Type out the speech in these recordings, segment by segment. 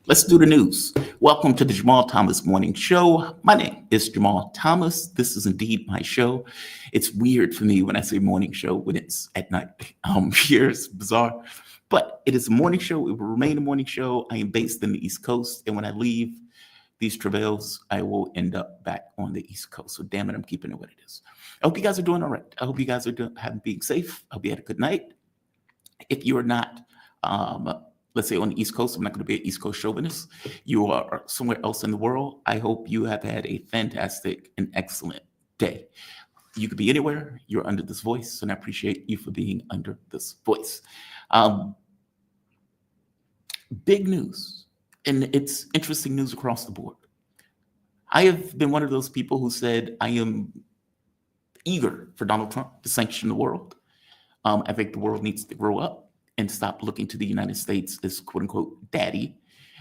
Let's do the news. Welcome to the Jamal Thomas Morning Show. My name is Jamal Thomas. This is indeed my show. It's weird for me when I say morning show when it's at night. Here it's bizarre, but it is a morning show. It will remain a morning show. I am based in the East Coast, and when I leave these travails, I will end up back on the East Coast. So damn it, I'm keeping it what it is. I hope you guys are doing all right. I hope you guys are being safe. I hope you had a good night. If you are not, let's say on the East Coast, I'm not going to be an East Coast chauvinist. You are somewhere else in the world. I hope you have had a fantastic and excellent day. You could be anywhere. You're under this voice, and I appreciate you for being under this voice. Big news, and it's interesting news across the board. I have been one of those people who said I am eager for Donald Trump to sanction the world. I think the world needs to grow up and stop looking to the United States as quote unquote daddy.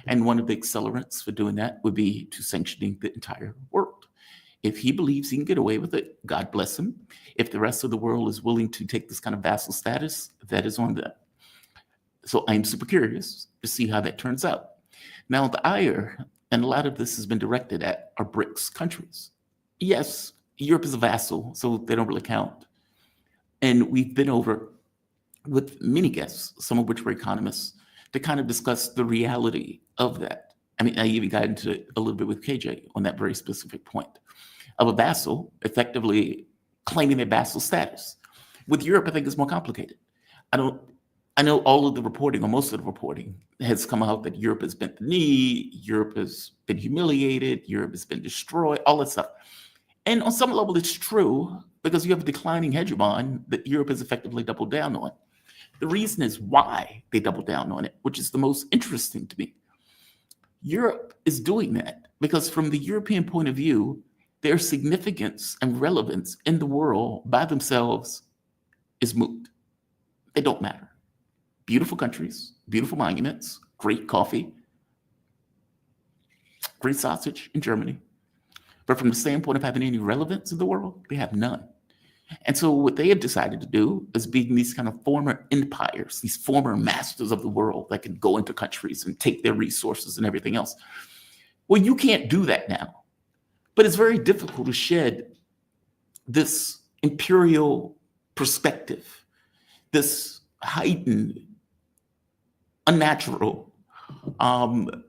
And one of the accelerants for doing that would be to sanctioning the entire world. If he believes he can get away with it, God bless him. If the rest of the world is willing to take this kind of vassal status, that is on them. So I'm super curious to see how that turns out. Now, the ire, and a lot of this has been directed at our BRICS countries. Yes, Europe is a vassal, so they don't really count. And we've been over with many guests, some of which were economists, to kind of discuss the reality of that. I mean, I even got into it a little bit with KJ on that very specific point of a vassal effectively claiming their vassal status. With Europe, I think it's more complicated. I know all of the reporting, or most of the reporting, has come out that Europe has bent the knee, Europe has been humiliated, Europe has been destroyed, all that stuff. And on some level, it's true because you have a declining hegemon that Europe has effectively doubled down on. The reason is why they doubled down on it, which is the most interesting to me. Europe is doing that because from the European point of view, their significance and relevance in the world by themselves is moot. They don't matter. Beautiful countries, beautiful monuments, great coffee, great sausage in Germany. But from the standpoint of having any relevance in the world, they have none. And so what they have decided to do is being these kind of former empires, these former masters of the world that can go into countries and take their resources and everything else. Well, you can't do that now. But it's very difficult to shed this imperial perspective, this heightened, unnatural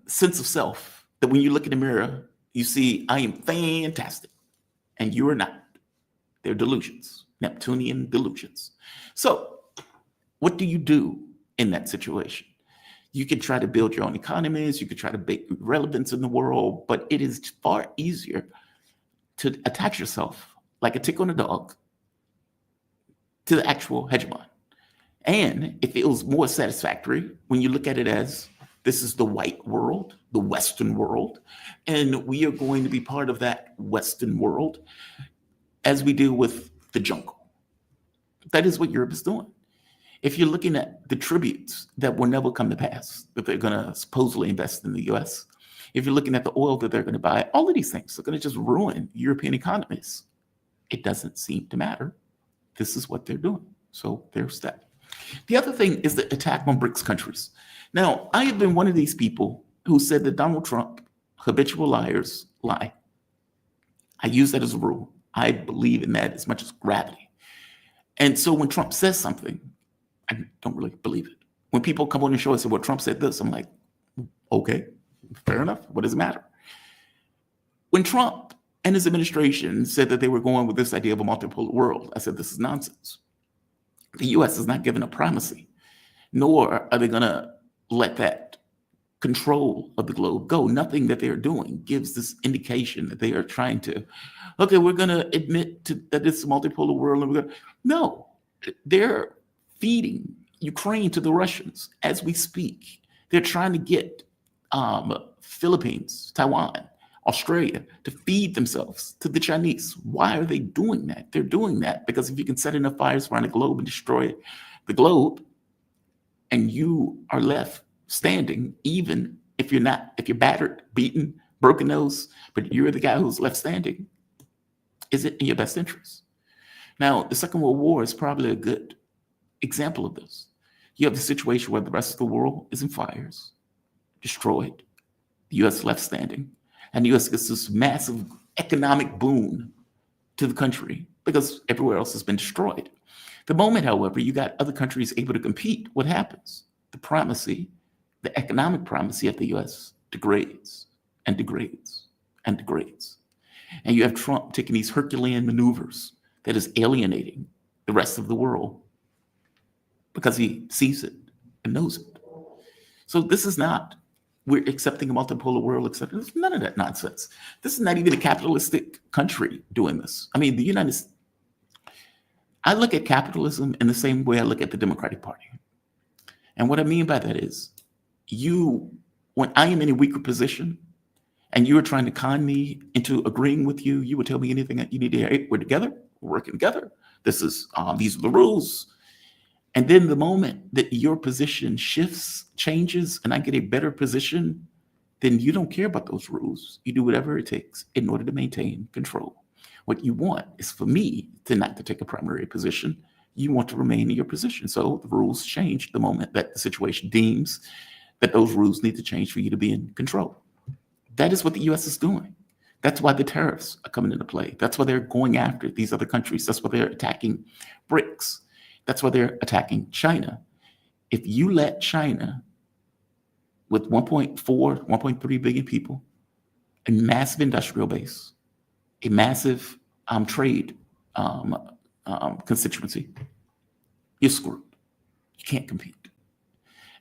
sense of self that when you look in the mirror, you see, I am fantastic, and you are not. They're delusions, Neptunian delusions. So what do you do in that situation? You can try to build your own economies. You could try to make relevance in the world, but it is far easier to attach yourself like a tick on a dog to the actual hegemon. And it feels more satisfactory when you look at it as this is the white world, the Western world, and we are going to be part of that Western world as we deal with the jungle. That is what Europe is doing. If you're looking at the tributes that will never come to pass, that they're going to supposedly invest in the US, if you're looking at the oil that they're going to buy, all of these things are going to just ruin European economies. It doesn't seem to matter. This is what they're doing. So there's that. The other thing is the attack on BRICS countries. Now, I have been one of these people who said that Donald Trump, habitual liars, lie. I use that as a rule. I believe in that as much as gravity. And so when Trump says something, I don't really believe it. When people come on the show and say, well, Trump said this, I'm like, okay, fair enough. What does it matter? When Trump and his administration said that they were going with this idea of a multipolar world, I said, this is nonsense. The US is not given a primacy, nor are they going to let that control of the globe go. Nothing that they're doing gives this indication that they are trying to, okay, we're going to admit that it's a multipolar world. And we're going to, no, they're feeding Ukraine to the Russians as we speak. They're trying to get Philippines, Taiwan, Australia to feed themselves to the Chinese. Why are they doing that? They're doing that because if you can set enough fires around the globe and destroy the globe, and you are left standing, even if you're battered, beaten, broken nose, but you're the guy who's left standing, is it in your best interest? Now, the Second World War is probably a good example of this. You have the situation where the rest of the world is in fires, destroyed, the U.S. left standing, and the U.S. gets this massive economic boon to the country because everywhere else has been destroyed. The moment, however, you got other countries able to compete, what happens? The primacy, the economic primacy of the U.S. degrades and degrades and degrades. And you have Trump taking these Herculean maneuvers that is alienating the rest of the world because he sees it and knows it. So this is not, we're accepting a multipolar world, except there's none of that nonsense. This is not even a capitalistic country doing this. I mean, the United States, I look at capitalism in the same way I look at the Democratic Party. And what I mean by that is, when I am in a weaker position and you are trying to con me into agreeing with you, you would tell me anything that you need to hear. Hey, we're together, we're working together. These are the rules. And then the moment that your position shifts, changes, and I get a better position, then you don't care about those rules. You do whatever it takes in order to maintain control. What you want is for me to not to take a primary position. You want to remain in your position. So the rules change the moment that the situation deems that those rules need to change for you to be in control. That is what the US is doing. That's why the tariffs are coming into play. That's why they're going after these other countries. That's why they're attacking BRICS. That's why they're attacking China. If you let China, with 1.4, 1.3 billion people, a massive industrial base, a massive trade constituency, you're screwed. You can't compete.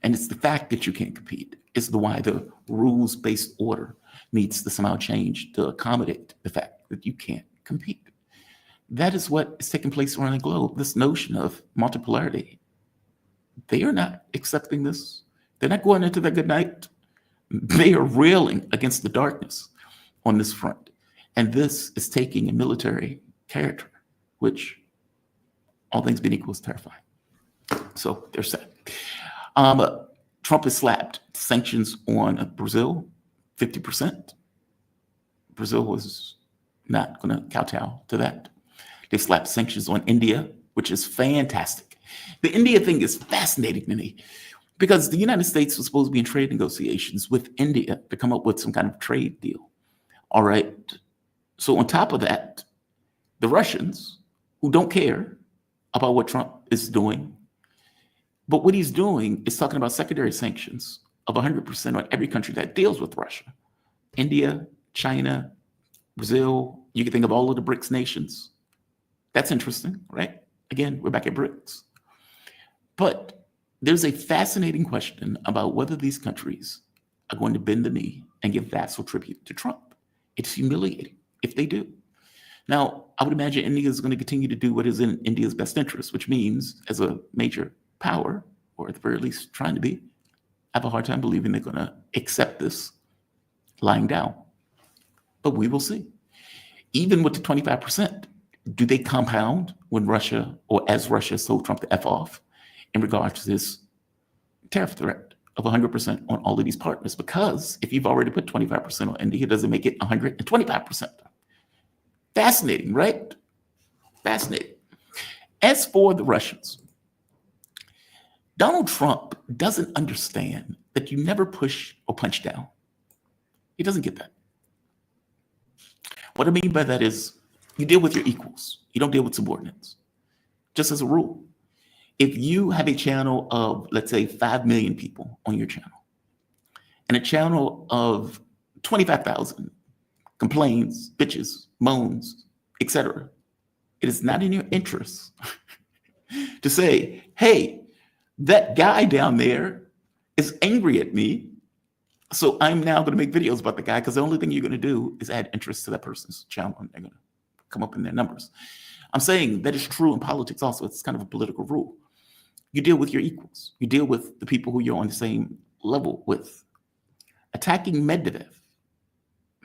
And it's the fact that you can't compete is why the rules-based order needs to somehow change to accommodate the fact that you can't compete. That is what is taking place around the globe. This notion of multipolarity, they are not accepting this. They're not going into their good night. They are railing against the darkness on this front. And this is taking a military character, which, all things being equal, is terrifying. So they're set. Trump has slapped sanctions on Brazil, 50%. Brazil was not going to kowtow to that. They slapped sanctions on India, which is fantastic. The India thing is fascinating to me because the United States was supposed to be in trade negotiations with India to come up with some kind of trade deal. All right. So on top of that, the Russians, who don't care about what Trump is doing, but what he's doing is talking about secondary sanctions of 100% on every country that deals with Russia. India, China, Brazil, you can think of all of the BRICS nations. That's interesting, right? Again, we're back at BRICS. But there's a fascinating question about whether these countries are going to bend the knee and give vassal tribute to Trump. It's humiliating if they do. Now, I would imagine India is going to continue to do what is in India's best interest, which means as a major power, or at the very least trying to be, I have a hard time believing they're going to accept this lying down. But we will see. Even with the 25%, do they compound when Russia, or as Russia told Trump to F off in regards to this tariff threat of 100% on all of these partners? Because if you've already put 25% on India, it doesn't make it 125%. Fascinating, right? Fascinating. As for the Russians, Donald Trump doesn't understand that you never push or punch down. He doesn't get that. What I mean by that is you deal with your equals. You don't deal with subordinates. Just as a rule. If you have a channel of, let's say, 5 million people on your channel, and a channel of 25,000 complains, bitches, moans, etc., it is not in your interest to say, hey, that guy down there is angry at me, so I'm now going to make videos about the guy, because the only thing you're going to do is add interest to that person's channel, and they're going to come up in their numbers. I'm saying that is true in politics also. It's kind of a political rule. You deal with your equals. You deal with the people who you're on the same level with. Attacking Medvedev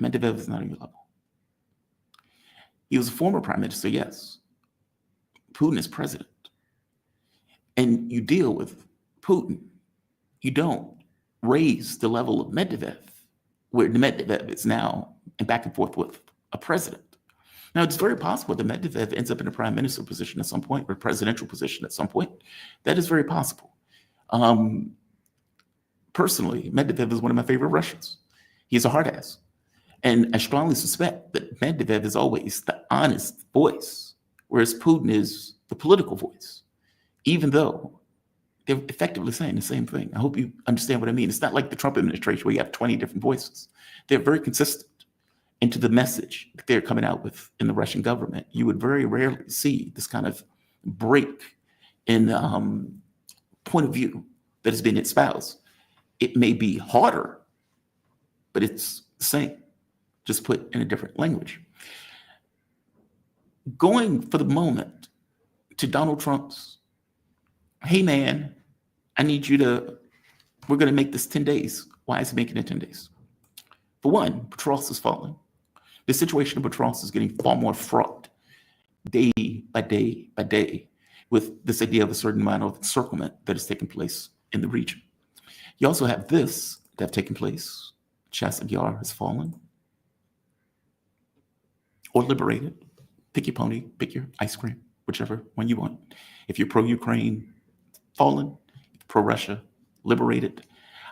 is not on your level. He was a former prime minister, yes. Putin is president. And you deal with Putin. You don't raise the level of Medvedev, where Medvedev is now back and forth with a president. Now, it's very possible that Medvedev ends up in a prime minister position at some point, or a presidential position at some point. That is very possible. Personally, Medvedev is one of my favorite Russians. He's a hard ass. And I strongly suspect that Medvedev is always the honest voice, whereas Putin is the political voice, even though they're effectively saying the same thing. I hope you understand what I mean. It's not like the Trump administration where you have 20 different voices. They're very consistent into the message that they're coming out with in the Russian government. You would very rarely see this kind of break in point of view that has been espoused. It may be harder, but it's the same, just put in a different language. Going for the moment to Donald Trump's, hey man, I need you to, we're going to make this 10 days. Why is he making it 10 days? For one, Petros is falling. The situation of Petros is getting far more fraught day by day by day with this idea of a certain amount of encirclement that is taking place in the region. You also have this that have taken place. Chasov Yar has fallen or liberated. Pick your pony, pick your ice cream, whichever one you want. If you're pro-Ukraine, fallen. Pro-Russia, liberated.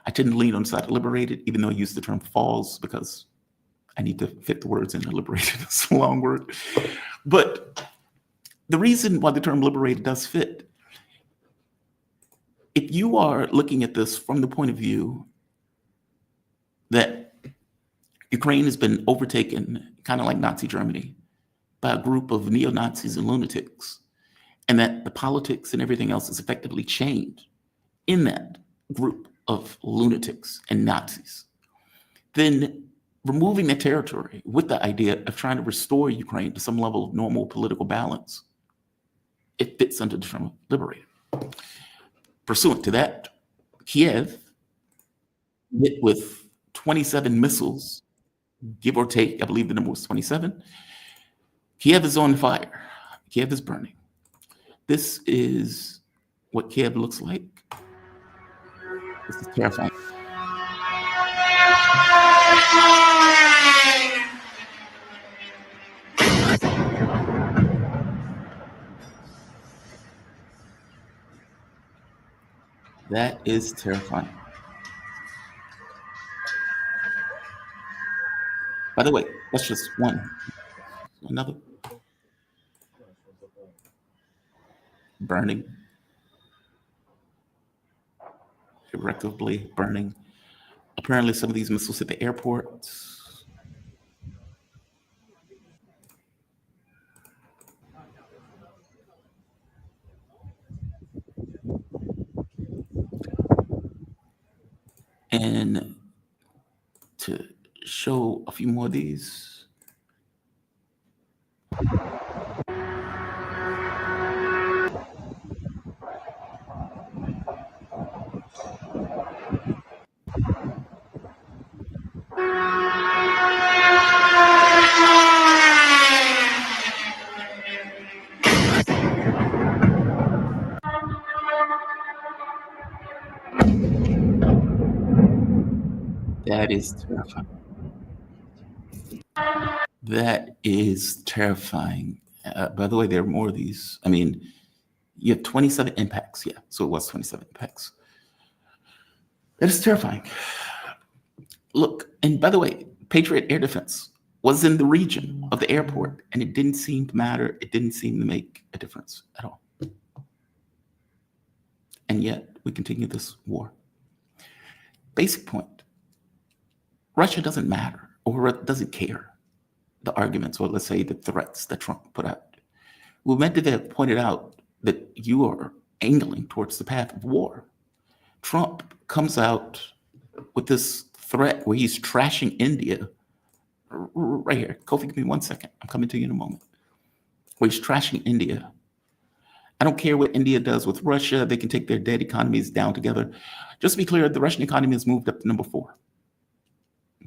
I tend to lean on the side of liberated, even though I use the term falls because I need to fit the words in. Liberated is a long word. But the reason why the term liberated does fit, if you are looking at this from the point of view that Ukraine has been overtaken, kind of like Nazi Germany, by a group of neo-Nazis and lunatics, and that the politics and everything else is effectively changed in that group of lunatics and Nazis, then removing that territory with the idea of trying to restore Ukraine to some level of normal political balance, it fits under the term liberated. Pursuant to that, Kiev hit with 27 missiles, give or take. I believe the number was 27. Kiev is on fire. Kiev is burning. This is what Kiev looks like. This is terrifying. That is terrifying. By the way, that's just one. Another. Burning. Irreparably burning. Apparently some of these missiles hit the airports. And to show a few more of these. That is terrifying. That is terrifying. By the way, there are more of these. I mean, you have 27 impacts. Yeah, so it was 27 impacts. That is terrifying. Look, and by the way, Patriot Air Defense was in the region of the airport, and it didn't seem to matter. It didn't seem to make a difference at all. And yet, we continue this war. Basic point. Russia doesn't matter, or doesn't care, the arguments, or let's say the threats that Trump put out. Well, Medvedev pointed out that you are angling towards the path of war. Trump comes out with this threat where he's trashing India. Right here. Kofi, give me 1 second. I'm coming to you in a moment. Where he's trashing India. I don't care what India does with Russia. They can take their dead economies down together. Just to be clear, the Russian economy has moved up to number 4.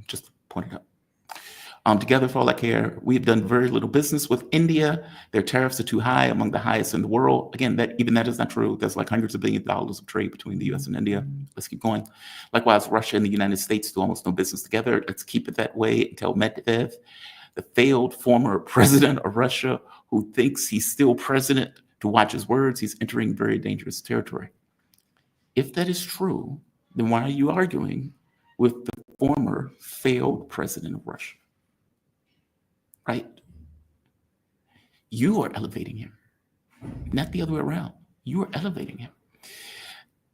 Just to point it out. Together, for all I care, we've done very little business with India. Their tariffs are too high, among the highest in the world. Again, even that is not true. There's like hundreds of billions of dollars of trade between the US and India. Let's keep going. Likewise, Russia and the United States do almost no business together. Let's keep it that way until Medvedev, the failed former president of Russia, who thinks he's still president, to watch his words, he's entering very dangerous territory. If that is true, then why are you arguing with the former failed president of Russia, right? You are elevating him, not the other way around. You are elevating him.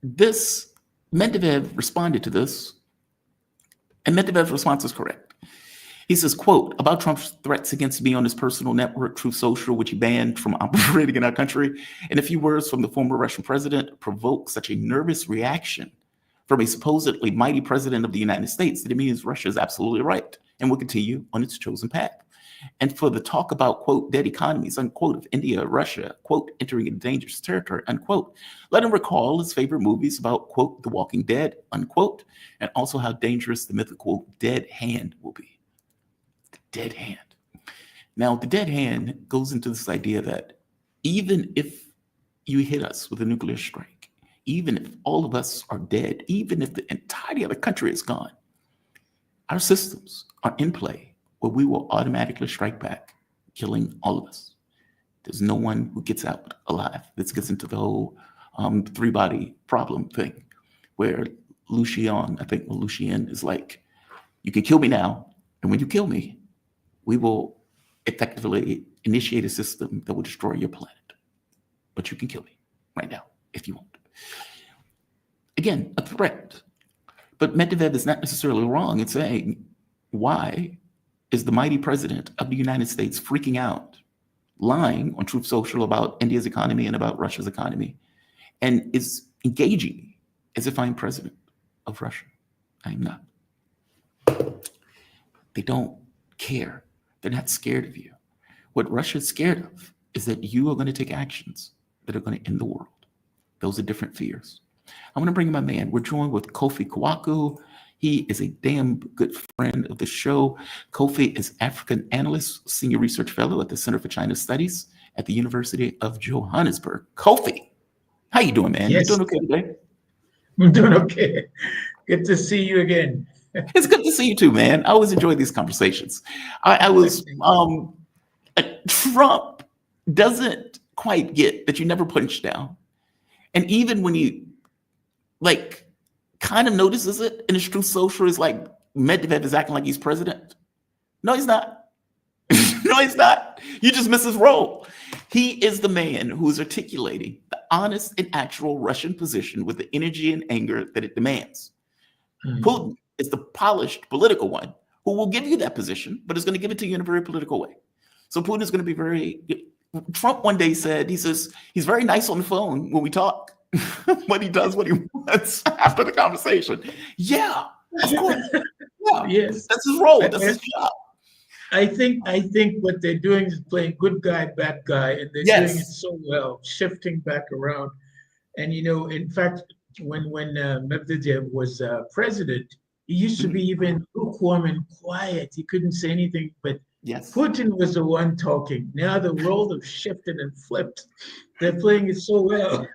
This, Medvedev responded to this, and Medvedev's response is correct. He says, quote, about Trump's threats against me on his personal network, Truth Social, which he banned from operating in our country, and a few words from the former Russian president provoked such a nervous reaction from a supposedly mighty president of the United States that it means Russia is absolutely right and will continue on its chosen path. And for the talk about, quote, dead economies, unquote, of India, Russia, quote, entering into dangerous territory, unquote, let him recall his favorite movies about, quote, The Walking Dead, unquote, and also how dangerous the mythical dead hand will be. The dead hand. Now, the dead hand goes into this idea that even if you hit us with a nuclear strike, even if all of us are dead, even if the entirety of the country is gone, our systems are in play where we will automatically strike back, killing all of us. There's no one who gets out alive. This gets into the whole three-body problem thing, where Lucien is like, you can kill me now, and when you kill me, we will effectively initiate a system that will destroy your planet. But you can kill me right now if you want. Again, a threat. But Medvedev is not necessarily wrong in saying, why is the mighty president of the United States freaking out, lying on Truth Social about India's economy and about Russia's economy, and is engaging me as if I'm president of Russia? I am not. They don't care. They're not scared of you. What Russia is scared of is that you are going to take actions that are going to end the world. Those are different fears. I'm going to bring in my man. We're joined with Kofi Kouakou. He is a damn good friend of the show. Kofi is African analyst, senior research fellow at the Center for China Studies at the University of Johannesburg. Kofi, how you doing, man? Yes. You doing okay today? I'm doing okay. Good to see you again. It's good to see you too, man. I always enjoy these conversations. Trump doesn't quite get that you never punch down. And even when he kind of notices it in his Truth Social, is like Medvedev is acting like he's president. No, he's not. No, he's not. You just miss his role. He is the man who is articulating the honest and actual Russian position with the energy and anger that it demands. Mm-hmm. Putin is the polished political one who will give you that position, but is going to give it to you in a very political way. So Putin is going to be Trump one day said, he says, he's very nice on the phone when we talk. But he does what he wants after the conversation. Yeah, of course. Yeah, yes, that's his role. That's his job. I think what they're doing is playing good guy, bad guy, and they're doing it so well, shifting back around. And in fact, when Medvedev was president, he used to be even lukewarm and quiet. He couldn't say anything, but Putin was the one talking. Now the roles have shifted and flipped. They're playing it so well.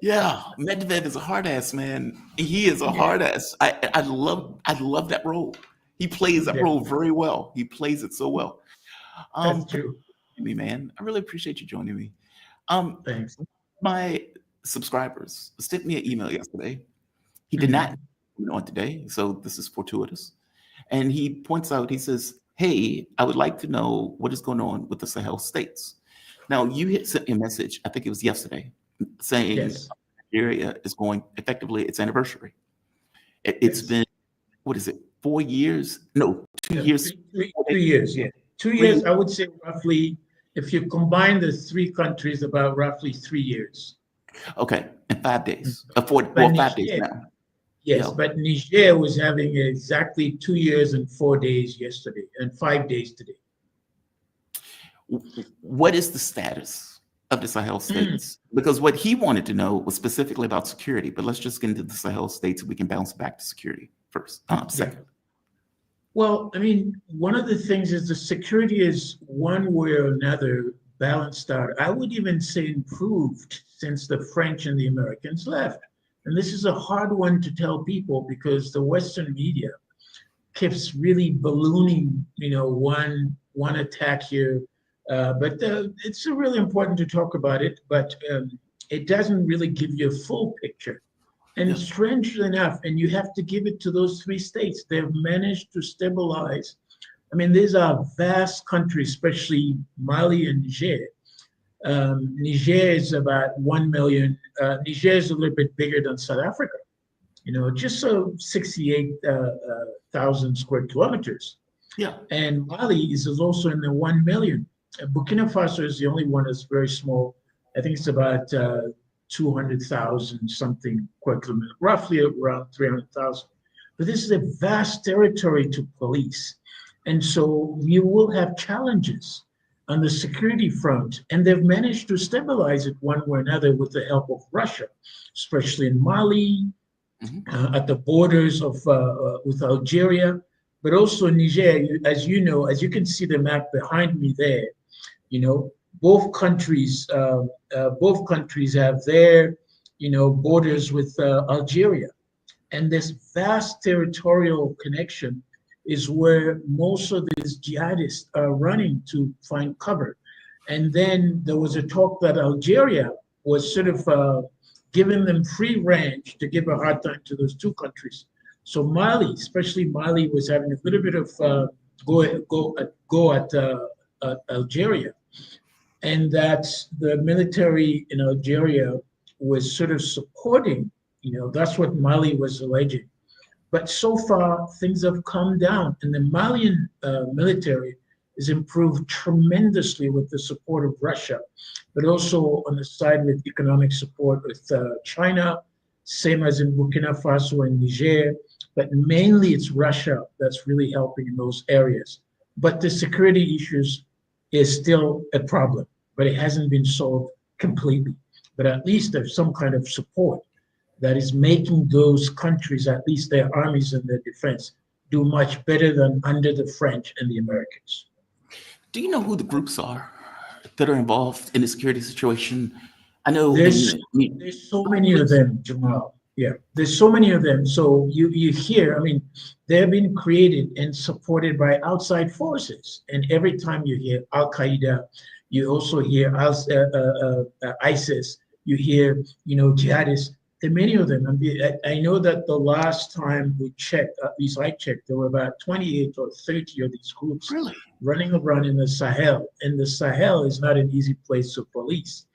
Yeah, Medvedev is a hard ass, man. He is a hard ass. I love that role. He plays that role very well. He plays it so well. That's true. Me, man. I really appreciate you joining me. Thanks. My subscribers sent me an email yesterday. He did not on today, so this is fortuitous. And he points out, he says, hey, I would like to know what is going on with the Sahel states. Now, you sent me a message, I think it was yesterday, saying Nigeria is going, effectively, its anniversary. It's been, what is it, 4 years? No, 2 years. 3 years, yeah. 2 years, I would say roughly, if you combine the three countries, about roughly 3 years. Okay, and 5 days. 5 days now. Yes, but Niger was having exactly 2 years and 4 days yesterday, and 5 days today. What is the status of the Sahel states? Because what he wanted to know was specifically about security, but let's just get into the Sahel states so we can bounce back to security first. Second. Well, I mean, one of the things is the security is one way or another balanced out. I would even say improved since the French and the Americans left. And this is a hard one to tell people because the Western media keeps really ballooning, one attack here. But it's really important to talk about it, but it doesn't really give you a full picture. And strangely enough, and you have to give it to those three states, they've managed to stabilize. I mean, these are vast countries, especially Mali and Niger. Niger is about 1 million. Niger is a little bit bigger than South Africa, just so 68,000 square kilometers. Yeah. And Mali is also in the 1 million. Burkina Faso is the only one that's very small. I think it's about 200,000 something square kilometers, roughly around 300,000. But this is a vast territory to police. And so you will have challenges on the security front, and they've managed to stabilize it one way or another with the help of Russia, especially in Mali, at the borders of with Algeria, but also Niger. As you know, as you can see the map behind me there, both countries have their borders with Algeria, and this vast territorial connection is where most of these jihadists are running to find cover. And then there was a talk that Algeria was sort of giving them free range to give a hard time to those two countries. So Mali, especially Mali, was having a little bit of go at Algeria. And that the military in Algeria was sort of supporting, that's what Mali was alleging. But so far, things have calmed down, and the Malian military has improved tremendously with the support of Russia, but also on the side with economic support with China, same as in Burkina Faso and Niger, but mainly it's Russia that's really helping in those areas. But the security issues is still a problem, but it hasn't been solved completely. But at least there's some kind of support that is making those countries, at least their armies and their defense, do much better than under the French and the Americans. Do you know who the groups are that are involved in the security situation? I know there's so many of them, Jamal. Yeah, there's so many of them. So you hear, I mean, they've been created and supported by outside forces. And every time you hear Al-Qaeda, you also hear ISIS, you hear, jihadists. There are many of them. I know that the last time we checked, at least I checked, there were about 28 or 30 of these groups running around in the Sahel. And the Sahel is not an easy place to police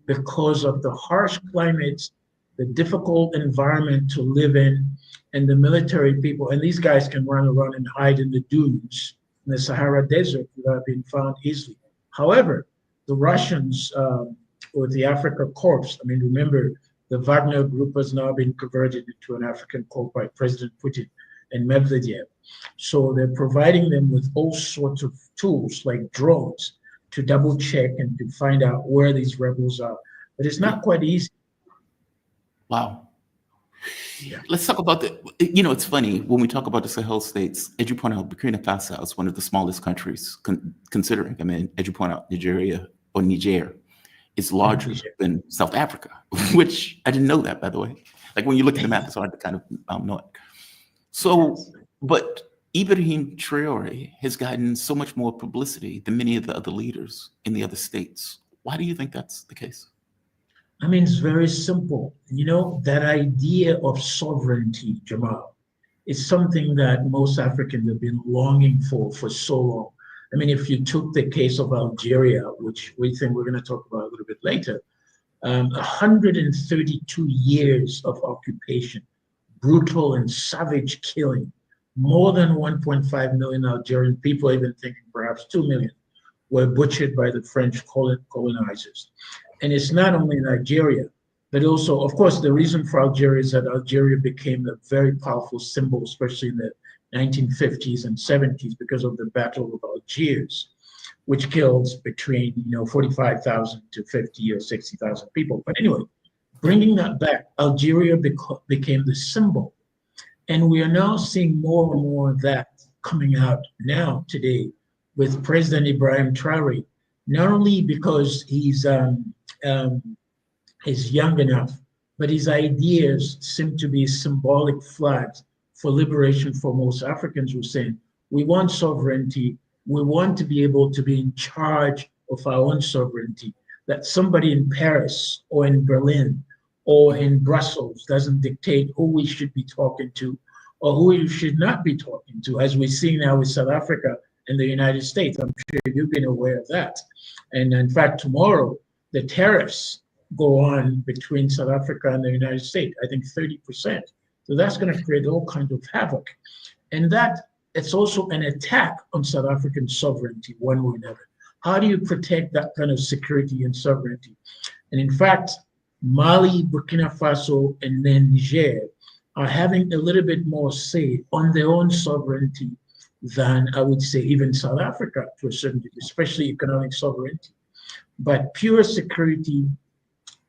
because of the harsh climates, the difficult environment to live in, and the military people. And these guys can run around and hide in the dunes in the Sahara Desert without being found easily. However, the Russians or the Africa Corps, I mean, remember, the Wagner group has now been converted into an African corps by President Putin and Medvedev. So they're providing them with all sorts of tools like drones to double check and to find out where these rebels are. But it's not quite easy. Wow. Yeah. Let's talk about it's funny when we talk about the Sahel states, as you point out, Burkina Faso is one of the smallest countries considering, I mean, as you point out, Niger is larger than South Africa, which I didn't know that, by the way. Like when you look at the map, it's hard to kind of know it. So, but Ibrahim Traore has gotten so much more publicity than many of the other leaders in the other states. Why do you think that's the case? I mean, it's very simple. That idea of sovereignty, Jamal, is something that most Africans have been longing for so long. I mean, if you took the case of Algeria, which we think we're going to talk about a little bit later, 132 years of occupation, brutal and savage killing, more than 1.5 million Algerian people, even thinking perhaps 2 million, were butchered by the French colonizers. And it's not only Nigeria, but also, of course, the reason for Algeria is that Algeria became a very powerful symbol, especially in the 1950s and 70s, because of the Battle of Algiers, which kills between 45,000 to 50 or 60,000 people. But anyway, bringing that back, Algeria became the symbol, and we are now seeing more and more of that coming out now today with President Ibrahim Traore. Not only because he's young enough, but his ideas seem to be symbolic flags for liberation for most Africans who are saying, we want sovereignty, we want to be able to be in charge of our own sovereignty, that somebody in Paris or in Berlin or in Brussels doesn't dictate who we should be talking to or who we should not be talking to, as we see now with South Africa and the United States. I'm sure you've been aware of that. And in fact, tomorrow, the tariffs go on between South Africa and the United States, I think 30%. So that's going to create all kinds of havoc. And that it's also an attack on South African sovereignty, one way or another. How do you protect that kind of security and sovereignty? And in fact, Mali, Burkina Faso, and then Niger are having a little bit more say on their own sovereignty than I would say even South Africa to a certain degree, especially economic sovereignty. But pure security,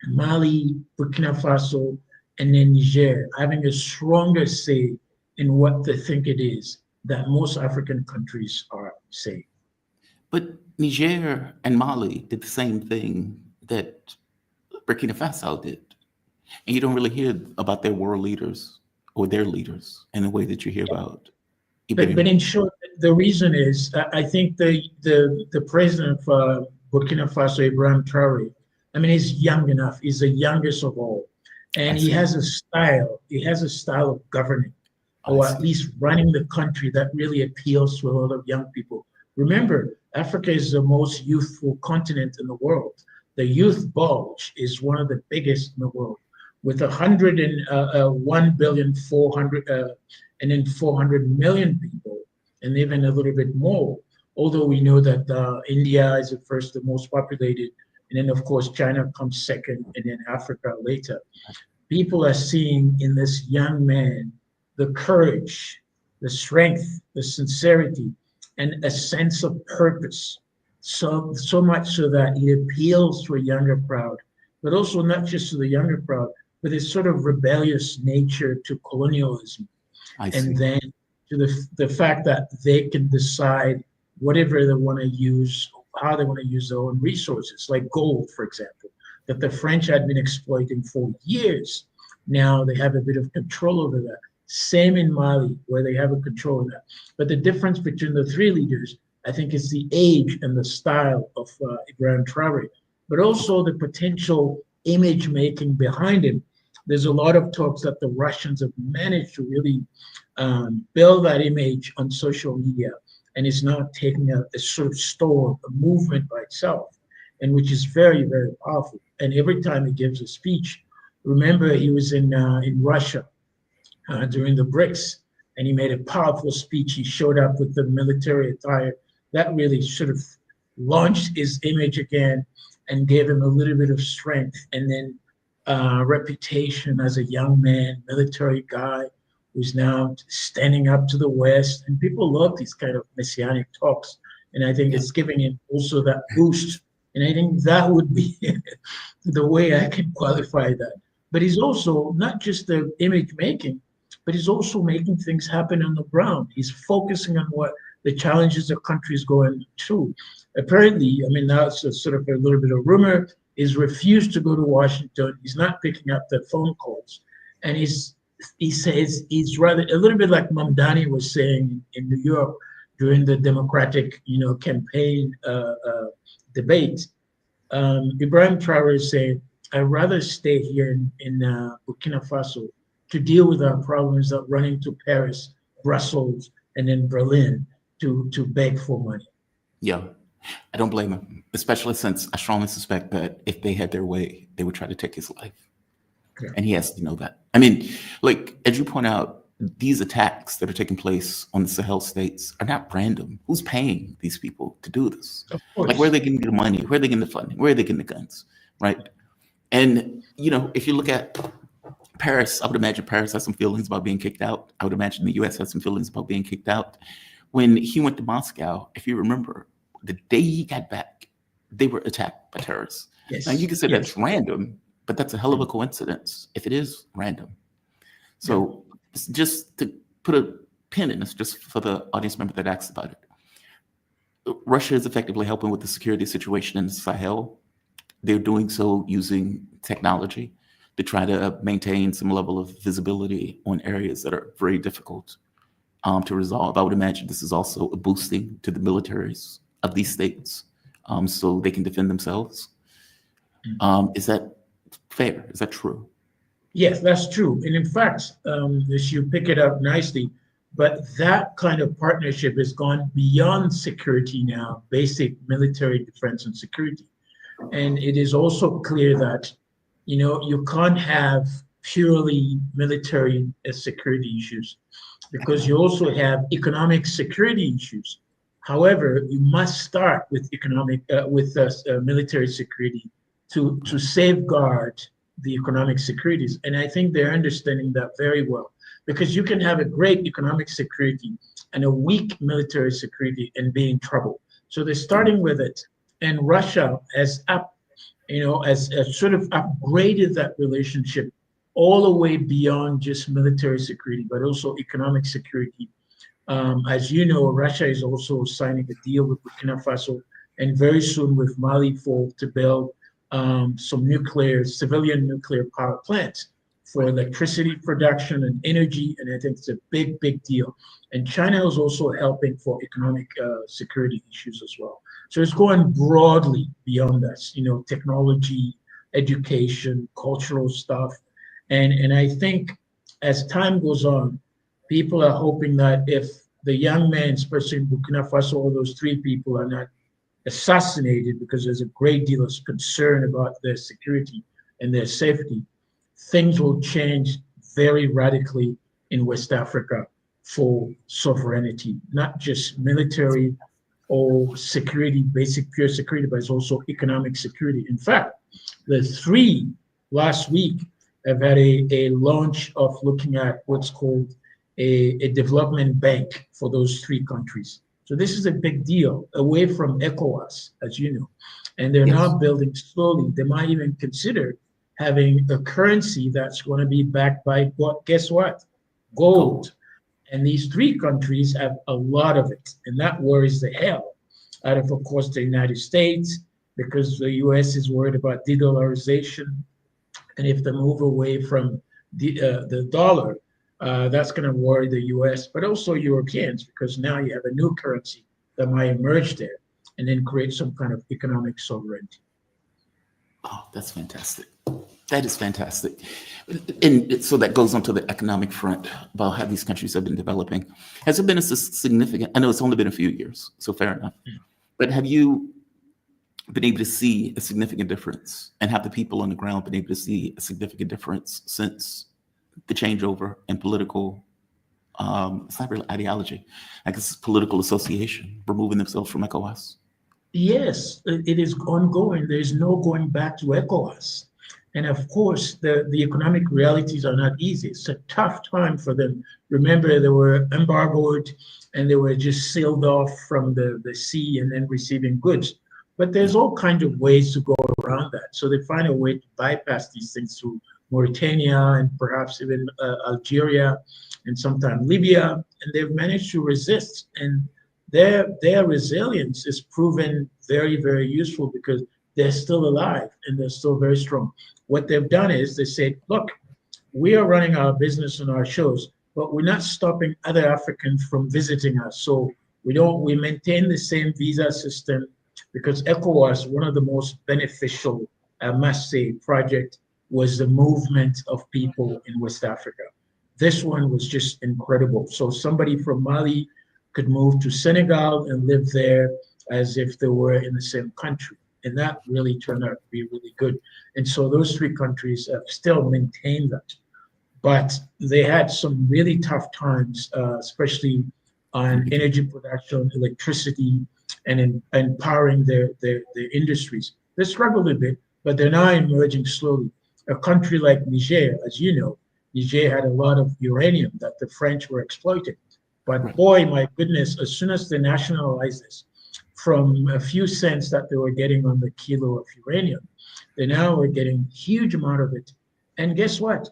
Mali, Burkina Faso, and then Niger having a stronger say in what they think it is that most African countries are saying. But Niger and Mali did the same thing that Burkina Faso did. And you don't really hear about their world leaders or their leaders in the way that you hear about. But in short, the reason is I think the president of Burkina Faso, Ibrahim Traore, I mean, he's young enough. He's the youngest of all. And he has a style. He has a style of governing, or at least running the country that really appeals to a lot of young people. Remember, Africa is the most youthful continent in the world. The youth bulge is one of the biggest in the world, with 400 million people, and even a little bit more. Although we know that India is the first, the most populated, and then of course China comes second, and then Africa later. People are seeing in this young man the courage, the strength, the sincerity, and a sense of purpose. So much so that it appeals to a younger crowd, but also not just to the younger crowd, but this sort of rebellious nature to colonialism. And then to the fact that they can decide whatever they want to use, how they want to use their own resources, like gold, for example, that the French had been exploiting for years. Now they have a bit of control over that. Same in Mali, where they have a control of that. But the difference between the three leaders, I think, is the age and the style of Ibrahim Traore, but also the potential image making behind him. There's a lot of talks that the Russians have managed to really build that image on social media, and it's now taking a sort of store, a movement by itself, and which is very, very powerful. And every time he gives a speech, remember he was in Russia during the BRICS, and he made a powerful speech. He showed up with the military attire. That really sort of launched his image again and gave him a little bit of strength, and then reputation as a young man, military guy who's now standing up to the West. And people love these kind of messianic talks. And I think it's giving him also that boost. And I think that would be the way I can qualify that. But he's also not just the image making, but he's also making things happen on the ground. He's focusing on what the challenges the country is going through. Apparently, I mean, now it's a sort of a little bit of rumor, he's refused to go to Washington. He's not picking up the phone calls. And he says he's rather, a little bit like Mamdani was saying in New York during the Democratic, campaign debate. Ibrahim Traore is saying, I'd rather stay here in Burkina Faso to deal with our problems than running to Paris, Brussels, and then Berlin to beg for money. Yeah, I don't blame him, especially since I strongly suspect that if they had their way, they would try to take his life. Yeah. And he has to know that. I mean, like, as you point out, these attacks that are taking place on the Sahel states are not random. Who's paying these people to do this? Of course. Like, where are they getting the money? Where are they getting the funding? Where are they getting the guns? Right? And, if you look at Paris, I would imagine Paris has some feelings about being kicked out. I would imagine the US has some feelings about being kicked out. When he went to Moscow, if you remember, the day he got back, they were attacked by terrorists. Yes. Now, you can say that's random, but that's a hell of a coincidence if it is random. So just to put a pin in this, just for the audience member that asked about it, Russia is effectively helping with the security situation in the Sahel. They're doing so using technology to try to maintain some level of visibility on areas that are very difficult to resolve. I would imagine this is also a boosting to the militaries of these states so they can defend themselves. Is that fair? Is that true? Yes, that's true. And in fact, as you pick it up nicely, but that kind of partnership has gone beyond security now, basic military defense and security. And it is also clear that, you can't have purely military security issues because you also have economic security issues. However, you must start with military security to safeguard the economic securities. And I think they're understanding that very well because you can have a great economic security and a weak military security and be in trouble. So they're starting with it. And Russia has has sort of upgraded that relationship all the way beyond just military security, but also economic security. As you know, Russia is also signing a deal with Burkina Faso and very soon with Mali to build some civilian nuclear power plants for electricity production and energy. And I think it's a big, big deal. And China is also helping for economic security issues as well. So it's going broadly beyond that, technology, education, cultural stuff. And I think as time goes on, people are hoping that if the young men, especially in Burkina Faso, all those three people are not assassinated because there's a great deal of concern about their security and their safety, things will change very radically in West Africa for sovereignty, not just military or security, basic pure security, but it's also economic security. In fact, the three last week have had a launch of looking at what's called a development bank for those three countries. So this is a big deal away from ECOWAS, as you know. And they're now building slowly. They might even consider having a currency that's going to be backed by, guess what? Gold. And these three countries have a lot of it. And that worries the hell out of course, the United States, because the US is worried about de-dollarization. And if they move away from the dollar, that's going to worry the US, but also Europeans, because now you have a new currency that might emerge there and then create some kind of economic sovereignty. Oh, that's fantastic. That is fantastic. And so that goes on to the economic front about how these countries have been developing. Has there been a significant, I know it's only been a few years, so fair enough, but have you been able to see a significant difference, and have the people on the ground been able to see a significant difference since the changeover in political, it's not really ideology, I guess it's political association, removing themselves from ECOWAS? Yes, it is ongoing. There's no going back to ECOWAS. And of course, the economic realities are not easy. It's a tough time for them. Remember, they were embargoed and they were just sealed off from the sea and then receiving goods. But there's all kinds of ways to go around that. So they find a way to bypass these things through Mauritania and perhaps even Algeria and sometimes Libya. And they've managed to resist. And their resilience is proven very, very useful because they're still alive and they're still very strong. What they've done is they said, look, we are running our business and our shows, but we're not stopping other Africans from visiting us. So we maintain the same visa system because ECOWAS, one of the most beneficial, I must say, project was the movement of people in West Africa. This one was just incredible. So somebody from Mali could move to Senegal and live there as if they were in the same country. And that really turned out to be really good. And so those three countries have still maintained that. But they had some really tough times, especially on energy production, electricity, and empowering their industries. They struggled a bit, but they're now emerging slowly. A country like Niger, as you know, Niger had a lot of uranium that the French were exploiting. But boy, my goodness, as soon as they nationalized this, from a few cents that they were getting on the kilo of uranium, they now are getting huge amount of it. And guess what?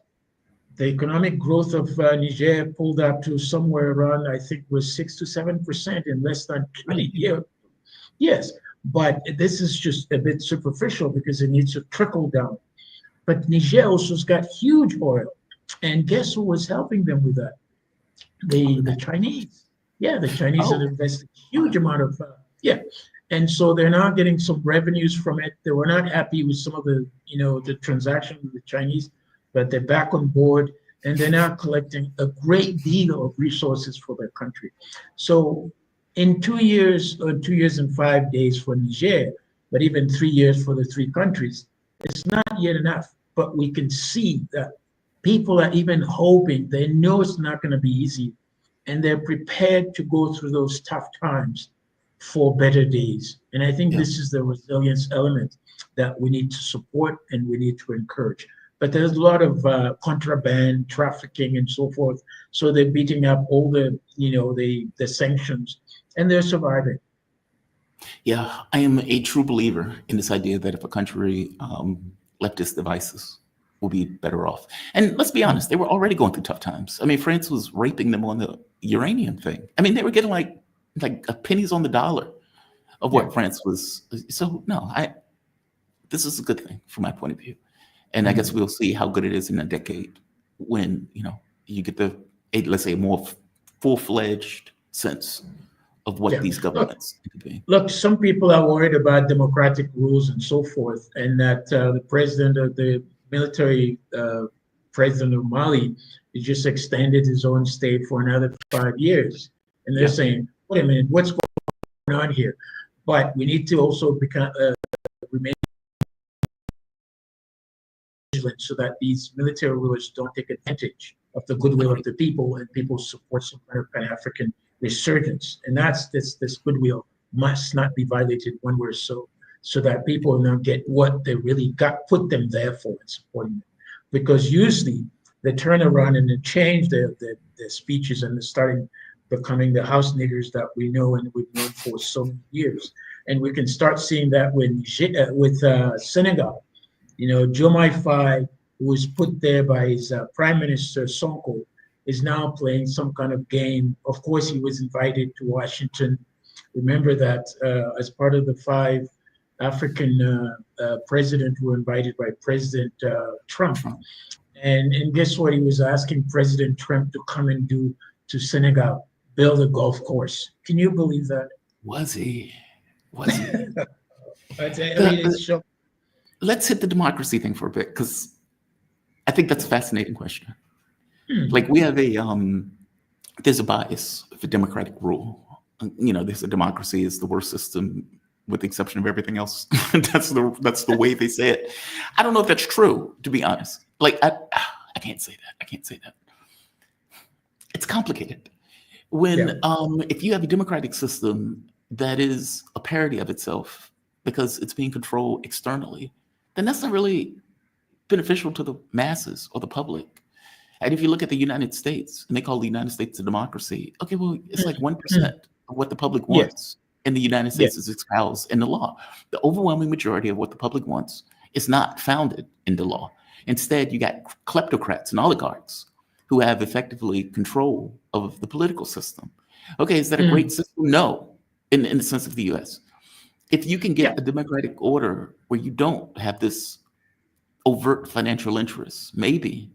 The economic growth of Niger pulled up to somewhere around, I think, was 6 to 7% in less than 20 years. Yes, but this is just a bit superficial because it needs to trickle down. But Niger also has got huge oil. And guess who was helping them with that? The Chinese. Yeah, the Chinese have invested a huge amount of, And so they're now getting some revenues from it. They were not happy with some of the transactions with the Chinese, but they're back on board, and they're now collecting a great deal of resources for their country. So in 2 years, or 2 years and 5 days for Niger, but even 3 years for the three countries, it's not yet enough. But we can see that people are even hoping. They know it's not going to be easy, and they're prepared to go through those tough times for better days. And I think this is the resilience element that we need to support and we need to encourage. But there's a lot of contraband, trafficking, and so forth. So they're beating up all the, the sanctions, and they're surviving. Yeah, I am a true believer in this idea that if a country left its devices, will be better off. And let's be honest, they were already going through tough times. I mean, France was raping them on the uranium thing. I mean, they were getting like pennies on the dollar of what France was. So no, this is a good thing from my point of view. And I guess we'll see how good it is in a decade when, you get let's say, a more full-fledged sense of what these governments could be. Look, some people are worried about democratic rules and so forth, and that the president of the military president of Mali has just extended his own state for another 5 years. And they're saying, wait a minute, what's going on here? But we need to also remain vigilant so that these military rulers don't take advantage of the goodwill of the people, and people support some kind of Pan-African resurgence. And that's this goodwill must not be violated when we're so that people now get what they really put them there for and supporting them. Because usually they turn around and they change their speeches, and they're starting becoming the house niggers that we know and we've known for so many years. And we can start seeing that with Senegal. Diomaye Faye, who was put there by his Prime Minister Sonko, is now playing some kind of game. Of course, he was invited to Washington. Remember that as part of the 5 African presidents who were invited by President Trump. And guess what? He was asking President Trump to come and do to Senegal, build a golf course. Can you believe that? Was he? It's shocking. Let's hit the democracy thing for a bit, because I think that's a fascinating question. Like, we have there's a bias for democratic rule. There's a democracy is the worst system with the exception of everything else. That's the way they say it. I don't know if that's true, to be honest. Like, I can't say that. It's complicated. When if you have a democratic system that is a parody of itself because it's being controlled externally, then that's not really beneficial to the masses or the public. And if you look at the United States, and they call the United States a democracy, okay, well, it's like 1% of what the public wants in the United States is housed in the law. The overwhelming majority of what the public wants is not founded in the law. Instead, you got kleptocrats and oligarchs who have effectively control of the political system. Okay, is that a great system? No, in the sense of the US. If you can get a democratic order where you don't have this overt financial interests, maybe,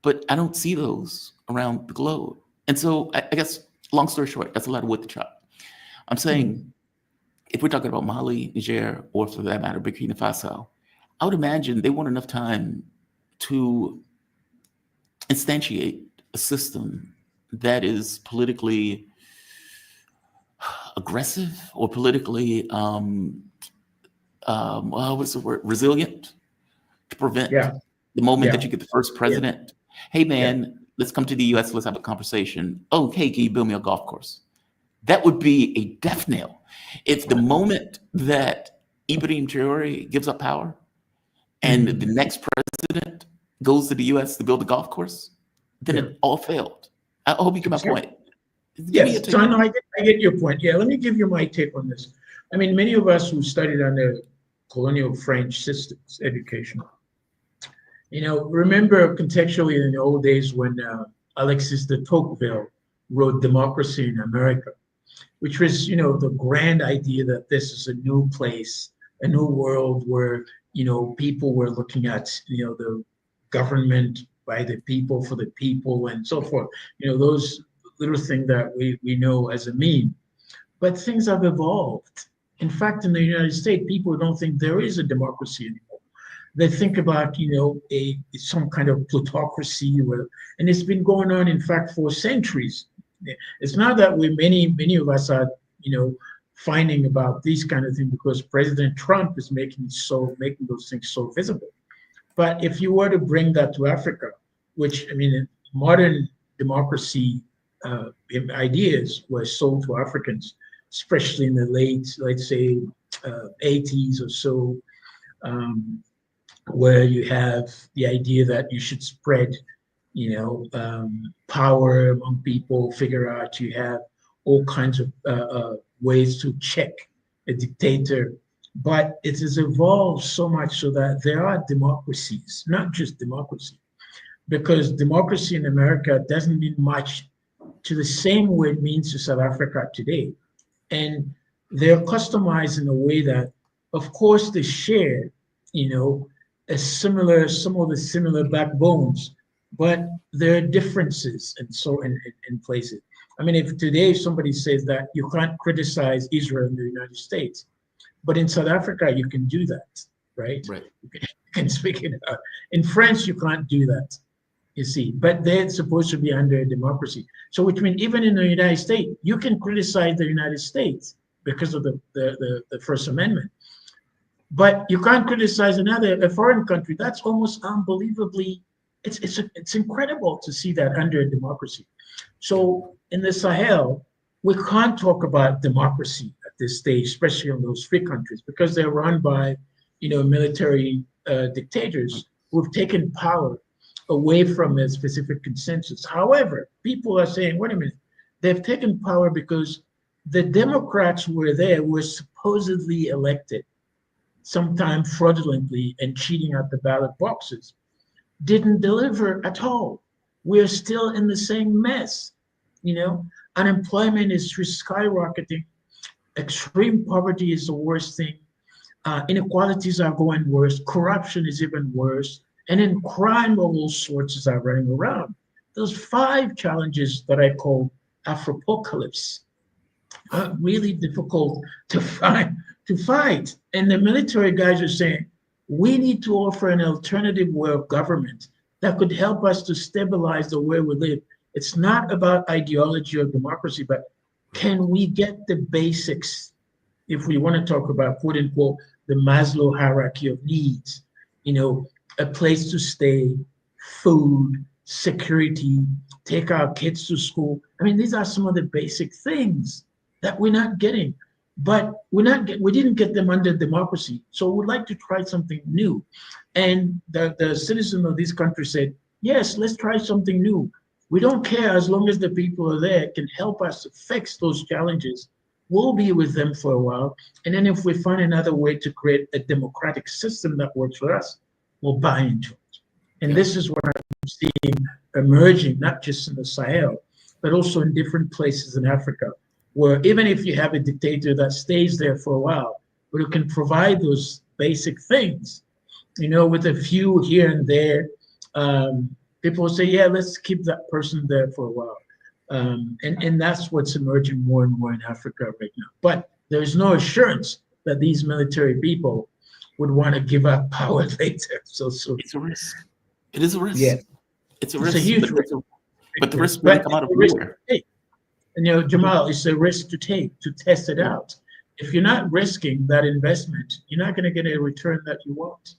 but I don't see those around the globe. And so I guess, long story short, that's a lot of wood to chop. I'm saying, if we're talking about Mali, Niger, or for that matter, Burkina Faso, I would imagine they want enough time to instantiate a system that is politically aggressive or politically, what's the word, resilient, to prevent the moment that you get the first president. Hey, man, let's come to the US, let's have a conversation. Oh, hey, can you build me a golf course? That would be a death knell. If the moment that Ibrahim Traore gives up power and the next president goes to the US to build a golf course, then it all failed. I hope you get my point. Yes, John, I get your point. Yeah, let me give you my take on this. I mean, many of us who studied under colonial French systems, education, remember contextually in the old days when Alexis de Tocqueville wrote Democracy in America, which was, the grand idea that this is a new place, a new world where, people were looking at, the government by the people, for the people, and so forth. Those little things that we know as a meme. But things have evolved. In fact, in the United States, people don't think there is a democracy anymore. they think about, some kind of plutocracy, and it's been going on, in fact, for centuries. It's not that many of us are, finding about these kind of things because President Trump is making those things so visible. But if you were to bring that to Africa, which, modern democracy ideas were sold to Africans, especially in the late, let's say, 80s or so, where you have the idea that you should spread, power among people, figure out you have all kinds of ways to check a dictator. But it has evolved so much so that there are democracies, not just democracy, because democracy in America doesn't mean much to the same way it means to South Africa today. And they're customized in a way that, of course, they share, some of the similar backbones, but there are differences in places. If today somebody says that you can't criticize Israel in the United States, but in South Africa you can do that, right? Right. You can speak it out. In France you can't do that, you see, but they're supposed to be under a democracy. So which means even in the United States, you can criticize the United States because of the First Amendment, but you can't criticize a foreign country. That's almost unbelievably, it's incredible to see that under a democracy. So in the Sahel, we can't talk about democracy at this stage, especially in those three countries, because they're run by, military dictators who've taken power away from a specific consensus. However, people are saying, wait a minute, they've taken power because the Democrats who were there were supposedly elected, sometimes fraudulently and cheating at the ballot boxes, didn't deliver at all. We're still in the same mess. Unemployment is skyrocketing. Extreme poverty is the worst thing. Inequalities are going worse. Corruption is even worse. And then crime of all sorts are running around. Those 5 challenges that I call Afropocalypse are really difficult to fight. And the military guys are saying, we need to offer an alternative way of government that could help us to stabilize the way we live. It's not about ideology or democracy, but can we get the basics, if we want to talk about, quote unquote, the Maslow hierarchy of needs, a place to stay, food, security, take our kids to school. These are some of the basic things that we're not getting, but we didn't get them under democracy. So we'd like to try something new. And the citizens of this country said, yes, let's try something new. We don't care as long as the people are there can help us to fix those challenges. We'll be with them for a while. And then if we find another way to create a democratic system that works for us, we'll buy into it. And this is what I'm seeing emerging, not just in the Sahel, but also in different places in Africa, where even if you have a dictator that stays there for a while, but who can provide those basic things, with a few here and there, people will say, yeah, let's keep that person there for a while. And that's what's emerging more and more in Africa right now. But there's no assurance that these military people would want to give up power later. So it's a risk. It is a risk. Yeah. It's a risk. It's a huge risk. But the risk will come out of nowhere. And Jamal, it's a risk to take, to test it out. If you're not risking that investment, you're not going to get a return that you want.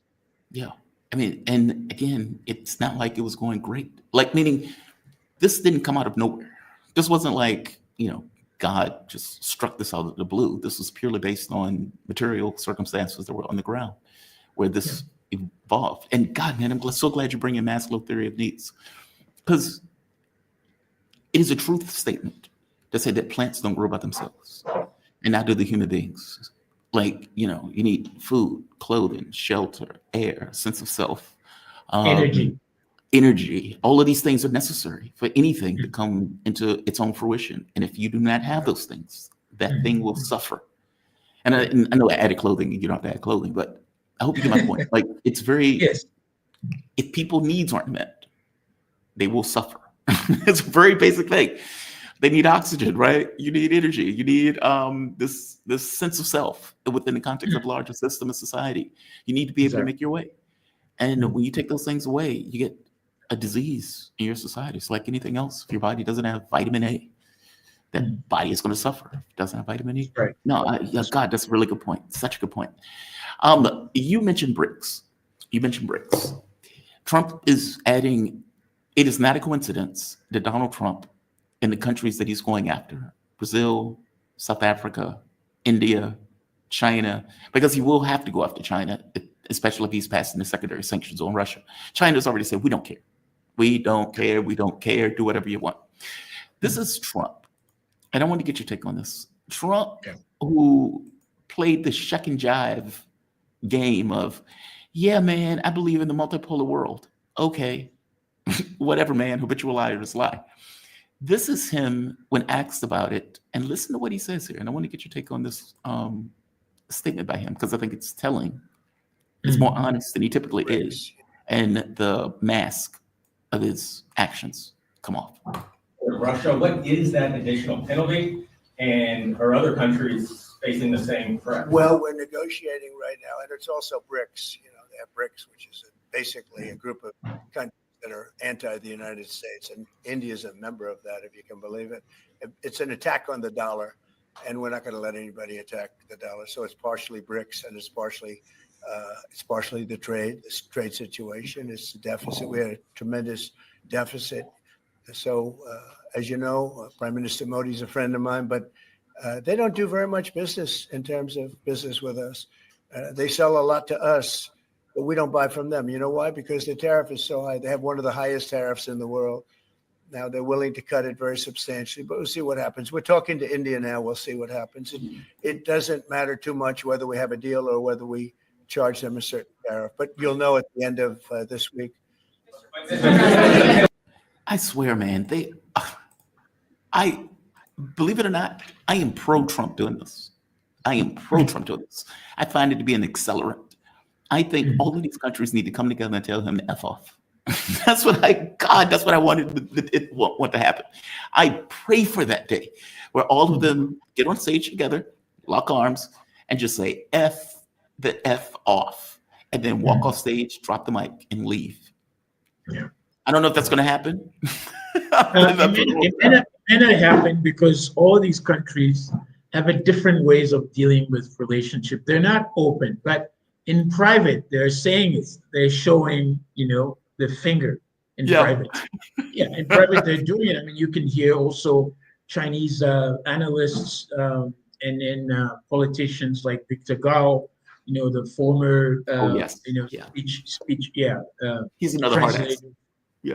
Yeah. And again, it's not like it was going great. Meaning this didn't come out of nowhere. This wasn't like, God just struck this out of the blue. This was purely based on material circumstances that were on the ground where this evolved. And God, man, I'm so glad you bring in Maslow theory of needs, because it is a truth statement to say that plants don't grow by themselves, and neither do human beings. You need food, clothing, shelter, air, sense of self, energy. All of these things are necessary for anything to come into its own fruition. And if you do not have those things, that thing will suffer. And I know I added clothing, and you don't have to add clothing, but I hope you get my point. It's very, if people needs aren't met, they will suffer. It's a very basic thing. They need oxygen, right? You need energy. You need this sense of self within the context of a larger system of society. You need to be able to make your way. And when you take those things away, you get a disease in your society. It's like anything else. If your body doesn't have vitamin A, that body is going to suffer. If it doesn't have vitamin E. Right. No, yeah, God, that's a really good point. Such a good point. You mentioned BRICS. Trump is adding, it is not a coincidence that Donald Trump and the countries that he's going after, Brazil, South Africa, India, China, because he will have to go after China, especially if he's passing the secondary sanctions on Russia. China's already said, we don't care. We don't care. We don't care. Do whatever you want. This is Trump. And I want to get your take on this. Trump, who played the shuck and jive game of, yeah, man, I believe in the multipolar world. Okay, whatever, man, habitual liars lie. This is him when asked about it. And listen to what he says here. And I want to get your take on this statement by him, because I think it's telling. It's more honest than he typically is. And the mask of his actions come off. Russia, what is that additional penalty? And are other countries facing the same threat? Well, we're negotiating right now, and it's also BRICS. You know, they have BRICS, which is basically a group of countries that are anti the United States, and India is a member of that, if you can believe it. It's an attack on the dollar, and we're not going to let anybody attack the dollar. So it's partially BRICS, and it's partially the trade situation. It's the deficit. We had a tremendous deficit. So, as you know, Prime Minister Modi's a friend of mine, but they don't do very much business in terms of business with us. They sell a lot to us, but we don't buy from them. You know why? Because the tariff is so high. They have one of the highest tariffs in the world. Now they're willing to cut it very substantially, but we'll see what happens. We're talking to India now. We'll see what happens. It doesn't matter too much whether we have a deal or whether we charge them a certain tariff, but you'll know at the end of this week. I swear, man, I believe it or not, I am pro-Trump doing this. I find it to be an accelerant. I think all of these countries need to come together and tell him to F off. That's what I want to happen. I pray for that day where all of them get on stage together, lock arms, and just say F the F off, and then walk off stage, drop the mic, and leave. Yeah. I don't know if that's going to happen. It may not happen because all these countries have a different ways of dealing with relationship. They're not open, but in private, they're saying it. They're showing, the finger in private. Yeah, in private, they're doing it. I mean, you can hear also Chinese analysts and then politicians like Victor Gao, the former, speech, he's another hard ass.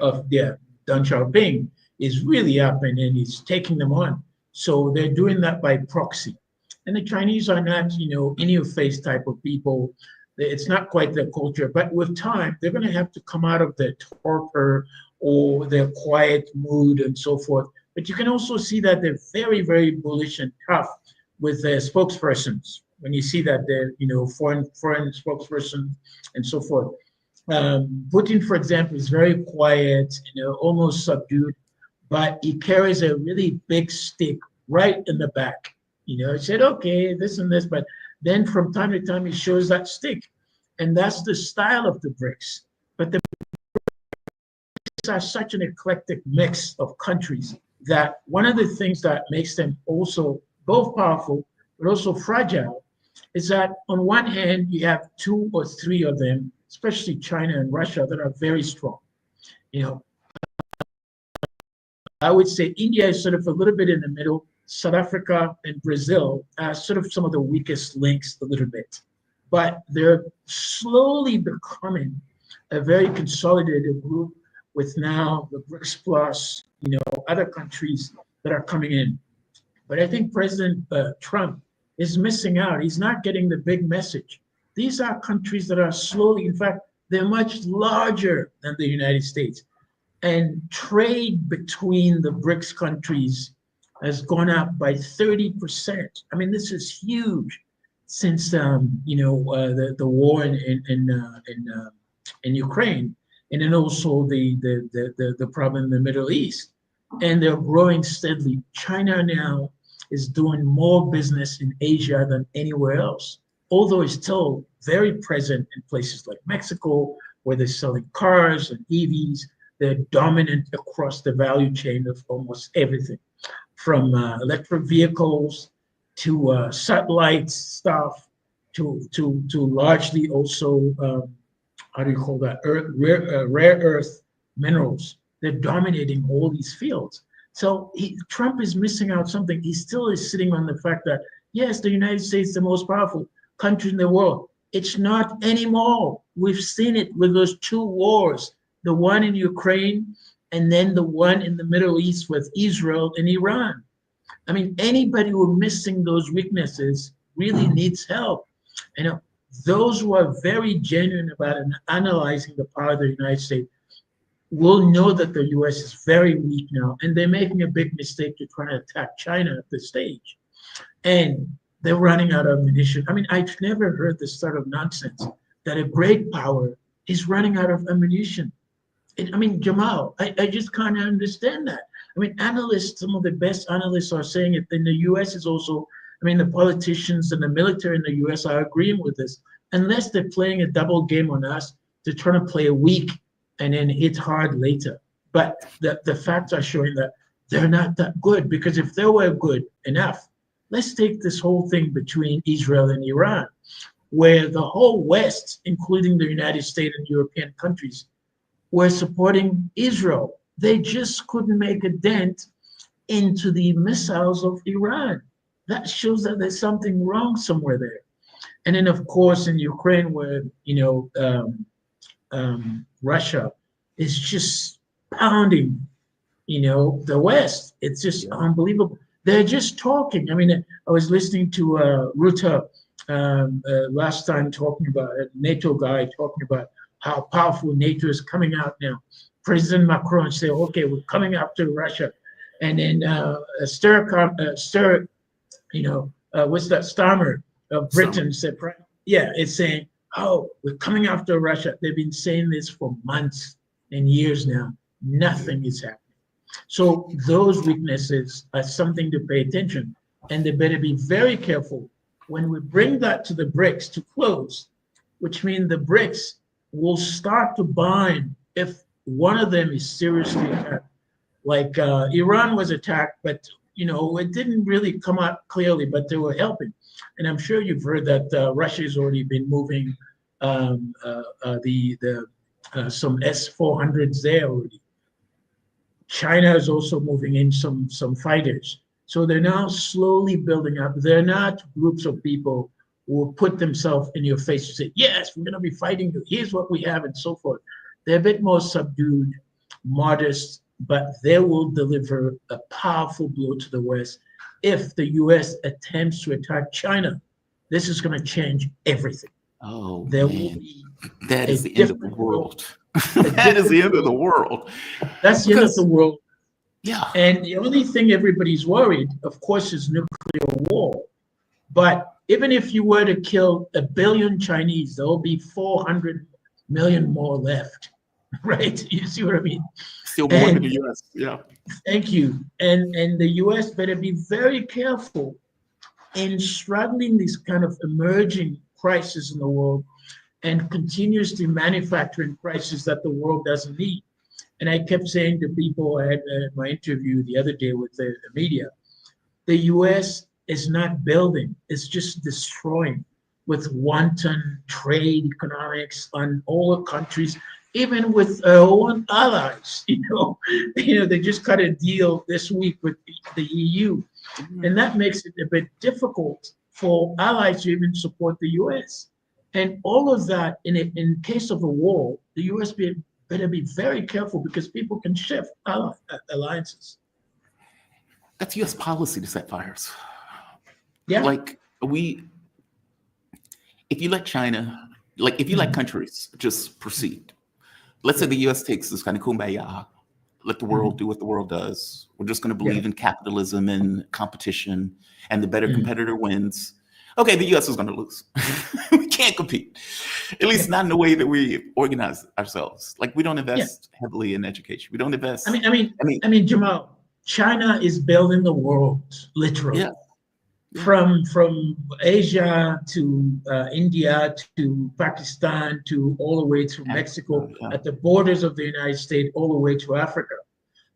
Of Deng Xiaoping is really up and he's taking them on. So they're doing that by proxy. And the Chinese are not, in your face type of people. It's not quite their culture, but with time, they're going to have to come out of their torpor or their quiet mood and so forth. But you can also see that they're very, very bullish and tough with their spokespersons. When you see that they're, foreign spokesperson and so forth. Putin, for example, is very quiet, almost subdued, but he carries a really big stick right in the back. He said, okay, this and this, but then from time to time, he shows that stick. And that's the style of the BRICS. But the BRICS are such an eclectic mix of countries that one of the things that makes them also both powerful, but also fragile, is that on one hand, you have 2 or 3 of them, especially China and Russia, that are very strong. I would say India is sort of a little bit in the middle. South Africa and Brazil are sort of some of the weakest links a little bit. But they're slowly becoming a very consolidated group with now the BRICS plus, other countries that are coming in. But I think President Trump is missing out. He's not getting the big message. These are countries that are slowly, in fact, they're much larger than the United States. And trade between the BRICS countries has gone up by 30%. I mean, this is huge since the war in Ukraine, and then also the problem in the Middle East. And they're growing steadily. China now is doing more business in Asia than anywhere else, although it's still very present in places like Mexico, where they're selling cars and EVs. They're dominant across the value chain of almost everything, from electric vehicles to satellite stuff to largely also how do you call that, rare earth minerals. They're dominating all these fields. So Trump is missing out something. He still is sitting on the fact that, yes, the United States is the most powerful country in the world. It's not anymore. We've seen it with those two wars, the one in Ukraine and then the one in the Middle East with Israel and Iran. I mean, anybody who's missing those weaknesses really needs help. You know, those who are very genuine about analyzing the power of the United States will know that the US is very weak now, and they're making a big mistake to try to attack China at this stage. And they're running out of ammunition. I mean, I've never heard this sort of nonsense that a great power is running out of ammunition. I mean, Jamal, I just can't understand that. I mean, analysts, some of the best analysts are saying it. In the US is also, I mean, the politicians and the military in the US are agreeing with this. Unless they're playing a double game on us, they're trying to play weak and then hit hard later. But the facts are showing that they're not that good, because if they were good enough, let's take this whole thing between Israel and Iran, where the whole West, including the United States and European countries, were supporting Israel. They just couldn't make a dent into the missiles of Iran. That shows that there's something wrong somewhere there. And then, of course, in Ukraine, where, you know, Russia is just pounding, you know, the West. It's just unbelievable. They're just talking. I mean, I was listening to Retort last time talking about a NATO guy talking about how powerful NATO is coming out now. President Macron said, okay, we're coming after Russia. And then you know, what's that, Starmer of Britain said, yeah, it's saying, oh, we're coming after Russia. They've been saying this for months and years now. Nothing is happening. So those weaknesses are something to pay attention, and they better be very careful when we bring that to the BRICS to close, which means the BRICS will start to bind if one of them is seriously attacked. Like Iran was attacked, but you know, it didn't really come out clearly, but they were helping. And I'm sure you've heard that Russia has already been moving some S-400s there already. China is also moving in some fighters. So they're now slowly building up. They're not groups of people who will put themselves in your face and say, yes, we're going to be fighting you. Here's what we have, and so forth. They're a bit more subdued, modest, but they will deliver a powerful blow to the West. If the US attempts to attack China, this is going to change everything. Oh, there man. Will be that is the end of the world. That is the end of the world. That's the end of the world. Yeah. And the only thing everybody's worried, of course, is nuclear war. But even if you were to kill 1 billion Chinese, there will be 400 million more left, right? You see what I mean? Still more than the US, yeah. Thank you. And the US better be very careful in straddling this kind of emerging crisis in the world and continuously manufacturing crises that the world doesn't need. And I kept saying to people, I had my interview the other day with the media, the US is not building, it's just destroying with wanton trade economics on all the countries, even with our own allies. You know, they just cut a deal this week with the EU. And that makes it a bit difficult for allies to even support the US. And all of that, in case of a war, the US better be very careful, because people can shift alliances. That's US policy to set fires. Yeah. Like if you let China, like if you let countries just proceed, let's say the US takes this kind of kumbaya, let the world do what the world does. We're just going to believe in capitalism and competition, and the better competitor wins. Okay, the US is going to lose. We can't compete, at least not in the way that we organize ourselves. Like we don't invest heavily in education. We don't invest. I mean, Jamal, China is building the world, literally. from Asia to India to Pakistan to all the way to Mexico, at the borders of the United States, all the way to Africa.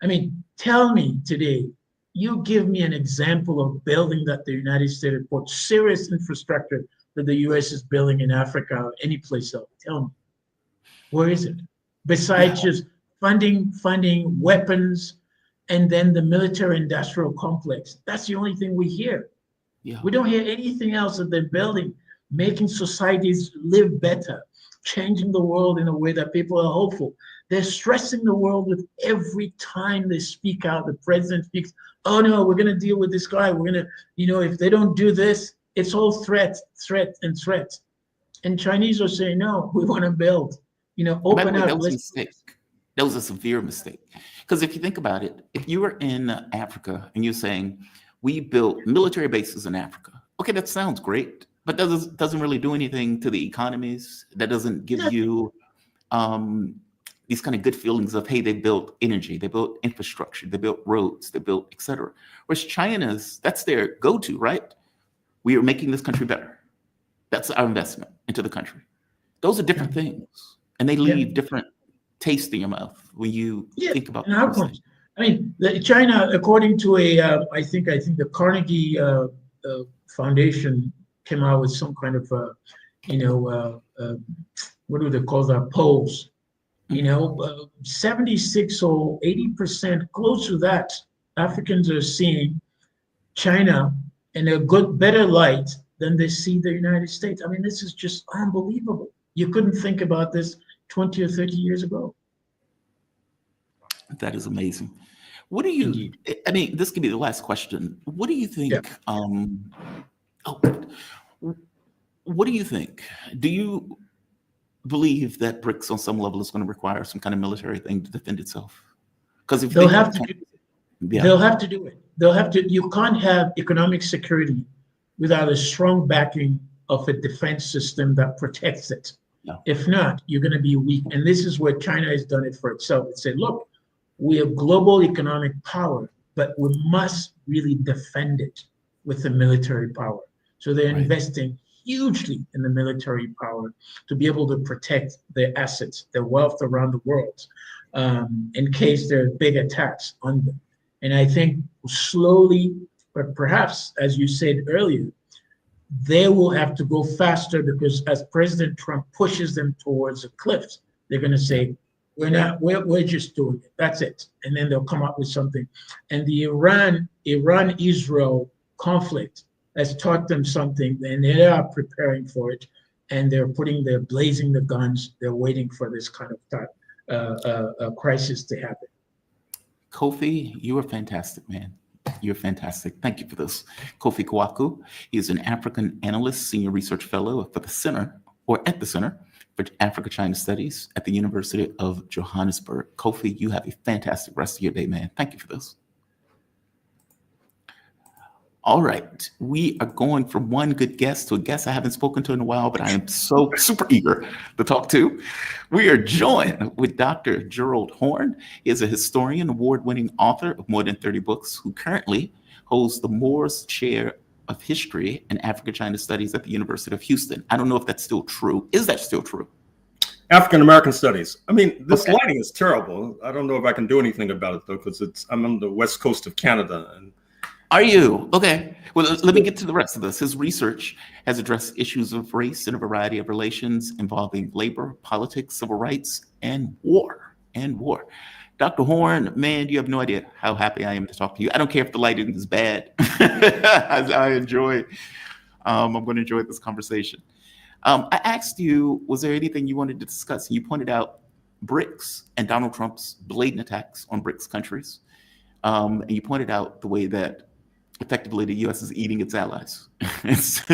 I mean, tell me today, you give me an example of building that the United States put serious infrastructure that the US is building in Africa or any place else. Tell me, where is it? Besides just funding weapons and then the military industrial complex. That's the only thing we hear. We don't hear anything else that they're building, making societies live better, changing the world in a way that people are hopeful. They're stressing the world with every time they speak out. The president speaks, oh no, we're going to deal with this guy. We're going to, if they don't do this, it's all threat, and threat. And Chinese are saying, no, we want to build, open up. That was a mistake. That was a severe mistake. Because if you think about it, if you were in Africa and you're saying, we built military bases in Africa. Okay, that sounds great, but doesn't really do anything to the economies. That doesn't give you these kind of good feelings of, hey, they built energy, they built infrastructure, they built roads, they built et cetera. Whereas that's their go-to, right? We are making this country better. That's our investment into the country. Those are different things, and they leave different taste in your mouth when you think about things. I mean, China, according to I think the Carnegie Foundation came out with some kind of what do they call that, polls? 76 or 80%, close to that, Africans are seeing China in a better light than they see the United States. I mean, this is just unbelievable. You couldn't think about this 20 or 30 years ago. That is amazing. What do you, I mean, this could be the last question. What do you think? What do you think? Do you believe that BRICS on some level is going to require some kind of military thing to defend itself? Because if they'll have to do it. They'll have to. You can't have economic security without a strong backing of a defense system that protects it. No. If not, you're going to be weak. And this is where China has done it for itself. It said, look, we are global economic power, but we must really defend it with the military power. So they're investing hugely in the military power to be able to protect their assets, their wealth around the world, in case there are big attacks on them. And I think slowly, but perhaps, as you said earlier, they will have to go faster, because as President Trump pushes them towards a cliff, they're going to say, we're just doing it. That's it. And then they'll come up with something. And the Iran-Israel conflict has taught them something, and they are preparing for it. And they're blazing the guns. They're waiting for this kind of crisis to happen. Kofi, you are fantastic, man. You're fantastic. Thank you for this. Kofi Kouakou, he is an African analyst, senior research fellow at the Center for Africa-China Studies at the University of Johannesburg. Kofi, you have a fantastic rest of your day, man. Thank you for this. All right, we are going from one good guest to a guest I haven't spoken to in a while, but I am so super eager to talk to. We are joined with Dr. Gerald Horne. He is a historian, award-winning author of more than 30 books, who currently holds the Moores Chair of History and Africa-China Studies at the University of Houston. I don't know if that's still true. Is that still true? African-American studies. I mean, this lighting is terrible. I don't know if I can do anything about it, though, because I'm on the west coast of Canada. And are you? Okay. Well, let me get to the rest of this. His research has addressed issues of race in a variety of relations involving labor, politics, civil rights, and war. Dr. Horne, man, you have no idea how happy I am to talk to you. I don't care if the lighting is bad. I'm going to enjoy this conversation. I asked you, was there anything you wanted to discuss? And you pointed out BRICS and Donald Trump's blatant attacks on BRICS countries. And you pointed out the way that effectively the U.S. is eating its allies. It's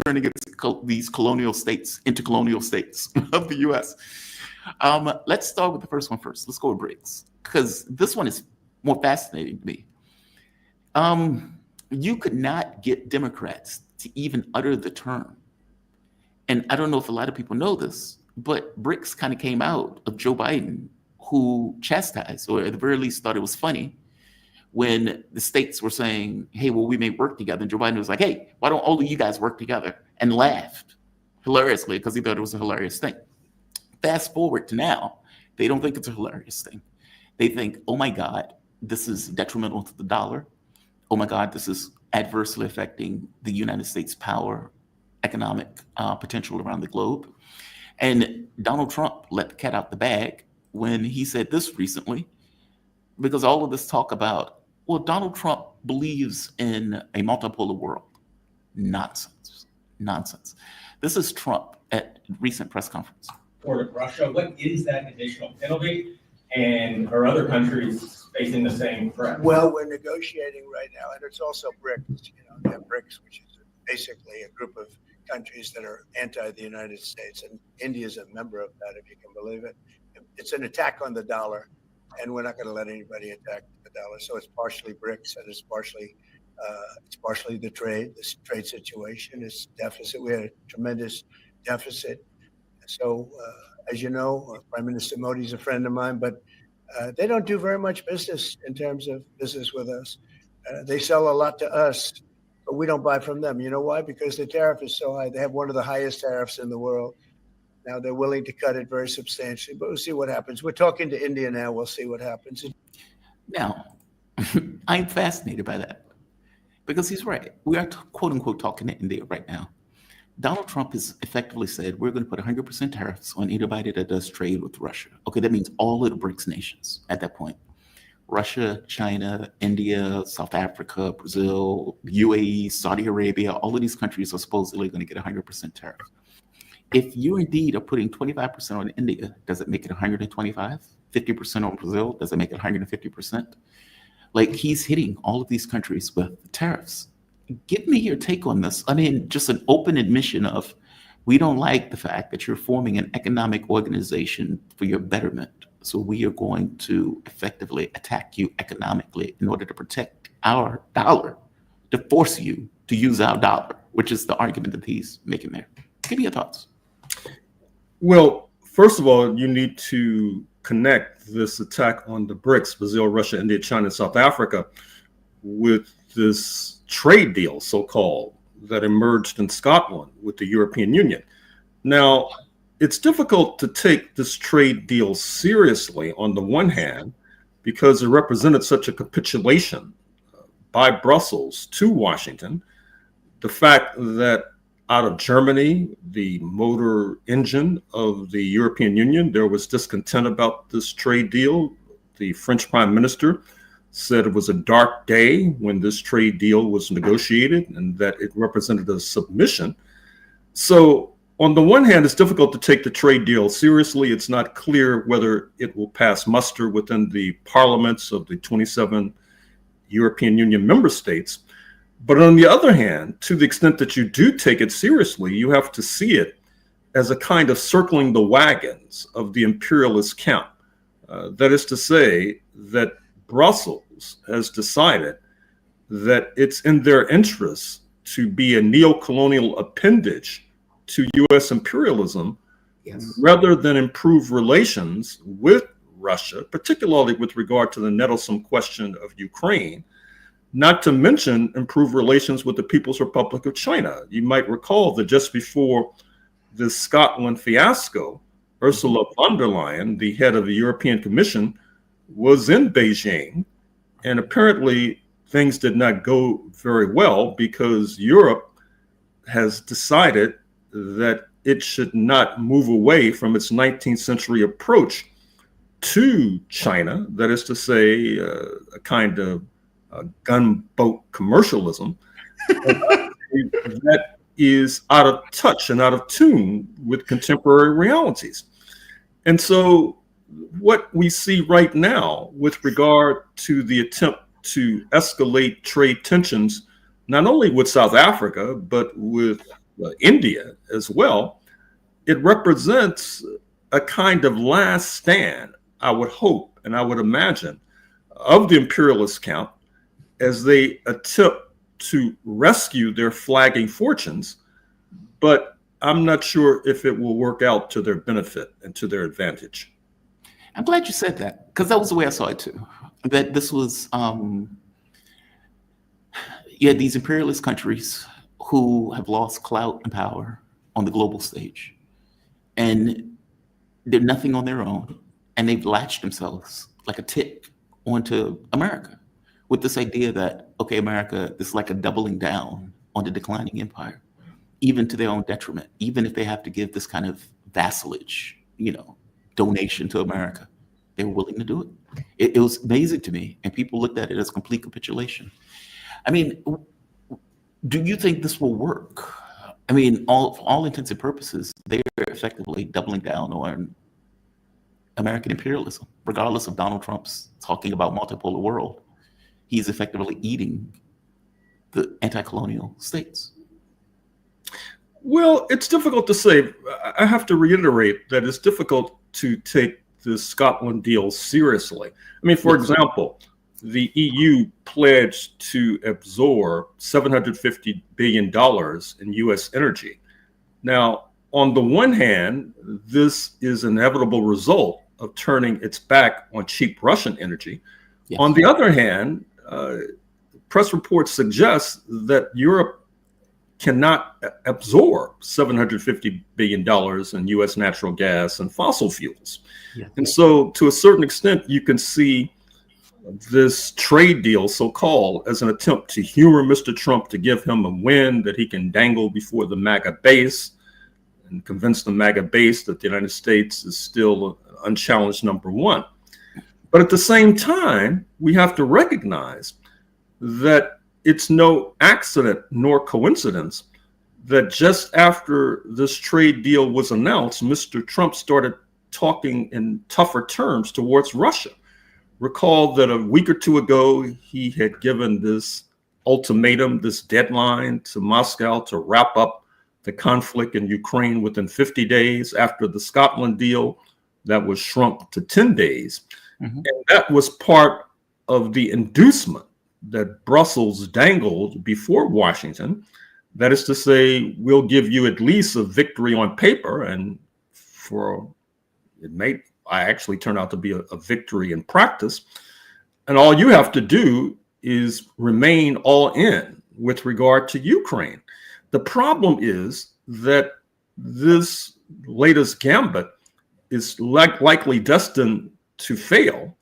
turning these colonial states into colonial states of the U.S. Let's start with the first one first. Let's go with BRICS, because this one is more fascinating to me. You could not get Democrats to even utter the term. And I don't know if a lot of people know this, but BRICS kind of came out of Joe Biden, who chastised, or at the very least thought it was funny, when the states were saying, hey, well, we may work together. And Joe Biden was like, hey, why don't all of you guys work together? And laughed hilariously because he thought it was a hilarious thing. Fast forward to now, they don't think it's a hilarious thing. They think, oh my God, this is detrimental to the dollar. Oh my God, this is adversely affecting the United States' power, economic potential around the globe. And Donald Trump let the cat out the bag when he said this recently, because all of this talk about, well, Donald Trump believes in a multipolar world. Nonsense. Nonsense. This is Trump at a recent press conference. For Russia, what is that additional penalty? And are other countries facing the same threat? Well, we're negotiating right now, and it's also BRICS. You know, they have BRICS, which is basically a group of countries that are anti the United States, and India is a member of that, if you can believe it. It's an attack on the dollar, and we're not going to let anybody attack the dollar. So it's partially BRICS, and it's partially the trade situation. It's deficit. We had a tremendous deficit. So, as you know, Prime Minister Modi is a friend of mine, but they don't do very much business in terms of business with us. They sell a lot to us, but we don't buy from them. You know why? Because the tariff is so high. They have one of the highest tariffs in the world. Now they're willing to cut it very substantially, but we'll see what happens. We're talking to India now. We'll see what happens. Now, I'm fascinated by that because he's right. We are quote unquote talking to India right now. Donald Trump has effectively said we're going to put 100% tariffs on anybody that does trade with Russia. Okay, that means all of the BRICS nations at that point. Russia, China, India, South Africa, Brazil, UAE, Saudi Arabia, all of these countries are supposedly going to get 100% tariff. If you indeed are putting 25% on India, does it make it 125? 50% on Brazil, does it make it 150%? Like, he's hitting all of these countries with tariffs. Give me your take on this. I mean, just an open admission of, we don't like the fact that you're forming an economic organization for your betterment. So we are going to effectively attack you economically in order to protect our dollar, to force you to use our dollar, which is the argument that he's making there. Give me your thoughts. Well, first of all, you need to connect this attack on the BRICS, Brazil, Russia, India, China, South Africa, with this trade deal, so-called, that emerged in Scotland with the European Union. Now, it's difficult to take this trade deal seriously on the one hand, because it represented such a capitulation by Brussels to Washington. The fact that out of Germany, the motor engine of the European Union, there was discontent about this trade deal. The French Prime Minister said it was a dark day when this trade deal was negotiated and that it represented a submission. So on the one hand, it's difficult to take the trade deal seriously. It's not clear whether it will pass muster within the parliaments of the 27 European Union member states. But on the other hand, to the extent that you do take it seriously, you have to see it as a kind of circling the wagons of the imperialist camp. That is to say that Brussels has decided that it's in their interest to be a neo-colonial appendage to U.S. imperialism, yes, rather than improve relations with Russia, particularly with regard to the nettlesome question of Ukraine, not to mention improve relations with the People's Republic of China. You might recall that just before the Scotland fiasco, Ursula von der Leyen, the head of the European Commission, was in Beijing, and apparently things did not go very well because Europe has decided that it should not move away from its 19th century approach to China, that is to say, a kind of gunboat commercialism that is out of touch and out of tune with contemporary realities. And so what we see right now with regard to the attempt to escalate trade tensions, not only with South Africa, but with India as well, it represents a kind of last stand, I would hope, and I would imagine, of the imperialist camp as they attempt to rescue their flagging fortunes. But I'm not sure if it will work out to their benefit and to their advantage. I'm glad you said that, because that was the way I saw it too. that this was, you had these imperialist countries who have lost clout and power on the global stage, and they're nothing on their own, and they've latched themselves like a tick onto America with this idea that, okay, America, this is like a doubling down on the declining empire, even to their own detriment, even if they have to give this kind of vassalage, donation to America, they were willing to do it. It was amazing to me, and people looked at it as complete capitulation. I mean, do you think this will work? I mean, all intents and purposes, they're effectively doubling down on American imperialism, regardless of Donald Trump's talking about multipolar world. He's effectively eating the anti-colonial states. Well, it's difficult to say. I have to reiterate that it's difficult to take the Scotland deal seriously. I mean, for example, the EU pledged to absorb $750 billion in US energy. Now, on the one hand, this is an inevitable result of turning its back on cheap Russian energy. Yes. On the other hand, press reports suggest that Europe cannot absorb $750 billion in US natural gas and fossil fuels. Yeah. And so to a certain extent, you can see this trade deal, so-called, as an attempt to humor Mr. Trump, to give him a win that he can dangle before the MAGA base and convince the MAGA base that the United States is still unchallenged number one. But at the same time, we have to recognize that it's no accident nor coincidence that just after this trade deal was announced, Mr. Trump started talking in tougher terms towards Russia. Recall that a week or two ago, he had given this ultimatum, this deadline to Moscow to wrap up the conflict in Ukraine within 50 days. After the Scotland deal, that was shrunk to 10 days. Mm-hmm. And that was part of the inducement that Brussels dangled before Washington. That is to say, we'll give you at least a victory on paper, and it may actually turn out to be a victory in practice. And all you have to do is remain all in with regard to Ukraine. The problem is that this latest gambit is likely destined to fail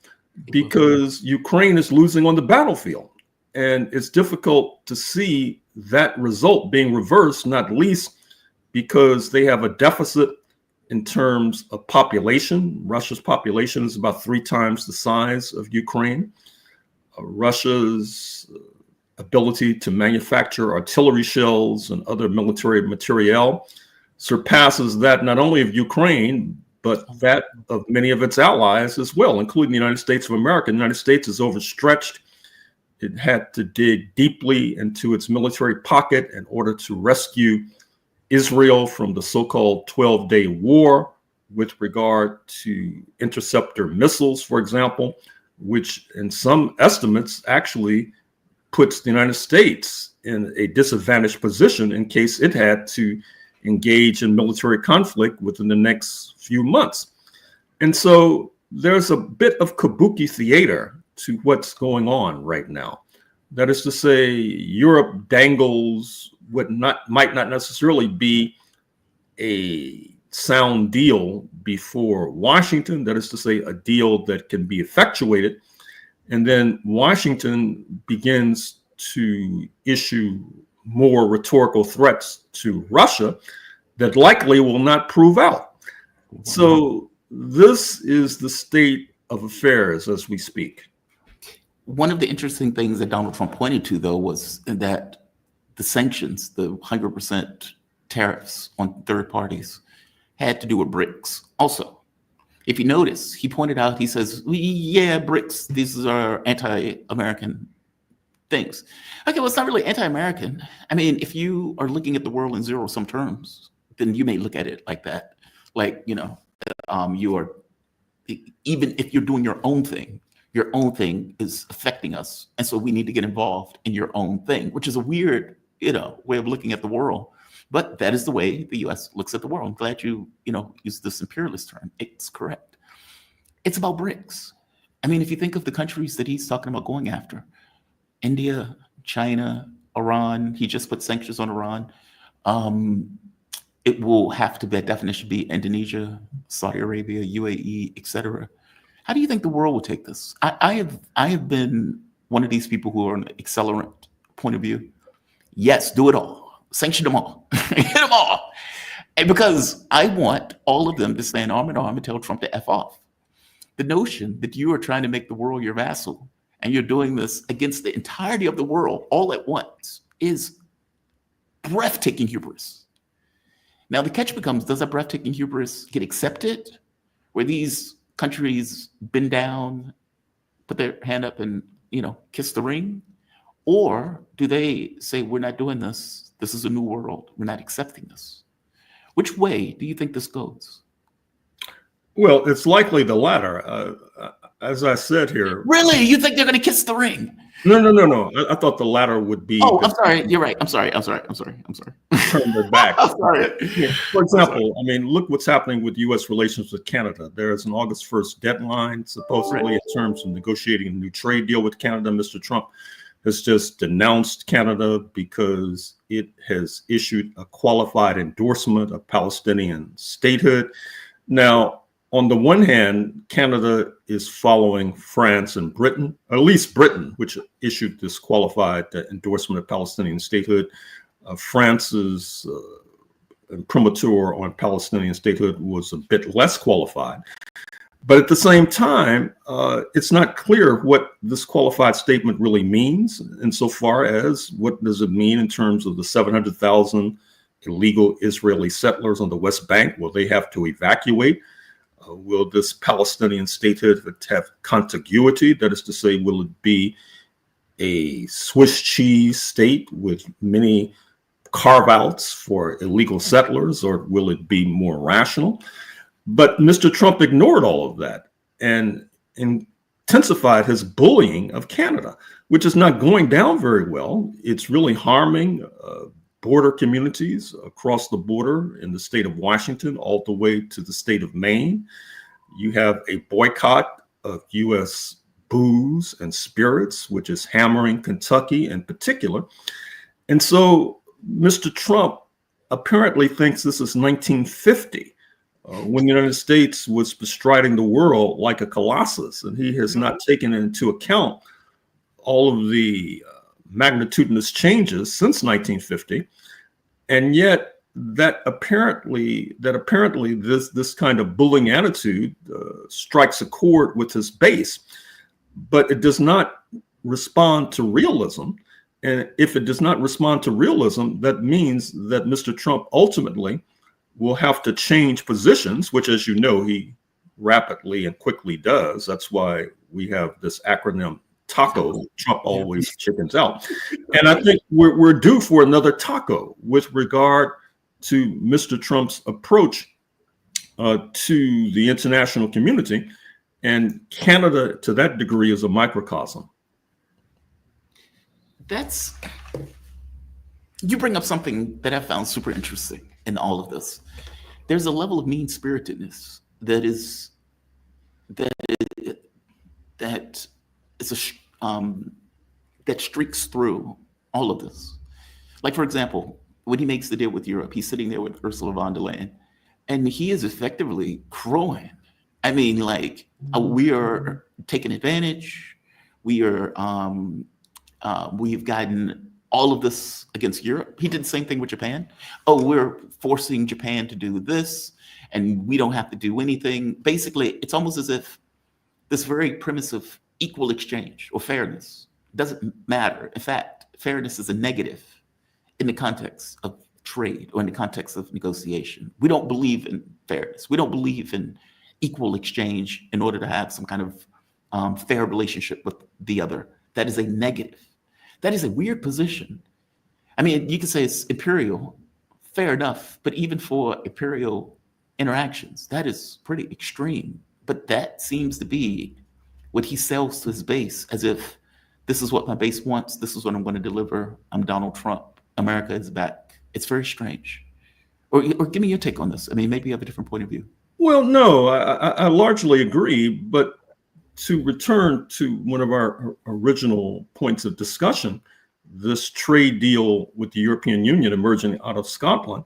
because Ukraine is losing on the battlefield. And it's difficult to see that result being reversed, not least because they have a deficit in terms of population. Russia's population is about 3 times the size of Ukraine. Russia's ability to manufacture artillery shells and other military materiel surpasses that not only of Ukraine, but that of many of its allies as well, including the United States of America. The United States is overstretched. It had to dig deeply into its military pocket in order to rescue Israel from the so-called 12-day war with regard to interceptor missiles, for example, which in some estimates actually puts the United States in a disadvantaged position in case it had to engage in military conflict within the next few months. And so there's a bit of kabuki theater to what's going on right now. That is to say, Europe dangles what might not necessarily be a sound deal before Washington. That is to say, a deal that can be effectuated. And then Washington begins to issue more rhetorical threats to Russia that likely will not prove out. So this is the state of affairs as we speak. One of the interesting things that Donald Trump pointed to, though, was that the sanctions, the 100% tariffs on third parties, had to do with BRICS also. If you notice, he pointed out, he says, yeah, BRICS, these are anti-American things. Okay, well, it's not really anti-American. I mean, if you are looking at the world in zero-sum terms, then you may look at it like that. Like, you are, even if you're doing your own thing is affecting us. And so we need to get involved in your own thing, which is a weird, way of looking at the world. But that is the way the US looks at the world. I'm glad you, used this imperialist term. It's correct. It's about BRICS. I mean, if you think of the countries that he's talking about going after, India, China, Iran, he just put sanctions on Iran. It will have to, by definition, be Indonesia, Saudi Arabia, UAE, etc. How do you think the world will take this? I have been one of these people who are on an accelerant point of view. Yes, do it all. Sanction them all. Hit them all. And because I want all of them to stand arm in arm and tell Trump to F off. The notion that you are trying to make the world your vassal and you're doing this against the entirety of the world all at once is breathtaking hubris. Now the catch becomes, does that breathtaking hubris get accepted? Where these countries bend down, put their hand up and, kiss the ring? Or do they say, we're not doing this. This is a new world. We're not accepting this. Which way do you think this goes? Well, it's likely the latter. As I said here. Really? You think they're going to kiss the ring? No. I thought the latter would be. Oh, I'm sorry. You're right. I'm sorry. Turn their back. I'm sorry. For example, I mean, look what's happening with U.S. relations with Canada. There's an August 1st deadline, supposedly, in terms of negotiating a new trade deal with Canada. Mr. Trump has just denounced Canada because it has issued a qualified endorsement of Palestinian statehood. Now, on the one hand, Canada is following France and Britain, or at least Britain, which issued this qualified endorsement of Palestinian statehood. France's imprimatur on Palestinian statehood was a bit less qualified. But at the same time, it's not clear what this qualified statement really means, insofar as what does it mean in terms of the 700,000 illegal Israeli settlers on the West Bank? Will they have to evacuate? Will this Palestinian statehood have contiguity? That is to say, will it be a Swiss cheese state with many carve-outs for illegal settlers, or will it be more rational? But Mr. Trump ignored all of that and intensified his bullying of Canada, which is not going down very well. It's really harming border communities across the border in the state of Washington, all the way to the state of Maine. You have a boycott of U.S. booze and spirits, which is hammering Kentucky in particular. And so Mr. Trump apparently thinks this is 1950, when the United States was bestriding the world like a colossus, and he has not taken into account all of the magnitudinous changes since 1950, and yet that apparently this kind of bullying attitude strikes a chord with his base, but it does not respond to realism. And if it does not respond to realism, that means that Mr. Trump ultimately will have to change positions, which, as you know, he rapidly and quickly does. That's why we have this acronym TACO. Trump always chickens out. And I think we're due for another TACO with regard to Mr. Trump's approach to the international community. And Canada, to that degree, is a microcosm. You bring up something that I found super interesting in all of this. There's a level of mean-spiritedness that streaks through all of this. Like, for example, when he makes the deal with Europe, he's sitting there with Ursula von der Leyen, and he is effectively crowing. I mean, like, we are taking advantage. We've gotten all of this against Europe. He did the same thing with Japan. Oh, we're forcing Japan to do this, and we don't have to do anything. Basically, it's almost as if this very premise of equal exchange or fairness doesn't matter. In fact, fairness is a negative in the context of trade or in the context of negotiation. We don't believe in fairness. We don't believe in equal exchange in order to have some kind of fair relationship with the other. That is a negative. That is a weird position. I mean, you could say it's imperial, fair enough, but even for imperial interactions, that is pretty extreme. But that seems to be what he sells to his base, as if this is what my base wants, this is what I'm going to deliver, I'm Donald Trump, America is back. It's very strange. Or give me your take on this. I mean, maybe you have a different point of view. Well, no, I largely agree, but to return to one of our original points of discussion, this trade deal with the European Union emerging out of Scotland,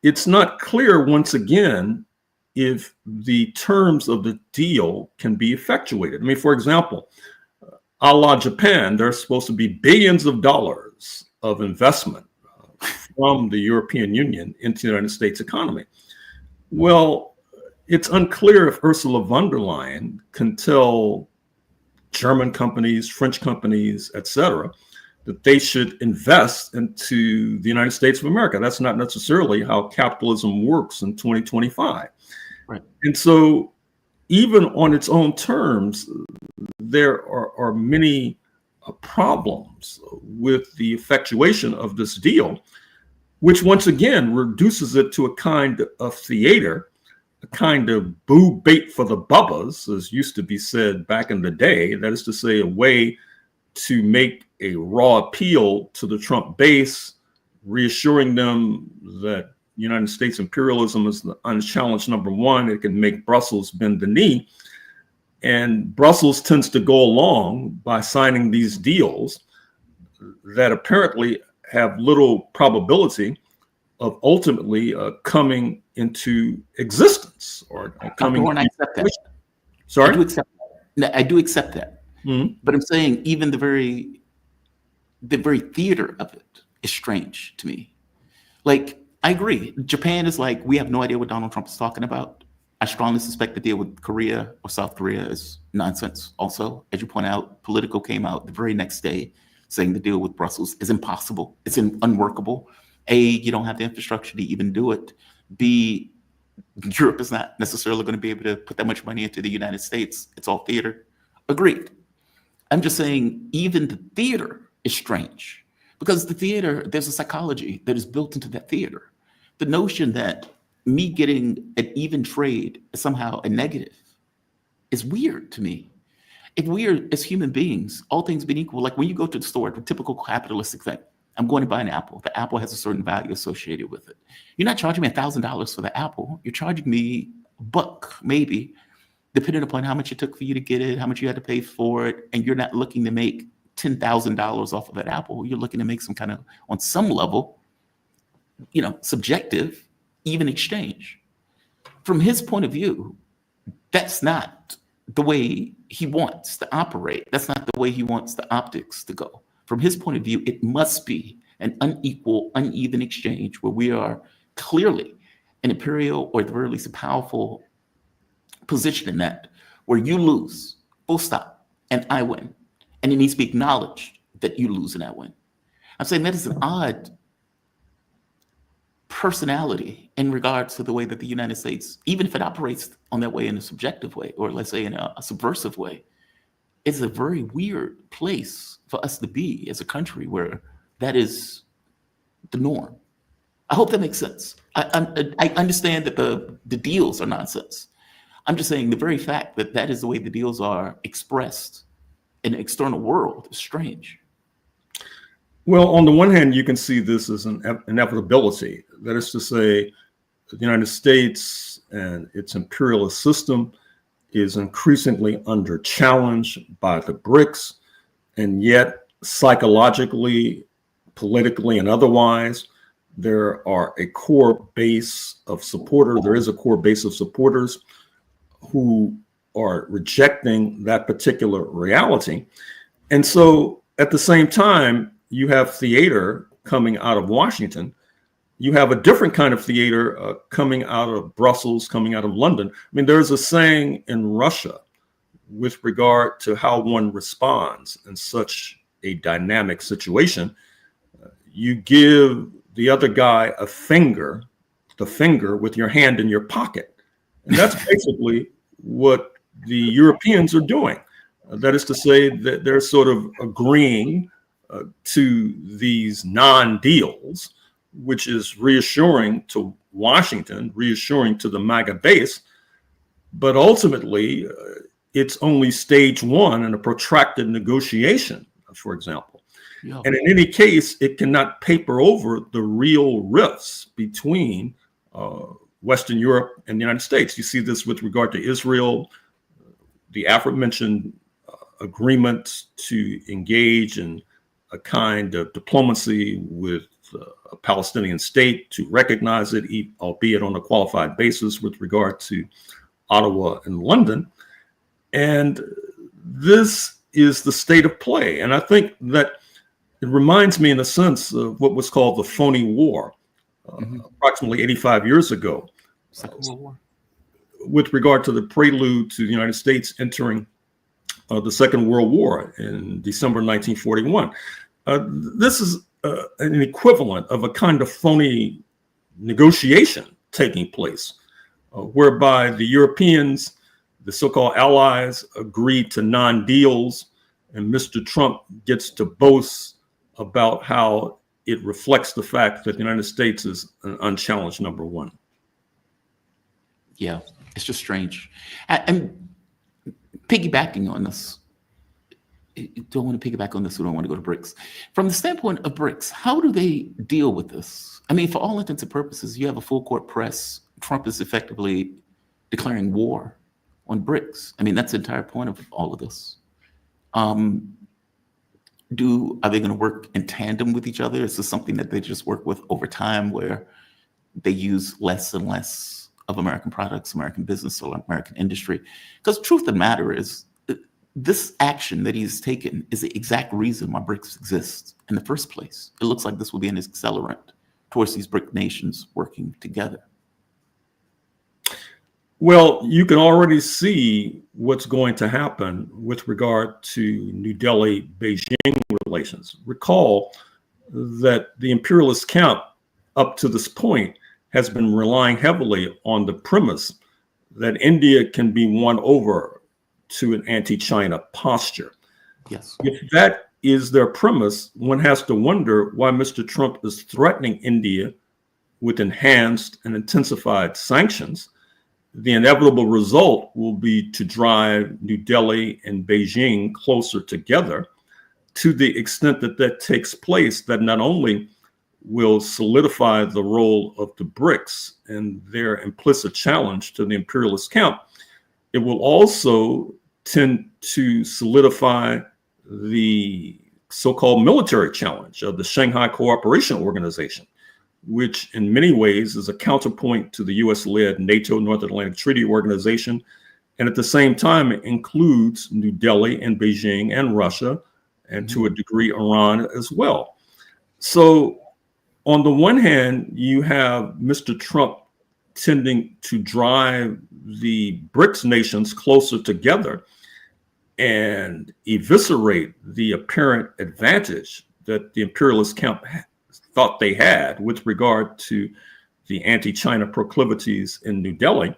it's not clear once again if the terms of the deal can be effectuated. I mean, for example, a la Japan, there's supposed to be billions of dollars of investment from the European Union into the United States economy. Well, it's unclear if Ursula von der Leyen can tell German companies, French companies, etc., that they should invest into the United States of America. That's not necessarily how capitalism works in 2025. Right. And so even on its own terms, there are many problems with the effectuation of this deal, which once again reduces it to a kind of theater, a kind of boo bait for the bubbas, as used to be said back in the day. That is to say, a way to make a raw appeal to the Trump base, reassuring them that United States imperialism is the unchallenged number one. It can make Brussels bend the knee. And Brussels tends to go along by signing these deals that apparently have little probability of ultimately coming into existence or coming. Horne, I accept that. Sorry? I do accept that. I do accept that. Mm-hmm. But I'm saying even the very theater of it is strange to me. Like, I agree. Japan is like, we have no idea what Donald Trump is talking about. I strongly suspect the deal with Korea or South Korea is nonsense also. As you point out, Politico came out the very next day saying the deal with Brussels is impossible. It's unworkable. A, you don't have the infrastructure to even do it. B, Europe is not necessarily going to be able to put that much money into the United States. It's all theater. Agreed. I'm just saying even the theater is strange because the theater, there's a psychology that is built into that theater. The notion that me getting an even trade is somehow a negative is weird to me. If we are, as human beings, all things being equal, like when you go to the store, the typical capitalistic thing, I'm going to buy an apple. The apple has a certain value associated with it. You're not charging me $1,000 for the apple. You're charging me $1, maybe, depending upon how much it took for you to get it, how much you had to pay for it. And you're not looking to make $10,000 off of that apple. You're looking to make some kind of, on some level, subjective, even exchange. From his point of view, that's not the way he wants to operate. That's not the way he wants the optics to go. From his point of view, it must be an unequal, uneven exchange where we are clearly an imperial, or at the very least a powerful position in that, where you lose, full stop, and I win. And it needs to be acknowledged that you lose and I win. I'm saying that is an odd personality in regards to the way that the United States, even if it operates on that way in a subjective way, or let's say in a subversive way, it's a very weird place for us to be as a country where that is the norm. I hope that makes sense. I understand that the deals are nonsense. I'm just saying the very fact that that is the way the deals are expressed in the external world is strange. Well, on the one hand, you can see this as an inevitability. That is to say, the United States and its imperialist system is increasingly under challenge by the BRICS, and yet psychologically, politically, and otherwise, there are a core base of supporters. There is a core base of supporters who are rejecting that particular reality. And so at the same time, you have theater coming out of Washington. You have a different kind of theater coming out of Brussels, coming out of London. I mean, there's a saying in Russia with regard to how one responds in such a dynamic situation. You give the other guy the finger with your hand in your pocket. And that's basically what the Europeans are doing. That is to say that they're sort of agreeing to these non-deals, which is reassuring to Washington, reassuring to the MAGA base, but ultimately it's only stage one in a protracted negotiation, for example. Yeah. And in any case, it cannot paper over the real rifts between Western Europe and the United States. You see this with regard to Israel, the aforementioned agreement to engage in a kind of diplomacy with a Palestinian state to recognize it, albeit on a qualified basis with regard to Ottawa and London. And this is the state of play. And I think that it reminds me in a sense of what was called the phony war approximately 85 years ago. Second World War. With regard to the prelude to the United States entering the Second World War in December 1941. This is an equivalent of a kind of phony negotiation taking place, whereby the Europeans, the so-called allies, agreed to non-deals, and Mr. Trump gets to boast about how it reflects the fact that the United States is an unchallenged number one. Yeah, it's just strange. And piggybacking on this, don't want to piggyback on this, we don't want to go to BRICS. From the standpoint of BRICS, how do they deal with this? I mean, for all intents and purposes, you have a full court press. Trump is effectively declaring war on BRICS. I mean, that's the entire point of all of this. Are they going to work in tandem with each other? Is this something that they just work with over time, where they use less and less of American products, American business, or American industry? Because truth of the matter is, this action that he's taken is the exact reason why BRICS exists in the first place. It looks like this will be an accelerant towards these BRIC nations working together. Well, you can already see what's going to happen with regard to New Delhi-Beijing relations. Recall that the imperialist camp up to this point has been relying heavily on the premise that India can be won over to an anti-China posture. Yes. If that is their premise, one has to wonder why Mr. Trump is threatening India with enhanced and intensified sanctions. The inevitable result will be to drive New Delhi and Beijing closer together. To the extent that that takes place, that not only will solidify the role of the BRICS and their implicit challenge to the imperialist camp, it will also tend to solidify the so-called military challenge of the Shanghai Cooperation Organization, which in many ways is a counterpoint to the US-led NATO North Atlantic Treaty Organization, and at the same time it includes New Delhi and Beijing and Russia, and to a degree Iran as well. So on the one hand, you have Mr. Trump tending to drive the BRICS nations closer together and eviscerate the apparent advantage that the imperialist camp thought they had with regard to the anti-China proclivities in New Delhi.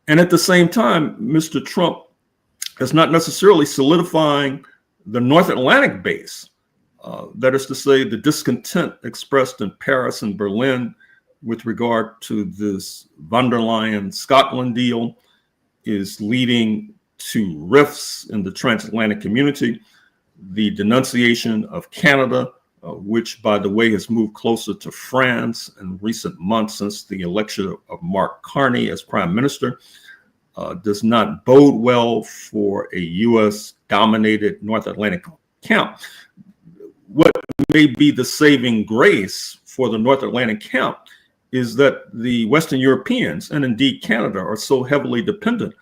And at the same time, Mr. Trump is not necessarily solidifying the North Atlantic base. That is to say, the discontent expressed in Paris and Berlin with regard to this von der Leyen Scotland deal is leading to rifts in the transatlantic community. The denunciation of Canada, which, by the way, has moved closer to France in recent months since the election of Mark Carney as prime minister, does not bode well for a U.S.-dominated North Atlantic camp. What may be the saving grace for the North Atlantic camp is that the Western Europeans, and indeed Canada, are so heavily dependent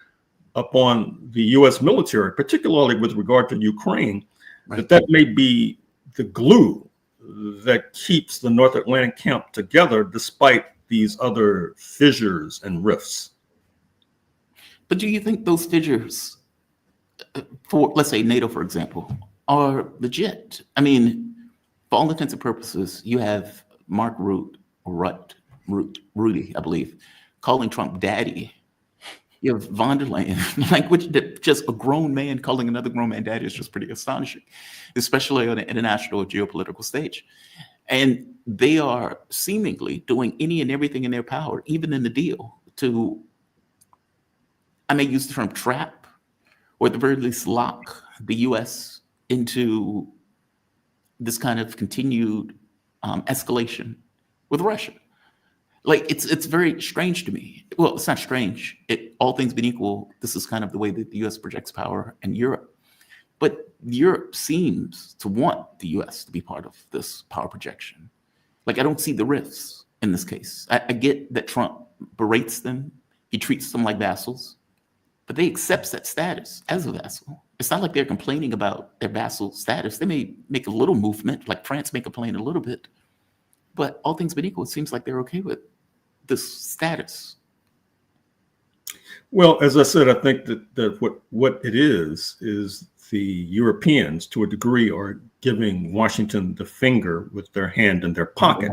upon the U.S. military, particularly with regard to Ukraine, that may be the glue that keeps the North Atlantic camp together despite these other fissures and rifts. But do you think those fissures, for, let's say, NATO, for example, are legit? I mean, for all intents and purposes, you have Mark Rudy, I believe, calling Trump daddy. You have von der Leyen, language that just a grown man calling another grown man daddy is just pretty astonishing, especially on an international geopolitical stage. And they are seemingly doing any and everything in their power, even in the deal, to, I may use the term trap, or at the very least lock the U.S. into this kind of continued escalation with Russia. Like it's very strange to me. Well, it's not strange. All things being equal, this is kind of the way that the U.S. projects power in Europe. But Europe seems to want the U.S. to be part of this power projection. Like I don't see the rifts in this case. I get that Trump berates them. He treats them like vassals, but they accept that status as a vassal. It's not like they're complaining about their vassal status. They may make a little movement, like France may complain a little bit, but all things being equal, it seems like they're okay with this status. Well, as I said, I think that what it is the Europeans, to a degree, are giving Washington the finger with their hand in their pocket.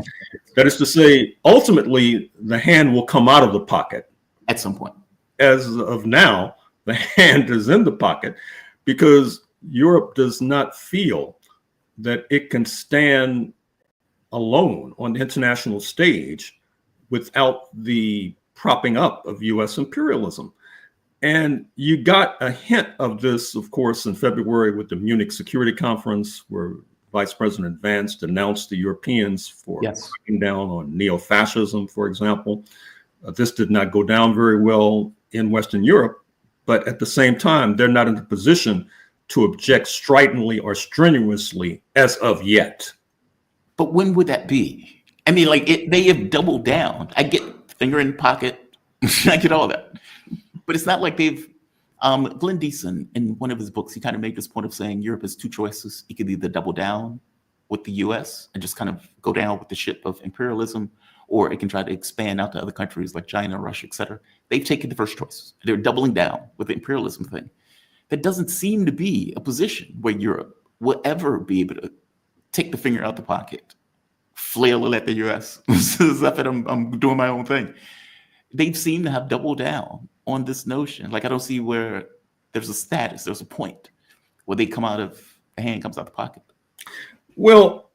That is to say, ultimately, the hand will come out of the pocket. At some point. As of now, the hand is in the pocket because Europe does not feel that it can stand alone on the international stage without the propping up of U.S. imperialism. And you got a hint of this, of course, in February with the Munich Security Conference, where Vice President Vance denounced the Europeans for cracking down on neo-fascism, for example. This did not go down very well in Western Europe, but at the same time, they're not in a position to object stridently or strenuously as of yet. But when would that be? I mean, like they have doubled down. I get finger in pocket. I get all that. But it's not like they've, Glenn Deason, in one of his books, he kind of made this point of saying Europe has two choices. You could either double down with the US and just kind of go down with the ship of imperialism, or it can try to expand out to other countries like China, Russia, et cetera. They've taken the first choice. They're doubling down with the imperialism thing. That doesn't seem to be a position where Europe will ever be able to take the finger out the pocket, flail it at the US. I'm doing my own thing. They seem to have doubled down on this notion. Like I don't see where there's a status, there's a point where they come out of, the hand comes out the pocket. Well,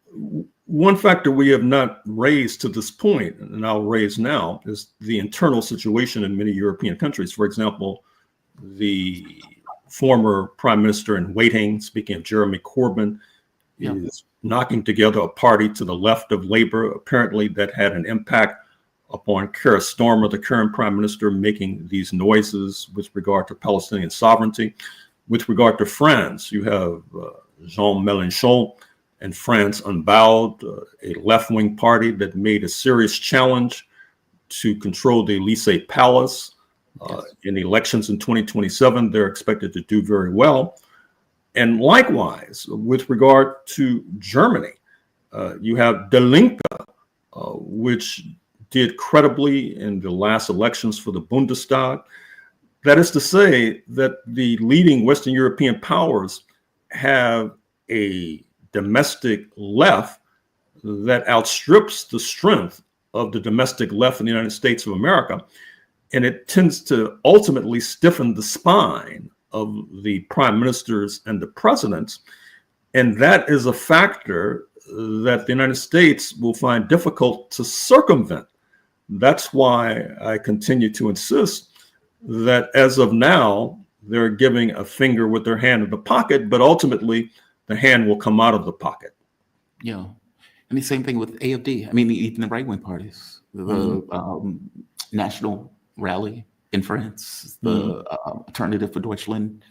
one factor we have not raised to this point, and I'll raise now, is the internal situation in many European countries. For example, the former prime minister in waiting, speaking of Jeremy Corbyn, is knocking together a party to the left of Labour, apparently that had an impact upon Keir Starmer, the current prime minister, making these noises with regard to Palestinian sovereignty. With regard to France, you have Jean Mélenchon and France Unbowed, a left-wing party that made a serious challenge to control the Élysée Palace. In elections in 2027, they're expected to do very well. And likewise, with regard to Germany, you have Die Linke, which did credibly in the last elections for the Bundestag. That is to say that the leading Western European powers have a domestic left that outstrips the strength of the domestic left in the United States of America. And it tends to ultimately stiffen the spine of the prime ministers and the presidents. And that is a factor that the United States will find difficult to circumvent. That's why I continue to insist that as of now, they're giving a finger with their hand in the pocket, but ultimately the hand will come out of the pocket. Yeah. And the same thing with AFD. I mean, even the right-wing parties, the National Rally in France, the Alternative for Deutschland.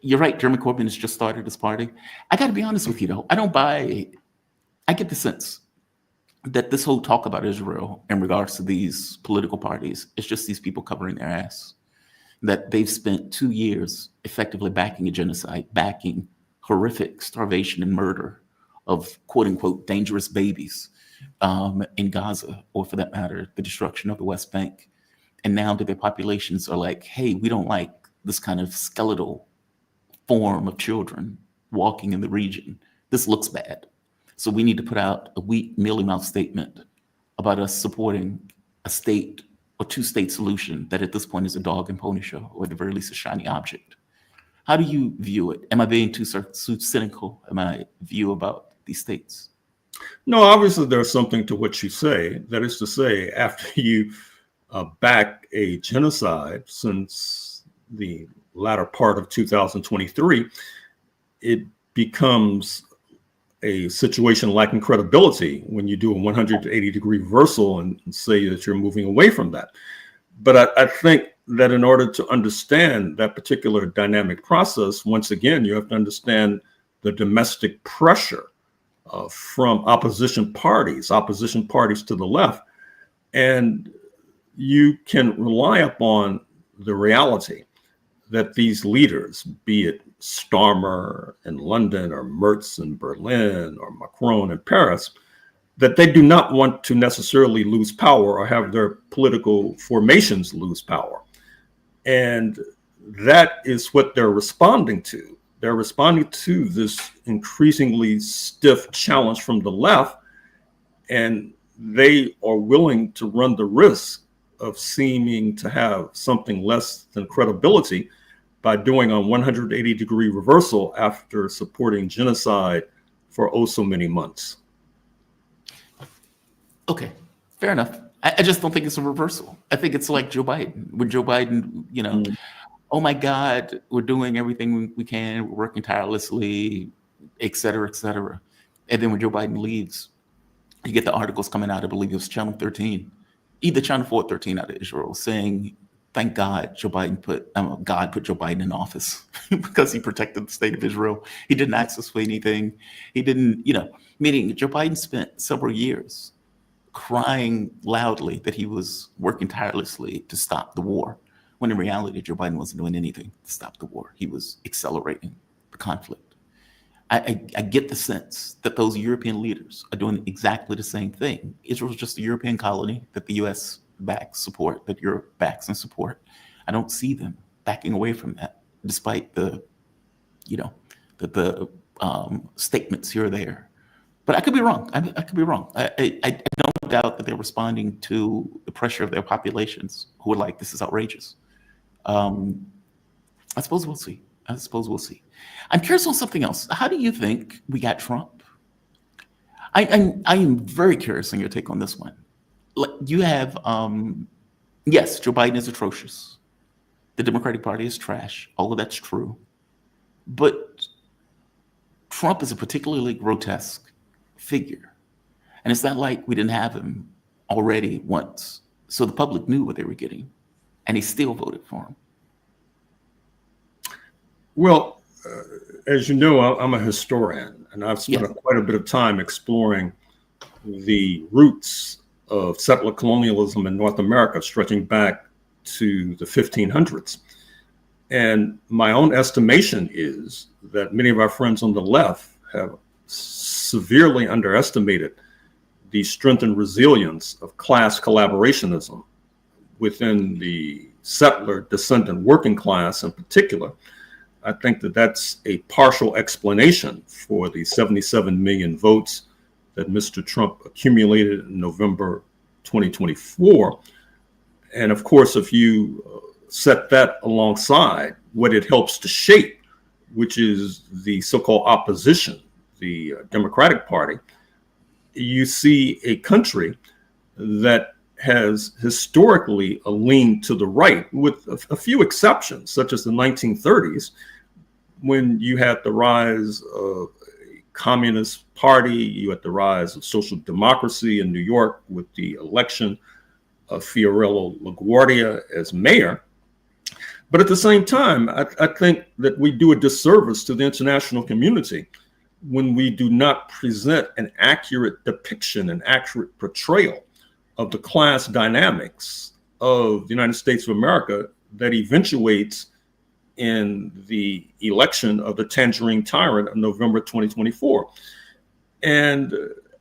You're right, Jeremy Corbyn has just started his party. I got to be honest with you, though. I get the sense that this whole talk about Israel in regards to these political parties is just these people covering their ass. That they've spent 2 years effectively backing a genocide, backing horrific starvation and murder of quote unquote dangerous babies in Gaza, or for that matter, the destruction of the West Bank. And now that their populations are like, hey, we don't like this kind of skeletal form of children walking in the region. This looks bad. So we need to put out a weak, mealy-mouthed statement about us supporting a state or two-state solution that at this point is a dog and pony show, or at the very least a shiny object. How do you view it? Am I being too cynical in my view about these states? No, obviously there's something to what you say. That is to say, after you back a genocide since the latter part of 2023, it becomes a situation lacking credibility when you do a 180-degree reversal and say that you're moving away from that. But I think that in order to understand that particular dynamic process, once again, you have to understand the domestic pressure from opposition parties to the left. And you can rely upon the reality that these leaders, be it Starmer in London or Merz in Berlin or Macron in Paris, that they do not want to necessarily lose power or have their political formations lose power. And that is what they're responding to. They're responding to this increasingly stiff challenge from the left, and they are willing to run the risk of seeming to have something less than credibility by doing a 180-degree reversal after supporting genocide for oh so many months. Okay, fair enough. I just don't think it's a reversal. I think it's like Joe Biden. When Joe Biden, oh my God, we're doing everything we can, we're working tirelessly, et cetera, et cetera. And then when Joe Biden leaves, you get the articles coming out, I believe it was Channel 13, either Channel 4 or 13 out of Israel, saying, thank God God put Joe Biden in office because he protected the state of Israel. He didn't access for anything. He didn't, meaning Joe Biden spent several years crying loudly that he was working tirelessly to stop the war, when in reality, Joe Biden wasn't doing anything to stop the war. He was accelerating the conflict. I get the sense that those European leaders are doing exactly the same thing. Israel is just a European colony that the U.S. backs, support, that Europe backs and support. I don't see them backing away from that, despite the statements here or there. But I could be wrong. I could be wrong. I don't doubt that they're responding to the pressure of their populations who are like, this is outrageous. I suppose we'll see. I'm curious on something else. How do you think we got Trump? I am very curious on your take on this one. You have, yes, Joe Biden is atrocious. The Democratic Party is trash. All of that's true. But Trump is a particularly grotesque figure. And it's not like we didn't have him already once. So the public knew what they were getting, and he still voted for him. Well, as you know, I'm a historian, and I've spent quite a bit of time exploring the roots of settler colonialism in North America, stretching back to the 1500s. And my own estimation is that many of our friends on the left have severely underestimated the strength and resilience of class collaborationism within the settler descendant working class in particular. I think that that's a partial explanation for the 77 million votes that Mr. Trump accumulated in November 2024. And of course, if you set that alongside what it helps to shape, which is the so-called opposition, the Democratic Party, you see a country that has historically a lean to the right, with a few exceptions, such as the 1930s, when you had the rise of a communist party, you had the rise of social democracy in New York with the election of Fiorello LaGuardia as mayor. But at the same time, I think that we do a disservice to the international community when we do not present an accurate depiction, an accurate portrayal of the class dynamics of the United States of America that eventuates in the election of the Tangerine Tyrant of November 2024. And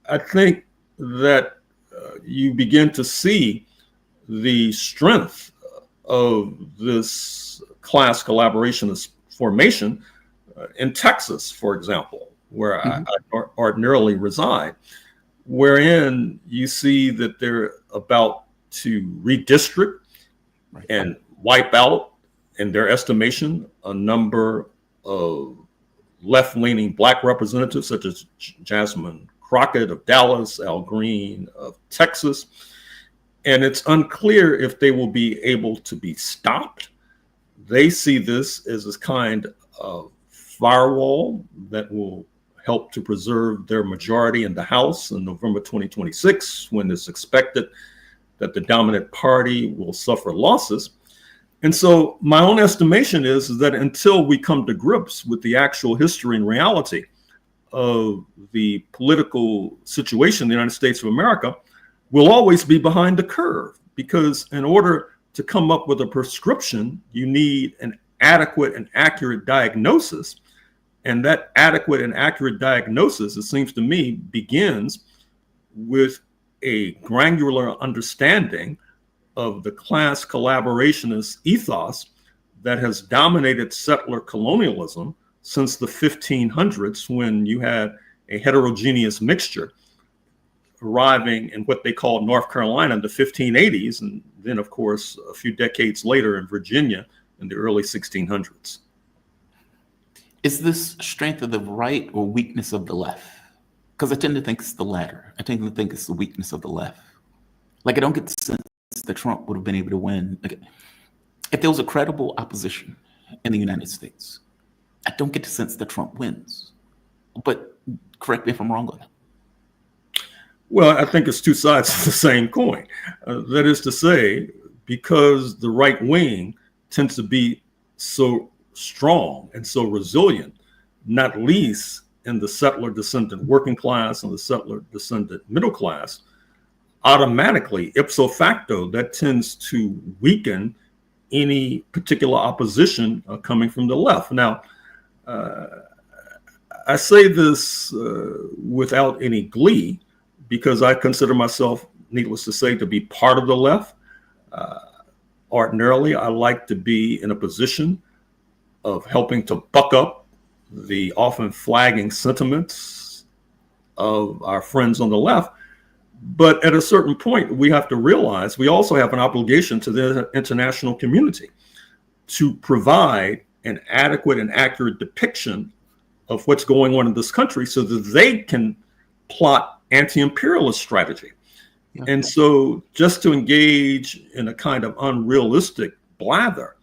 I think that you begin to see the strength of this class collaborationist formation in Texas, for example, where I ordinarily reside, wherein you see that they're about to redistrict and wipe out, in their estimation, a number of left-leaning Black representatives, such as Jasmine Crockett of Dallas, Al Green of Texas. And it's unclear if they will be able to be stopped. They see this as a kind of firewall that will help to preserve their majority in the House in November 2026, when it's expected that the dominant party will suffer losses. And so my own estimation is that until we come to grips with the actual history and reality of the political situation in the United States of America, we'll always be behind the curve, because in order to come up with a prescription, you need an adequate and accurate diagnosis. And that adequate and accurate diagnosis, it seems to me, begins with a granular understanding of the class collaborationist ethos that has dominated settler colonialism since the 1500s, when you had a heterogeneous mixture arriving in what they called North Carolina in the 1580s, and then, of course, a few decades later in Virginia in the early 1600s. Is this strength of the right or weakness of the left? Because I tend to think it's the latter. I tend to think it's the weakness of the left. Like, I don't get the sense that Trump would have been able to win. Like, if there was a credible opposition in the United States, I don't get the sense that Trump wins. But correct me if I'm wrong on that. Well, I think it's two sides of the same coin. That is to say, because the right wing tends to be so strong and so resilient, not least in the settler descendant working class and the settler descendant middle class, automatically, ipso facto, that tends to weaken any particular opposition coming from the left. Now, I say this without any glee, because I consider myself, needless to say, to be part of the left. Ordinarily, I like to be in a position of helping to buck up the often flagging sentiments of our friends on the left. But at a certain point, we have to realize we also have an obligation to the international community to provide an adequate and accurate depiction of what's going on in this country, so that they can plot anti-imperialist strategy. Yeah. And so just to engage in a kind of unrealistic blather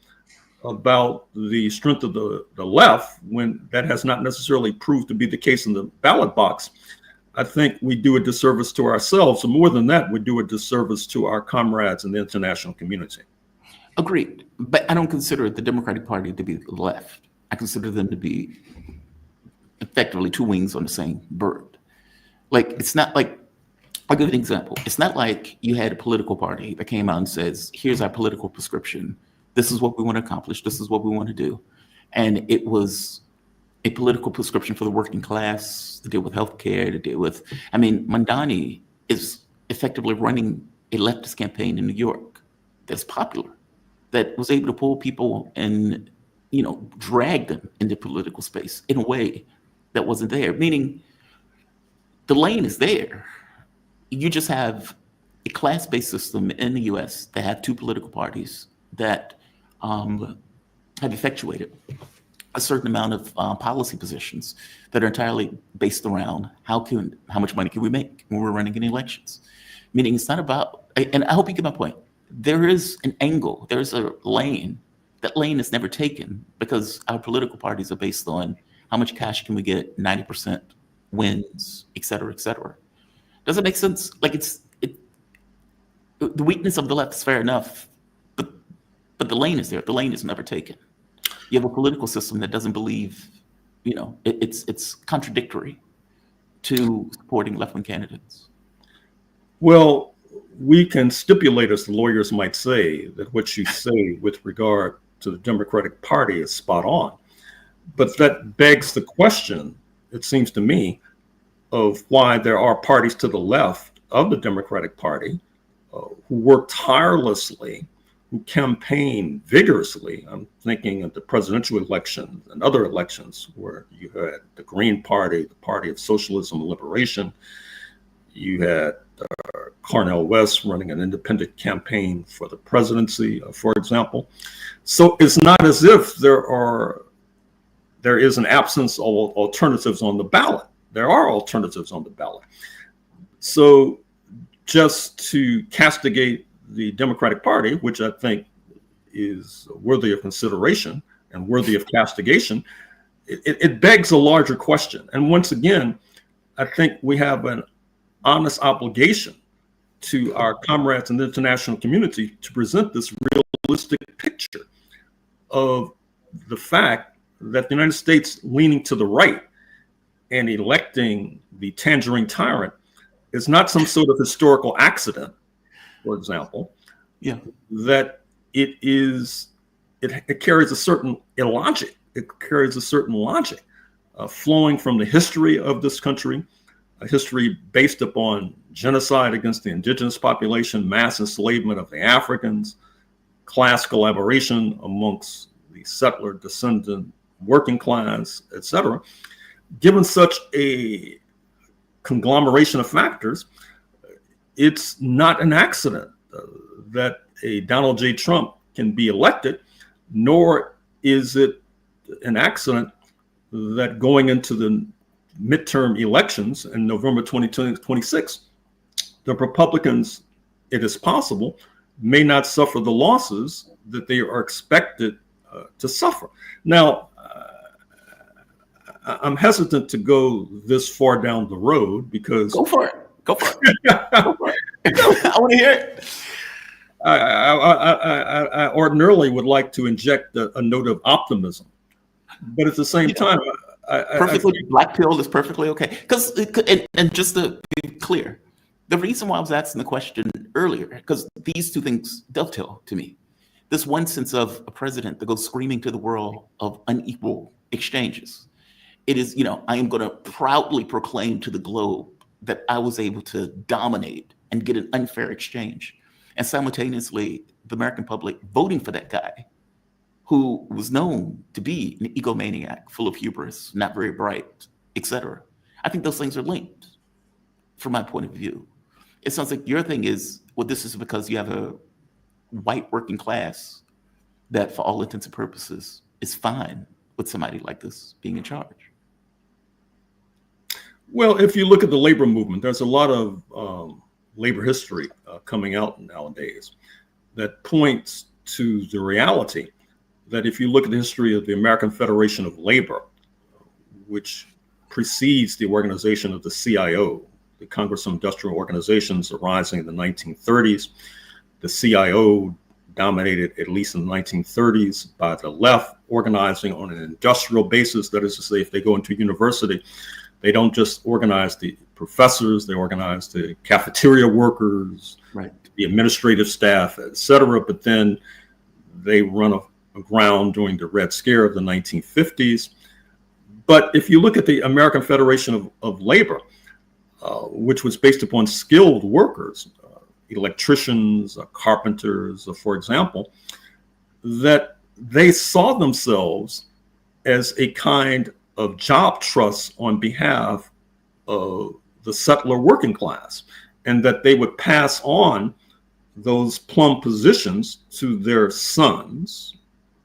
about the strength of the left, when that has not necessarily proved to be the case in the ballot box, I think we do a disservice to ourselves. And more than that, we do a disservice to our comrades in the international community. Agreed. But I don't consider the Democratic Party to be the left. I consider them to be effectively two wings on the same bird. Like, it's not like, I'll give an example. It's not like you had a political party that came out and says, here's our political prescription. This is what we want to accomplish. This is what we want to do. And it was a political prescription for the working class to deal with healthcare, to deal with, I mean, Mandani is effectively running a leftist campaign in New York that's popular, that was able to pull people and, you know, drag them into political space in a way that wasn't there, meaning the lane is there. You just have a class-based system in the US that have two political parties that have effectuated a certain amount of policy positions that are entirely based around how much money can we make when we're running in elections. Meaning it's not about, and I hope you get my point, there is an angle, there's a lane. That lane is never taken because our political parties are based on how much cash can we get, 90% wins, et cetera, et cetera. Does it make sense? Like, the weakness of the left is fair enough, but the lane is there. The lane is never taken. You have a political system that doesn't believe, you know, it's contradictory to supporting left-wing candidates. Well, we can stipulate, as the lawyers might say, that what you say with regard to the Democratic Party is spot on. But that begs the question, it seems to me, of why there are parties to the left of the Democratic Party who work tirelessly, who campaign vigorously. I'm thinking of the presidential election and other elections where you had the Green Party, the Party of Socialism and Liberation. You had Cornel West running an independent campaign for the presidency, for example. So it's not as if there is an absence of alternatives on the ballot. There are alternatives on the ballot. So just to castigate the Democratic Party, which I think is worthy of consideration and worthy of castigation, it begs a larger question. And once again, I think we have an honest obligation to our comrades in the international community to present this realistic picture of the fact that the United States leaning to the right and electing the tangerine tyrant is not some sort of historical accident, for example. Yeah. That it carries a certain illogic. It carries a certain logic flowing from the history of this country, a history based upon genocide against the indigenous population, mass enslavement of the Africans, class collaboration amongst the settler descendant working class, etc. Given such a conglomeration of factors, it's not an accident that a Donald J. Trump can be elected, nor is it an accident that going into the midterm elections in November 2026, the Republicans, it is possible, may not suffer the losses that they are expected to suffer. Now, I'm hesitant to go this far down the road because— Go for it. Go for it. Go for it. I want to hear it. I ordinarily would like to inject a note of optimism, but at the same time, perfectly black pill is perfectly okay. Because and just to be clear, the reason why I was asking the question earlier, because these two things dovetail to me. This one sense of a president that goes screaming to the world of unequal exchanges. It is, I am going to proudly proclaim to the globe that I was able to dominate and get an unfair exchange. And simultaneously, the American public voting for that guy who was known to be an egomaniac, full of hubris, not very bright, etc. I think those things are linked from my point of view. It sounds like your thing is, well, this is because you have a white working class that, for all intents and purposes, is fine with somebody like this being in charge. Well, if you look at the labor movement, there's a lot of labor history coming out nowadays that points to the reality that if you look at the history of the American Federation of Labor, which precedes the organization of the CIO, the Congress of Industrial Organizations, arising in the 1930s, the CIO dominated, at least in the 1930s, by the left, organizing on an industrial basis. That is to say, if they go into university, they don't just organize the professors, they organize the cafeteria workers, right, the administrative staff, et cetera. But then they run aground during the Red Scare of the 1950s. But if you look at the American Federation of Labor, which was based upon skilled workers, electricians, carpenters, for example, that they saw themselves as a kind of job trust on behalf of the settler working class, and that they would pass on those plum positions to their sons.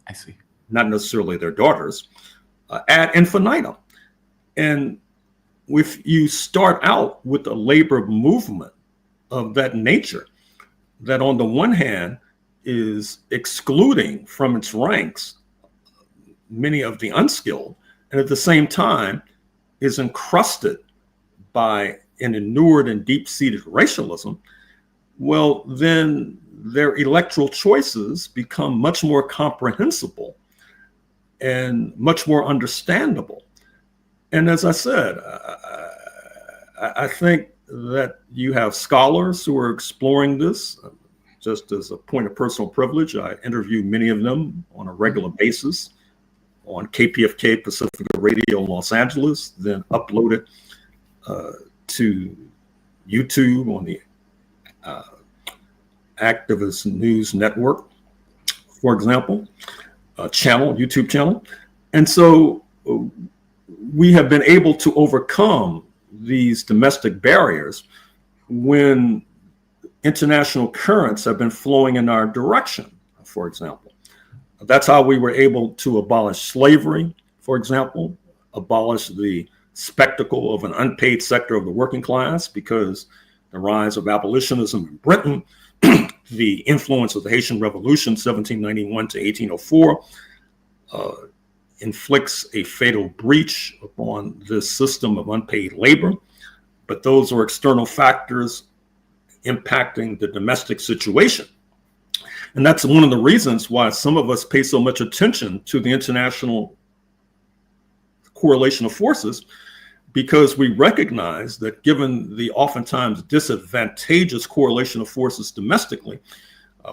I see. Not necessarily their daughters, ad infinitum. And if you start out with a labor movement of that nature, that on the one hand is excluding from its ranks many of the unskilled, and at the same time is encrusted by an inured and deep-seated racialism, well, then their electoral choices become much more comprehensible and much more understandable. And as I said, I think that you have scholars who are exploring this. Just as a point of personal privilege, I interview many of them on a regular basis on KPFK Pacifica Radio in Los Angeles, then upload it to YouTube on the Activist News Network, for example, YouTube channel. And so we have been able to overcome these domestic barriers when international currents have been flowing in our direction, for example. That's how we were able to abolish slavery, for example, abolish the spectacle of an unpaid sector of the working class, because the rise of abolitionism in Britain, the influence of the Haitian Revolution, 1791 to 1804, inflicts a fatal breach upon this system of unpaid labor, but those are external factors impacting the domestic situation. And that's one of the reasons why some of us pay so much attention to the international correlation of forces, because we recognize that given the oftentimes disadvantageous correlation of forces domestically,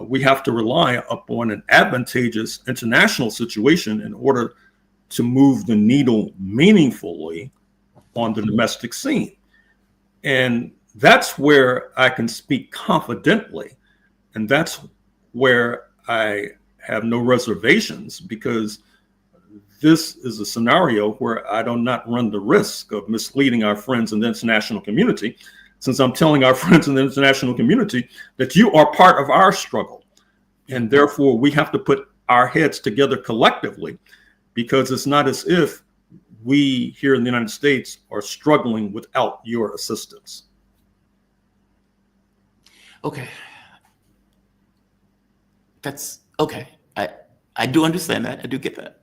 we have to rely upon an advantageous international situation in order to move the needle meaningfully on the domestic scene. And that's where I can speak confidently. And that's where I have no reservations, because this is a scenario where I do not run the risk of misleading our friends in the international community, since I'm telling our friends in the international community that you are part of our struggle. And therefore, we have to put our heads together collectively, because it's not as if we here in the United States are struggling without your assistance. Okay. That's okay. I do understand that. I do get that.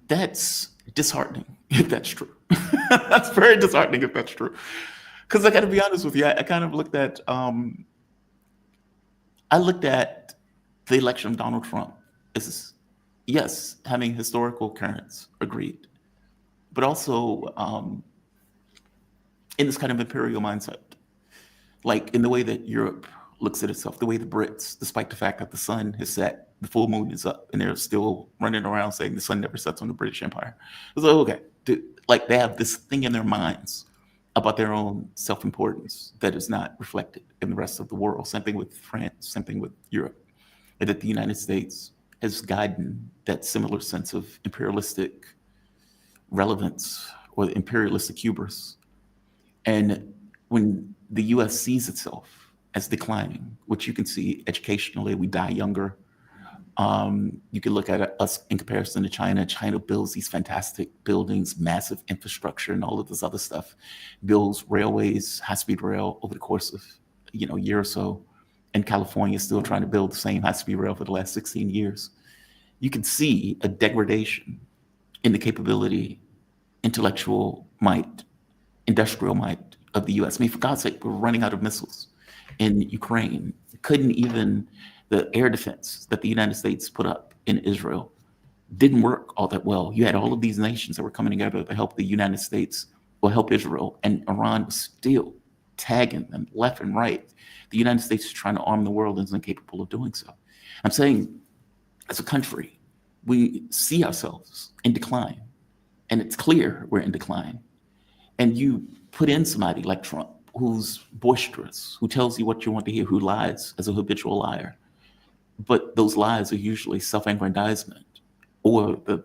That's disheartening if that's true. That's very disheartening if that's true. Because I got to be honest with you, I kind of looked at the election of Donald Trump as, yes, having historical currents, agreed, but also in this kind of imperial mindset, like in the way that Europe looks at itself, the way the Brits, despite the fact that the sun has set, the full moon is up, and they're still running around saying the sun never sets on the British Empire. So, okay, like they have this thing in their minds about their own self-importance that is not reflected in the rest of the world. Same thing with France, same thing with Europe, and that the United States has gotten that similar sense of imperialistic relevance or the imperialistic hubris. And when the US sees itself as declining, which you can see educationally, we die younger. You can look at us in comparison to China. China builds these fantastic buildings, massive infrastructure, and all of this other stuff. Builds railways, high-speed rail over the course of a year or so. And California is still trying to build the same high-speed rail for the last 16 years. You can see a degradation in the capability, intellectual might, industrial might of the US. I mean, for God's sake, we're running out of missiles in Ukraine. Couldn't even, the air defense that the United States put up in Israel didn't work all that well. You had all of these nations that were coming together to help the United States or help Israel, and Iran was still tagging them left and right. The United States is trying to arm the world and is incapable of doing so. I'm saying, as a country, we see ourselves in decline, and it's clear we're in decline. And you put in somebody like Trump, who's boisterous, who tells you what you want to hear, who lies as a habitual liar. But those lies are usually self-aggrandizement or the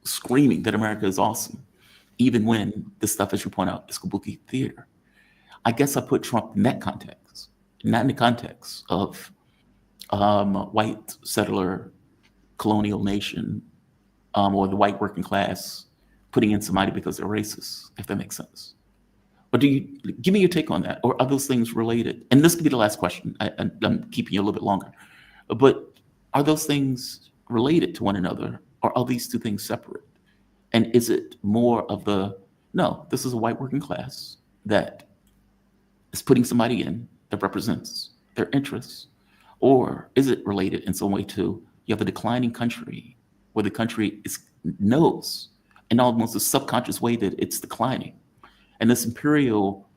screaming that America is awesome, even when the stuff, as you point out, is kabuki theater. I guess I put Trump in that context, not in the context of white settler colonial nation or the white working class putting in somebody because they're racist, if that makes sense. Or do you give me your take on that? Or are those things related? And this could be the last question. I'm keeping you a little bit longer. But are those things related to one another, or are these two things separate? And is it more of the, no, this is a white working class that is putting somebody in that represents their interests? Or is it related in some way to, you have a declining country where the country knows in almost a subconscious way that it's declining? And this imperial,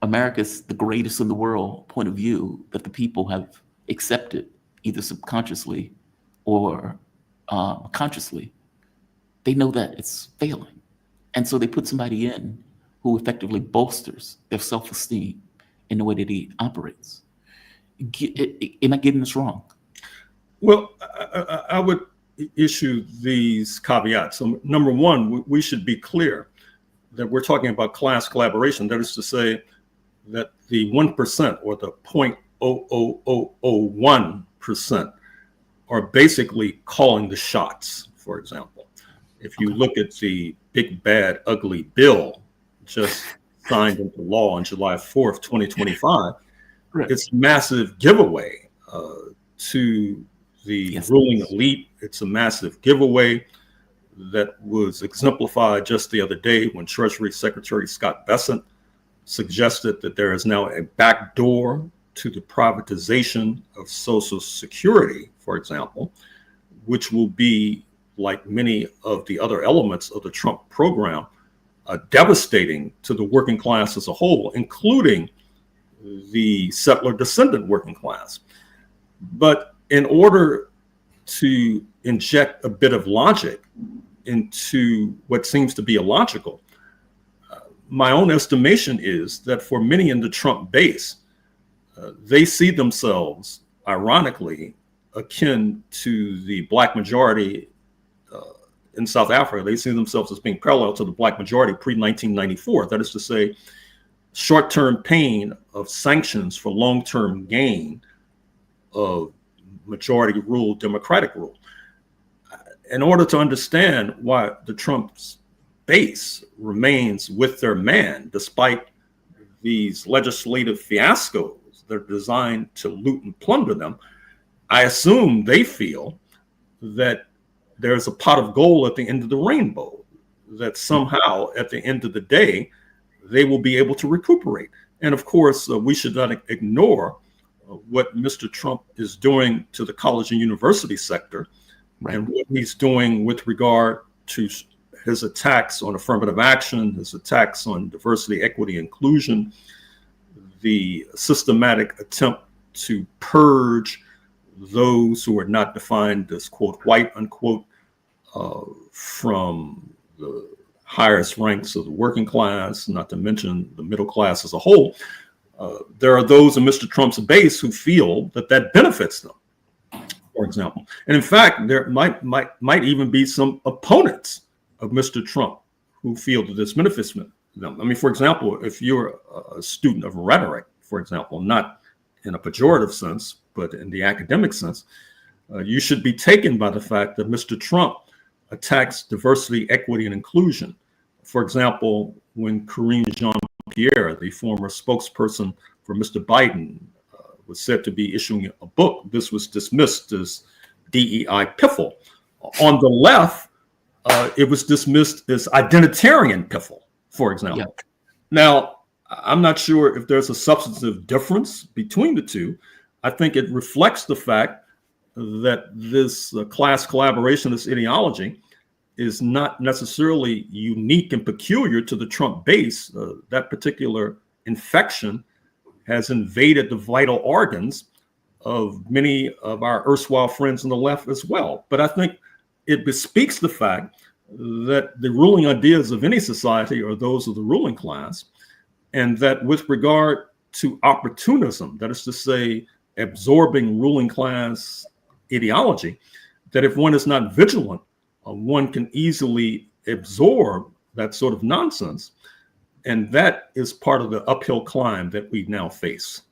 America's the greatest in the world point of view that the people have accepted, either subconsciously or consciously, they know that it's failing. And so they put somebody in who effectively bolsters their self-esteem in the way that he operates. Am I getting this wrong? Well, I would issue these caveats. So number one, we should be clear that we're talking about class collaboration. That is to say that the 1% or the 0.00001% are basically calling the shots, for example. If you look at the big, bad, ugly bill just signed into law on July 4th, 2025, right. It's massive giveaway to the ruling elite. It's a massive giveaway that was exemplified just the other day when Treasury Secretary Scott Bessent suggested that there is now a backdoor to the privatization of Social Security, for example, which will be, like many of the other elements of the Trump program, devastating to the working class as a whole, including the settler descendant working class. But in order to inject a bit of logic into what seems to be illogical, my own estimation is that for many in the Trump base, they see themselves, ironically, akin to the Black majority in South Africa. They see themselves as being parallel to the Black majority pre-1994. That is to say, short-term pain of sanctions for long-term gain of majority rule, democratic rule. In order to understand why the Trump's base remains with their man, despite these legislative fiascos that are designed to loot and plunder them, I assume they feel that there's a pot of gold at the end of the rainbow, that somehow at the end of the day, they will be able to recuperate. And of course, we should not ignore what Mr. Trump is doing to the college and university sector, and what he's doing with regard to his attacks on affirmative action, his attacks on diversity, equity, inclusion, the systematic attempt to purge those who are not defined as, quote, white, unquote, from the highest ranks of the working class, not to mention the middle class as a whole. There are those in Mr. Trump's base who feel that that benefits them, for example. And in fact, there might even be some opponents of Mr. Trump who feel that this benefits them. I mean, for example, if you're a student of rhetoric, for example, not in a pejorative sense, but in the academic sense, you should be taken by the fact that Mr. Trump attacks diversity, equity, and inclusion. For example, when Karine Jean-Pierre, the former spokesperson for Mr. Biden, was said to be issuing a book, this was dismissed as DEI piffle. On the left, it was dismissed as identitarian piffle, for example. Yeah. Now, I'm not sure if there's a substantive difference between the two. I think it reflects the fact that this class collaborationist ideology is not necessarily unique and peculiar to the Trump base. That particular infection has invaded the vital organs of many of our erstwhile friends on the left as well. But I think it bespeaks the fact that the ruling ideas of any society are those of the ruling class, and that with regard to opportunism, that is to say, absorbing ruling class ideology, that if one is not vigilant, one can easily absorb that sort of nonsense. And that is part of the uphill climb that we now face.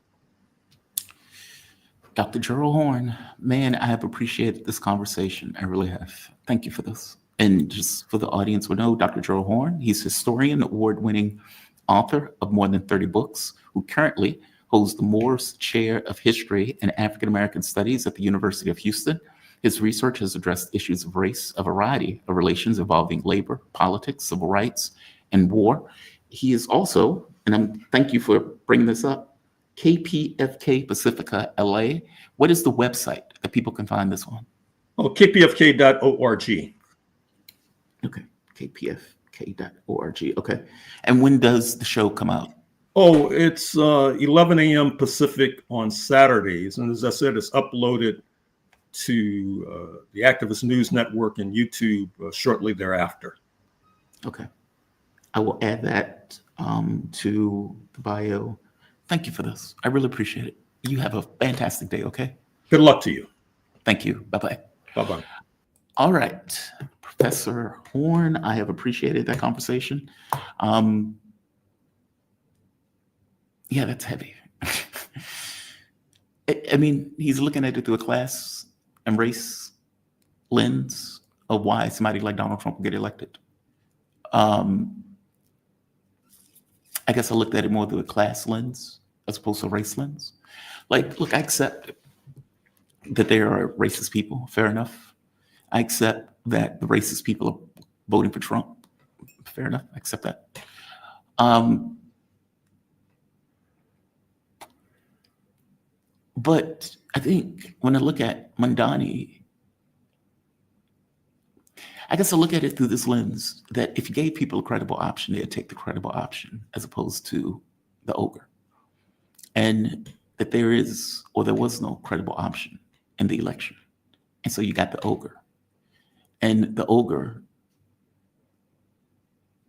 Dr. Gerald Horne, man, I have appreciated this conversation. I really have. Thank you for this. And just for the audience who know, Dr. Gerald Horne, he's historian, award-winning author of more than 30 books, who currently holds the Morse Chair of History and African American Studies at the University of Houston. His research has addressed issues of race, a variety of relations involving labor, politics, civil rights, and war. He is also, and thank you for bringing this up, KPFK Pacifica LA. What is the website that people can find this on? Oh, kpfk.org. Okay, kpfk.org. Okay. And when does the show come out? Oh, it's 11 a.m. Pacific on Saturdays. And as I said, it's uploaded to the Activist News Network and YouTube shortly thereafter. Okay. I will add that to the bio. Thank you for this. I really appreciate it. You have a fantastic day, okay? Good luck to you. Thank you. Bye-bye. Bye-bye. All right. Professor Horne, I have appreciated that conversation. Yeah, that's heavy. I mean, he's looking at it through a class and race lens of why somebody like Donald Trump will get elected. I guess I looked at it more through a class lens as opposed to a race lens. Like, look, I accept that there are racist people. Fair enough. I accept that the racist people are voting for Trump. Fair enough. I accept that. But I think when I look at Mandani, I guess I look at it through this lens that if you gave people a credible option, they'd take the credible option as opposed to the ogre. And that there is, or there was no credible option in the election. And so you got the ogre. And the ogre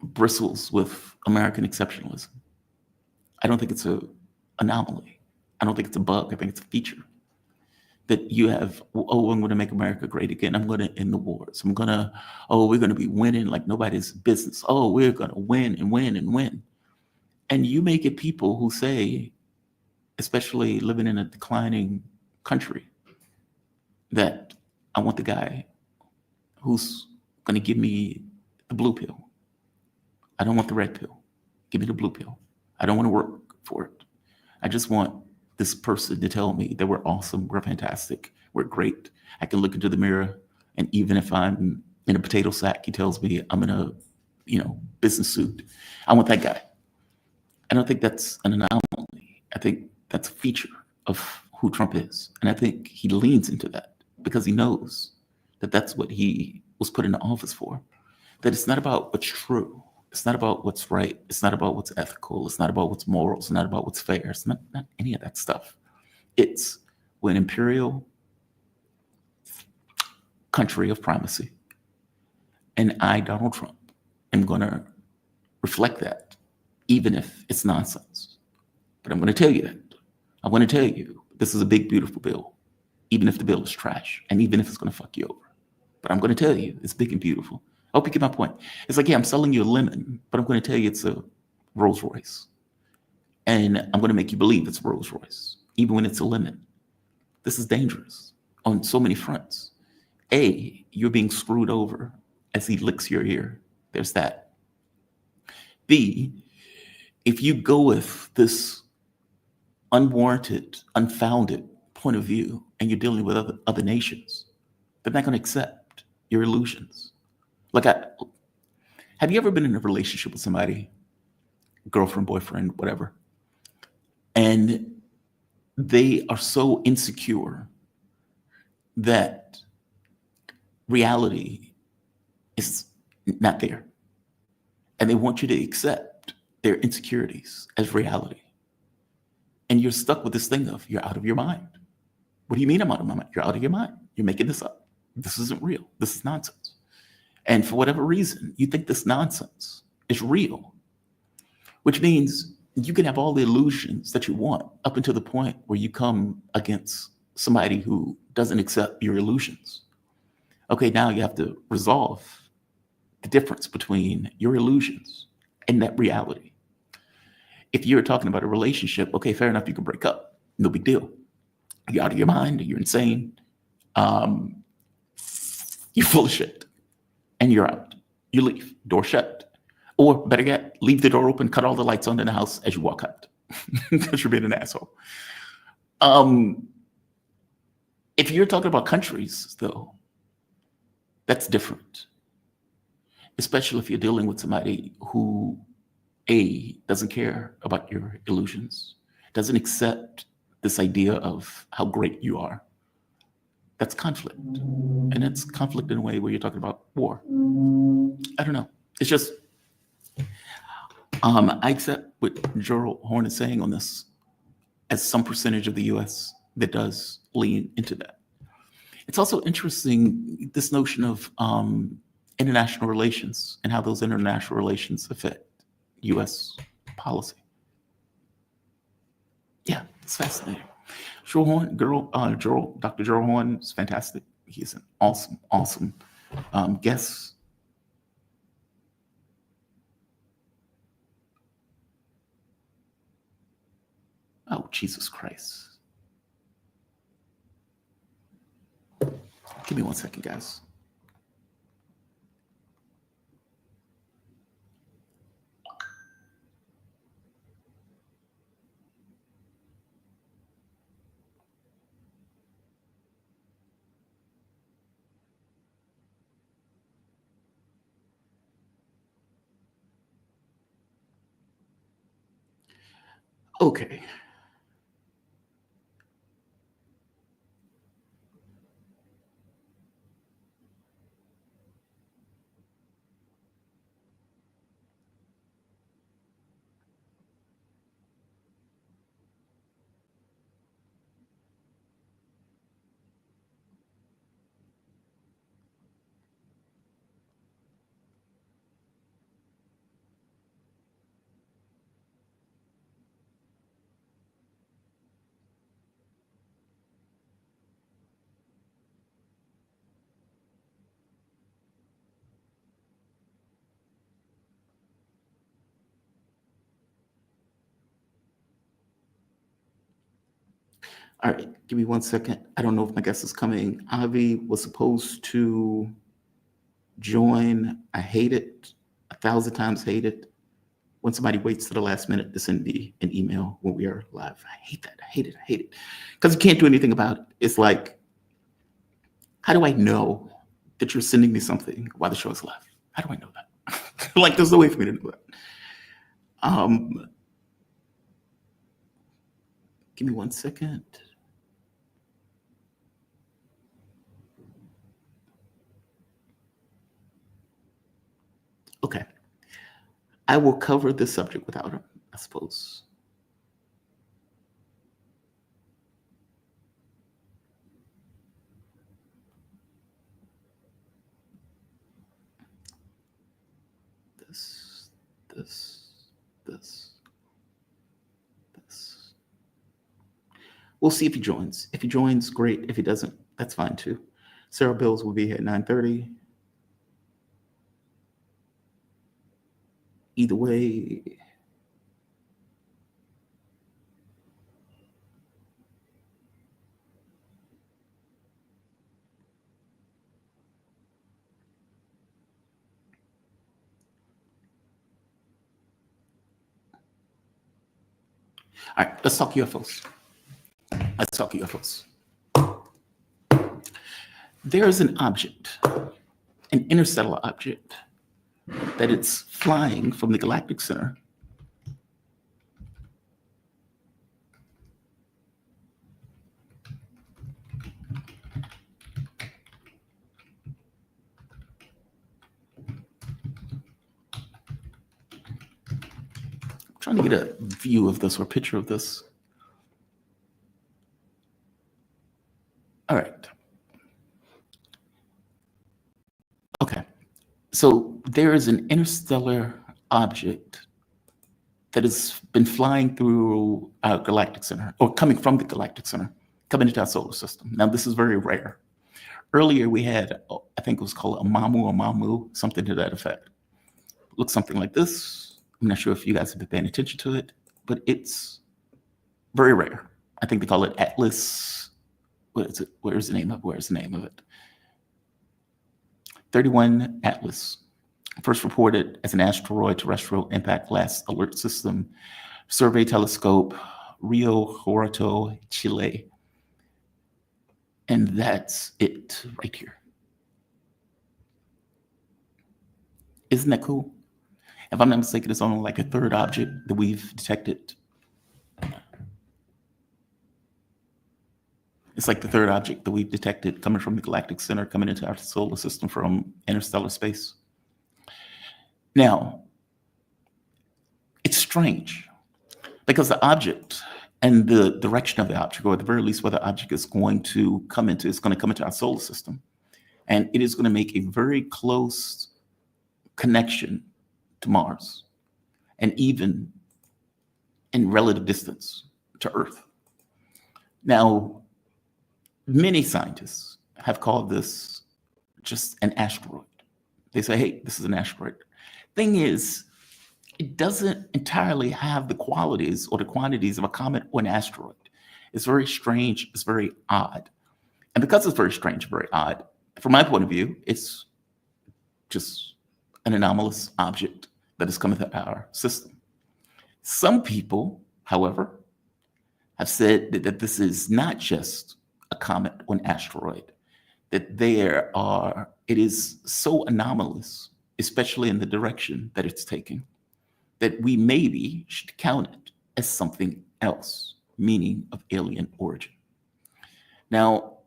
bristles with American exceptionalism. I don't think it's an anomaly. I don't think it's a bug. I think it's a feature. That you have, oh, I'm going to make America great again. I'm going to end the wars. We're going to be winning like nobody's business. Oh, we're going to win and win and win. And you may get people who say, especially living in a declining country, that I want the guy who's going to give me the blue pill. I don't want the red pill. Give me the blue pill. I don't want to work for it. I just want this person to tell me that we're awesome, we're fantastic, we're great. I can look into the mirror, and even if I'm in a potato sack, he tells me I'm in a, business suit. I want that guy. I don't think that's an anomaly. I think that's a feature of who Trump is. And I think he leans into that because he knows that that's what he was put into office for. That it's not about what's true. It's not about what's right. It's not about what's ethical. It's not about what's moral. It's not about what's fair. It's not any of that stuff. It's an imperial country of primacy. And I, Donald Trump, am going to reflect that, even if it's nonsense. But I'm going to tell you that. I'm going to tell you this is a big, beautiful bill, even if the bill is trash, and even if it's going to fuck you over. But I'm going to tell you it's big and beautiful. I hope you get my point. It's like, yeah, I'm selling you a lemon, but I'm going to tell you it's a Rolls Royce. And I'm going to make you believe it's a Rolls Royce, even when it's a lemon. This is dangerous on so many fronts. A, you're being screwed over as he licks your ear. There's that. B, if you go with this unwarranted, unfounded point of view and you're dealing with other nations, they're not going to accept your illusions. Like, have you ever been in a relationship with somebody, girlfriend, boyfriend, whatever, and they are so insecure that reality is not there, and they want you to accept their insecurities as reality, and you're stuck with this thing of you're out of your mind. What do you mean I'm out of my mind? You're out of your mind. You're making this up. This isn't real. This is nonsense. And for whatever reason, you think this nonsense is real, which means you can have all the illusions that you want up until the point where you come against somebody who doesn't accept your illusions. Okay, now you have to resolve the difference between your illusions and that reality. If you're talking about a relationship, okay, fair enough, you can break up. No big deal. You're out of your mind, you're insane. You're full of shit. And you're out. You leave, door shut. Or better yet, leave the door open, cut all the lights on in the house as you walk out. Because you're being an asshole. If you're talking about countries, though, that's different. Especially if you're dealing with somebody who, A, doesn't care about your illusions, doesn't accept this idea of how great you are. That's conflict. And it's conflict in a way where you're talking about war. I don't know. It's just, I accept what Gerald Horne is saying on this as some percentage of the US that does lean into that. It's also interesting, this notion of international relations and how those international relations affect US policy. Yeah, it's fascinating. Dr. Gerald Horne is fantastic. He's an awesome guest. Oh, Jesus Christ. Give me 1 second, guys. Okay. All right, give me 1 second. I don't know if my guest is coming. Avi was supposed to join. I hate it, 1,000 times hate it, when somebody waits to the last minute to send me an email when we are live. I hate that. I hate it. I hate it. Because you can't do anything about it. It's like, how do I know that you're sending me something while the show is live? How do I know that? Like, there's no way for me to know that. Give me 1 second. Okay. I will cover this subject without him, I suppose. This. We'll see if he joins. If he joins, great. If he doesn't, that's fine too. Sarah Bils will be here at 9:30. Either way. All right, let's talk UFOs. Let's talk UFOs. There is an object, an interstellar object, that it's flying from the galactic center. I'm trying to get a view of this or a picture of this. All right. Okay. So there is an interstellar object that has been flying through our galactic center, or coming from the galactic center, coming into our solar system. Now, this is very rare. Earlier, we had, I think it was called a Mamu, something to that effect. Looks something like this. I'm not sure if you guys have been paying attention to it, but it's very rare. I think they call it Atlas. What is it? Where's the name of it? 31 Atlas. First reported as an asteroid terrestrial impact class alert system, survey telescope, Rio Horato, Chile. And that's it right here. Isn't that cool? If I'm not mistaken, it's only like a third object that we've detected. It's like the third object that we've detected coming from the galactic center, coming into our solar system from interstellar space. Now, it's strange because the object and the direction of the object, or at the very least where the object is going to come into, is going to come into our solar system. And it is going to make a very close connection to Mars, and even in relative distance to Earth. Now, many scientists have called this just an asteroid. They say, hey, this is an asteroid. Thing is, it doesn't entirely have the qualities or the quantities of a comet or an asteroid. It's very strange, it's very odd. And because it's very strange, very odd, from my point of view, it's just an anomalous object that has come into our system. Some people, however, have said that this is not just a comet or an asteroid, that it is so anomalous, especially in the direction that it's taking, that we maybe should count it as something else, meaning of alien origin. Now,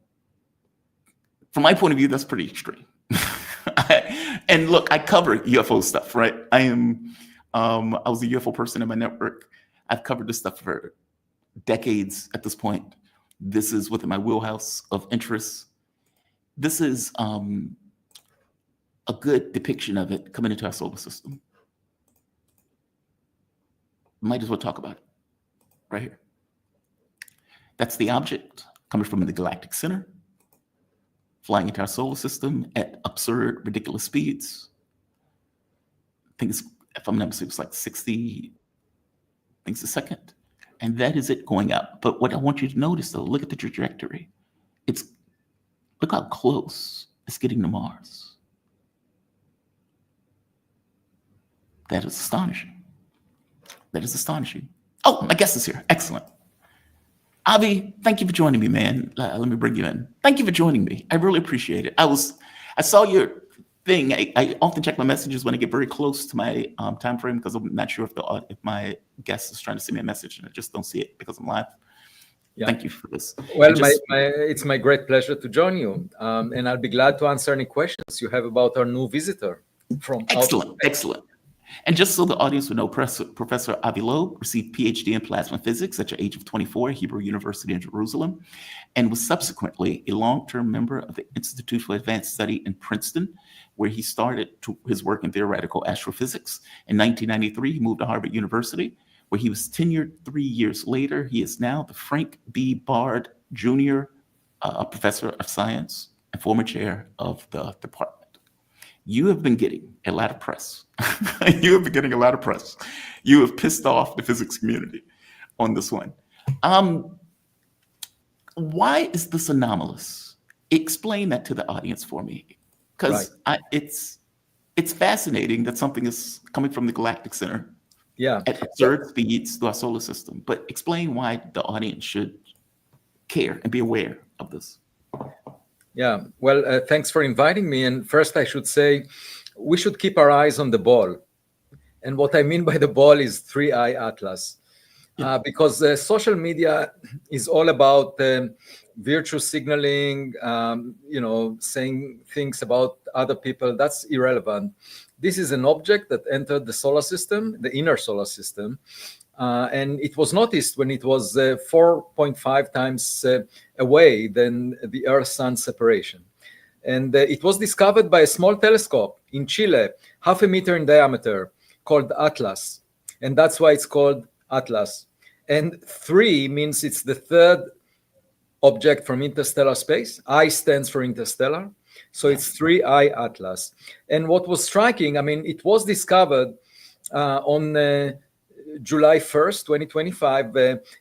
from my point of view, that's pretty extreme. And look, I cover UFO stuff, right? I was a UFO person in my network. I've covered this stuff for decades at this point. This is within my wheelhouse of interest. This is a good depiction of it coming into our solar system. Might as well talk about it right here. That's the object coming from the galactic center, flying into our solar system at absurd, ridiculous speeds. I think it's, if I'm not mistaken, it's like 60 things a second. And that is it going up. But what I want you to notice, though, look at the trajectory. Look how close it's getting to Mars. That is astonishing. That is astonishing. Oh, my guest is here. Excellent. Avi, thank you for joining me, man. Let me bring you in. Thank you for joining me. I really appreciate it. I saw your thing. I often check my messages when I get very close to my time frame because I'm not sure if my guest is trying to send me a message and I just don't see it because I'm live. Yeah. Thank you for this. Well, it's my great pleasure to join you, and I'll be glad to answer any questions you have about our new visitor from. Excellent. And just so the audience would know, Professor Avi Loeb received PhD in plasma physics at the age of 24 at Hebrew University in Jerusalem, and was subsequently a long-term member of the Institute for Advanced Study in Princeton, where he started his work in theoretical astrophysics. In 1993, he moved to Harvard University, where he was tenured 3 years later. He is now the Frank B. Bard Jr. Professor of Science and former chair of the department. You have been getting a lot of press. You have been getting a lot of press. You have pissed off the physics community on this one. Why is this anomalous? Explain that to the audience for me, because it's fascinating that something is coming from the galactic center at absurd speeds through our solar system. But explain why the audience should care and be aware of this. Yeah, well, thanks for inviting me. And first, I should say, we should keep our eyes on the ball. And what I mean by the ball is 3i Atlas. Because social media is all about virtue signaling, saying things about other people. That's irrelevant. This is an object that entered the solar system, the inner solar system. And it was noticed when it was 4.5 times away than the Earth-Sun separation. And it was discovered by a small telescope in Chile, 0.5 meter in diameter, called Atlas. And that's why it's called Atlas. And 3 means it's the third object from interstellar space. I stands for interstellar. So it's 3i Atlas. And what was striking, it was discovered on July 1st, 2025.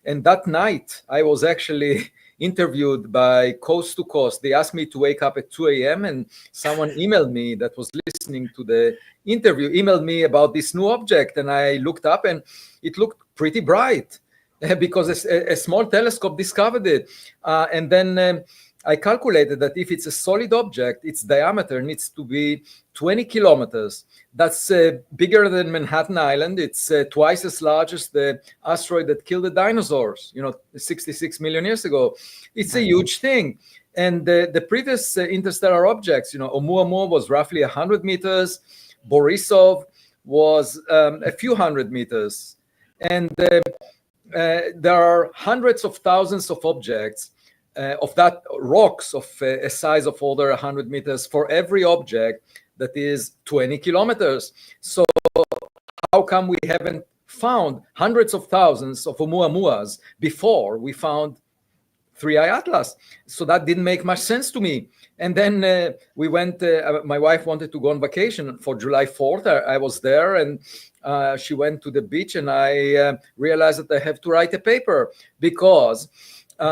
And that night, I was actually interviewed by Coast to Coast. They asked me to wake up at 2 a.m. and someone emailed me that was listening to the interview, emailed me about this new object. And I looked up and it looked pretty bright because a small telescope discovered it. And then I calculated that if it's a solid object, its diameter needs to be 20 kilometers. That's bigger than Manhattan Island. It's twice as large as the asteroid that killed the dinosaurs, 66 million years ago. It's a huge thing. And the previous interstellar objects, Oumuamua was roughly 100 meters. Borisov was a few hundred meters. And there are hundreds of thousands of objects of that rocks of a size of over 100 meters for every object that is 20 kilometers. So how come we haven't found hundreds of thousands of Oumuamuas before we found 3i Atlas? So that didn't make much sense to me. And then we went, my wife wanted to go on vacation for July 4th. I was there and she went to the beach and I realized that I have to write a paper because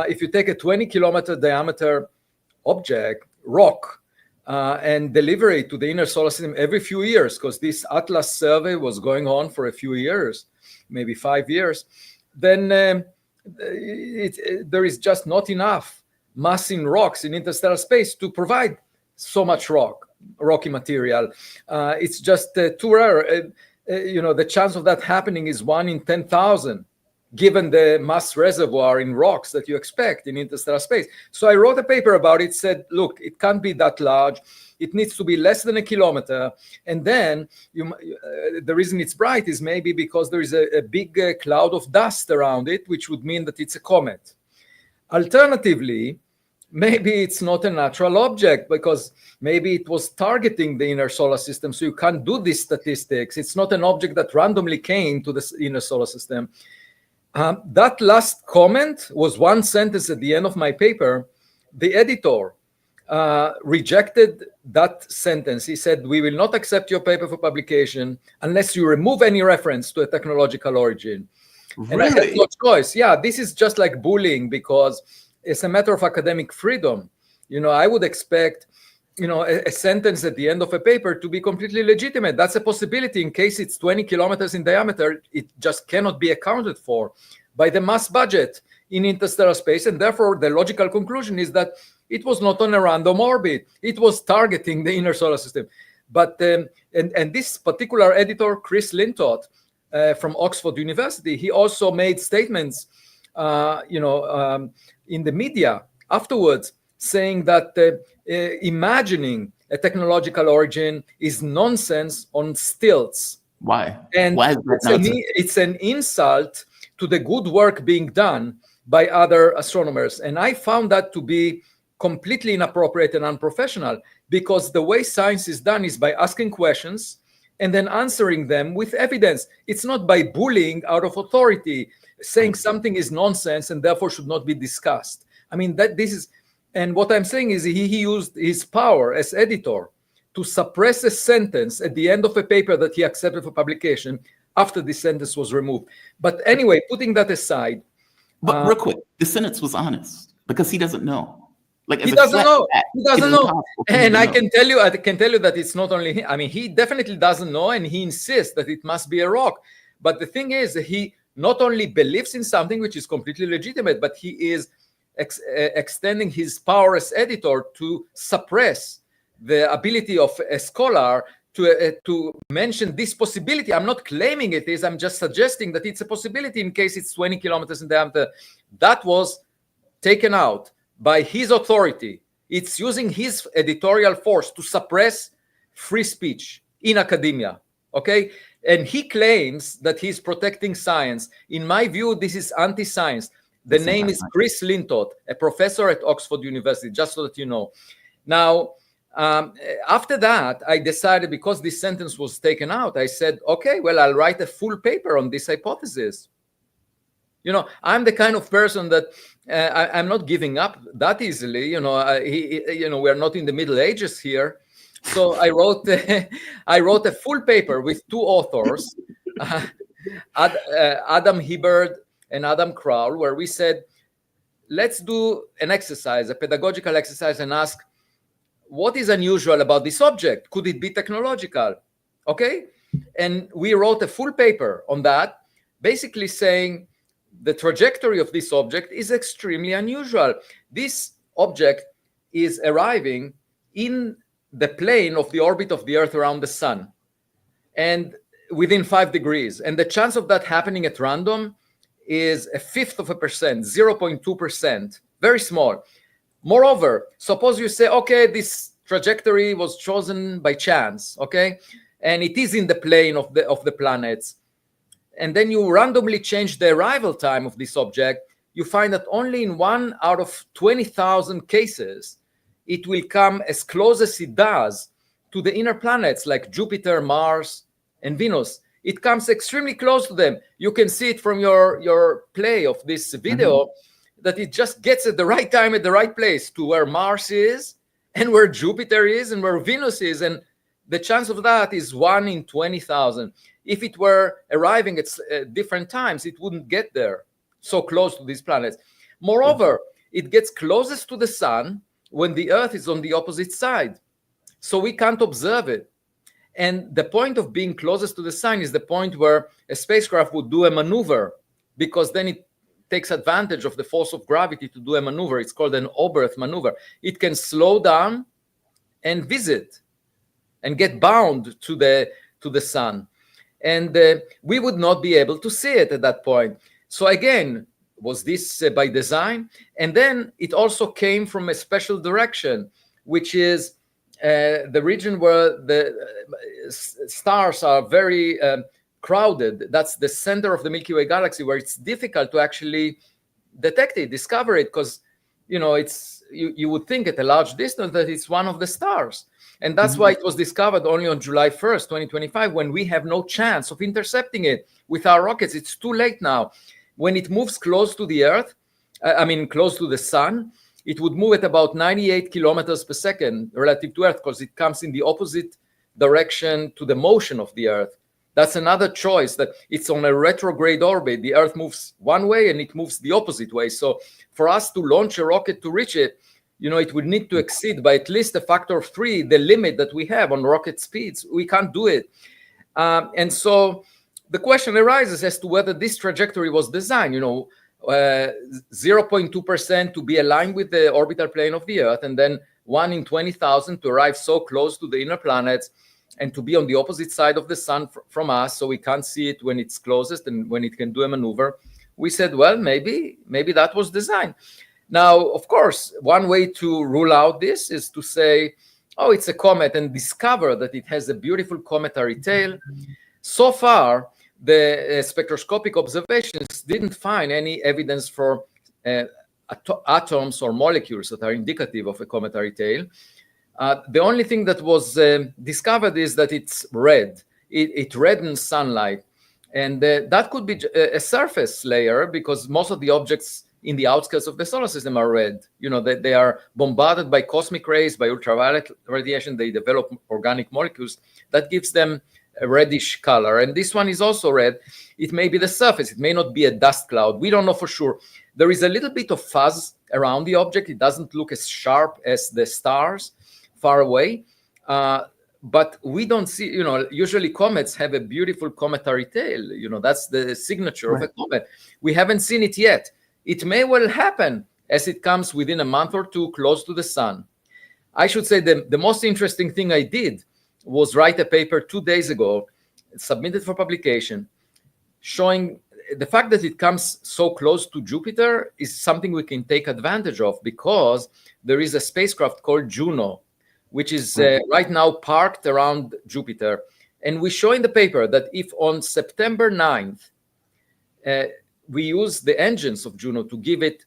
if you take a 20-kilometer diameter object, rock, and deliver it to the inner solar system every few years, because this Atlas survey was going on for a few years, maybe 5 years, then there is just not enough mass in rocks in interstellar space to provide so much rocky material. It's just too rare. The chance of that happening is 1 in 10,000. given the mass reservoir in rocks that you expect in interstellar space. So I wrote a paper about it, said, look, it can't be that large. It needs to be less than a kilometer. And then the reason it's bright is maybe because there is a big cloud of dust around it, which would mean that it's a comet. Alternatively, maybe it's not a natural object because maybe it was targeting the inner solar system. So you can't do these statistics. It's not an object that randomly came to the inner solar system. That last comment was one sentence at the end of my paper. The editor rejected that sentence. He said, we will not accept your paper for publication unless you remove any reference to a technological origin. Really? And I had no choice. Yeah, this is just like bullying because it's a matter of academic freedom. I would expect, a sentence at the end of a paper to be completely legitimate. That's a possibility in case it's 20 kilometers in diameter. It just cannot be accounted for by the mass budget in interstellar space. And therefore, the logical conclusion is that it was not on a random orbit. It was targeting the inner solar system. But, and this particular editor, Chris Lintott, from Oxford University, he also made statements, in the media afterwards, saying that imagining a technological origin is nonsense on stilts. Why? And Why is that it's an insult to the good work being done by other astronomers. And I found that to be completely inappropriate and unprofessional, because the way science is done is by asking questions and then answering them with evidence. It's not by bullying out of authority, saying something is nonsense and therefore should not be discussed. I mean, and what I'm saying is he used his power as editor to suppress a sentence at the end of a paper that he accepted for publication after the sentence was removed. But anyway, putting that aside. But real quick, the sentence was honest because he doesn't know. Like he doesn't know. He doesn't know. And I can tell you that it's not only him. I mean, he definitely doesn't know, and he insists that it must be a rock. But the thing is, he not only believes in something which is completely legitimate, but he is extending his power as editor to suppress the ability of a scholar to mention this possibility. I'm not claiming it is. I'm just suggesting that it's a possibility in case it's 20 kilometers in diameter. That was taken out by his authority. It's using his editorial force to suppress free speech in academia, okay? And he claims that he's protecting science. In my view, this is anti-science. The name is Chris Lintott, a professor at Oxford University, just so that you know. Now, after that, I decided, because this sentence was taken out, I said, okay, well, I'll write a full paper on this hypothesis. I'm the kind of person that I'm not giving up that easily. We're not in the Middle Ages here. So I wrote a full paper with two authors, Adam Hibbard and Adam Crowell, where we said, let's do an exercise, a pedagogical exercise, and ask, what is unusual about this object? Could it be technological? Okay? And we wrote a full paper on that, basically saying the trajectory of this object is extremely unusual. This object is arriving in the plane of the orbit of the Earth around the sun, and within 5 degrees. And the chance of that happening at random is 0.1%, 0.2%, very small. Moreover, suppose you say, okay, this trajectory was chosen by chance, okay, and it is in the plane of the planets, and then you randomly change the arrival time of this object, you find that only in 1 out of 20,000 cases it will come as close as it does to the inner planets like Jupiter, Mars, and Venus. It comes extremely close to them. You can see it from your play of this video, that it just gets at the right time at the right place to where Mars is and where Jupiter is and where Venus is. And the chance of that is 1 in 20,000. If it were arriving at different times, it wouldn't get there so close to these planets. Moreover, it gets closest to the sun when the Earth is on the opposite side. So we can't observe it. And the point of being closest to the sun is the point where a spacecraft would do a maneuver, because then it takes advantage of the force of gravity to do a maneuver. It's called an Oberth maneuver. It can slow down and visit and get bound to the sun. And we would not be able to see it at that point. So again, was this by design? And then it also came from a special direction, which is the region where the stars are very crowded. That's the center of the Milky Way galaxy, where it's difficult to actually detect it, discover it, because it's you would think at a large distance that it's one of the stars. And that's why it was discovered only on July 1st, 2025, when we have no chance of intercepting it with our rockets. It's too late now. When it moves close to the Earth, close to the sun, it would move at about 98 kilometers per second relative to Earth, because it comes in the opposite direction to the motion of the Earth. That's another choice, that it's on a retrograde orbit. The Earth moves one way and it moves the opposite way. So for us to launch a rocket to reach it, it would need to exceed by at least a factor of 3 the limit that we have on rocket speeds. We can't do it. And so the question arises as to whether this trajectory was designed, 0.2% to be aligned with the orbital plane of the Earth, and then 1 in 20,000 to arrive so close to the inner planets and to be on the opposite side of the sun from us, so we can't see it when it's closest and when it can do a maneuver. We said, well, maybe that was designed. Now, of course, one way to rule out this is to say, oh, it's a comet, and discover that it has a beautiful cometary tail. So far, the spectroscopic observations didn't find any evidence for atoms or molecules that are indicative of a cometary tail. The only thing that was discovered is that it's red. It reddens sunlight. And that could be a surface layer, because most of the objects in the outskirts of the solar system are red. They are bombarded by cosmic rays, by ultraviolet radiation. They develop organic molecules that gives them a reddish color. And this one is also red. It may be the surface. It may not be a dust cloud. We don't know for sure. There is a little bit of fuzz around the object. It doesn't look as sharp as the stars far away. But we don't see, usually comets have a beautiful cometary tail. That's the signature of a comet. We haven't seen it yet. It may well happen as it comes within a month or two close to the sun. I should say the most interesting thing I did was write a paper 2 days ago, submitted for publication, showing the fact that it comes so close to Jupiter is something we can take advantage of, because there is a spacecraft called Juno, which is right now parked around Jupiter. And we show in the paper that if on September 9th, we use the engines of Juno to give it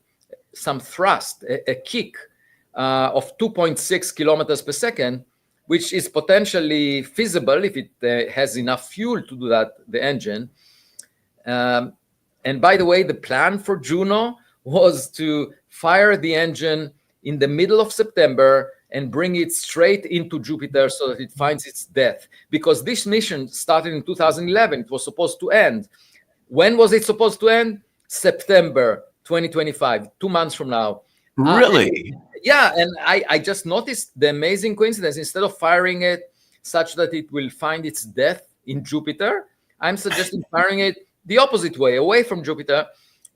some thrust, a kick of 2.6 kilometers per second, which is potentially feasible if it has enough fuel to do that, the engine. And by the way, the plan for Juno was to fire the engine in the middle of September and bring it straight into Jupiter so that it finds its death. Because this mission started in 2011. It was supposed to end. When was it supposed to end? September 2025, 2 months from now. Really? And I just noticed the amazing coincidence. Instead of firing it such that it will find its death in Jupiter, I'm suggesting firing it the opposite way, away from Jupiter,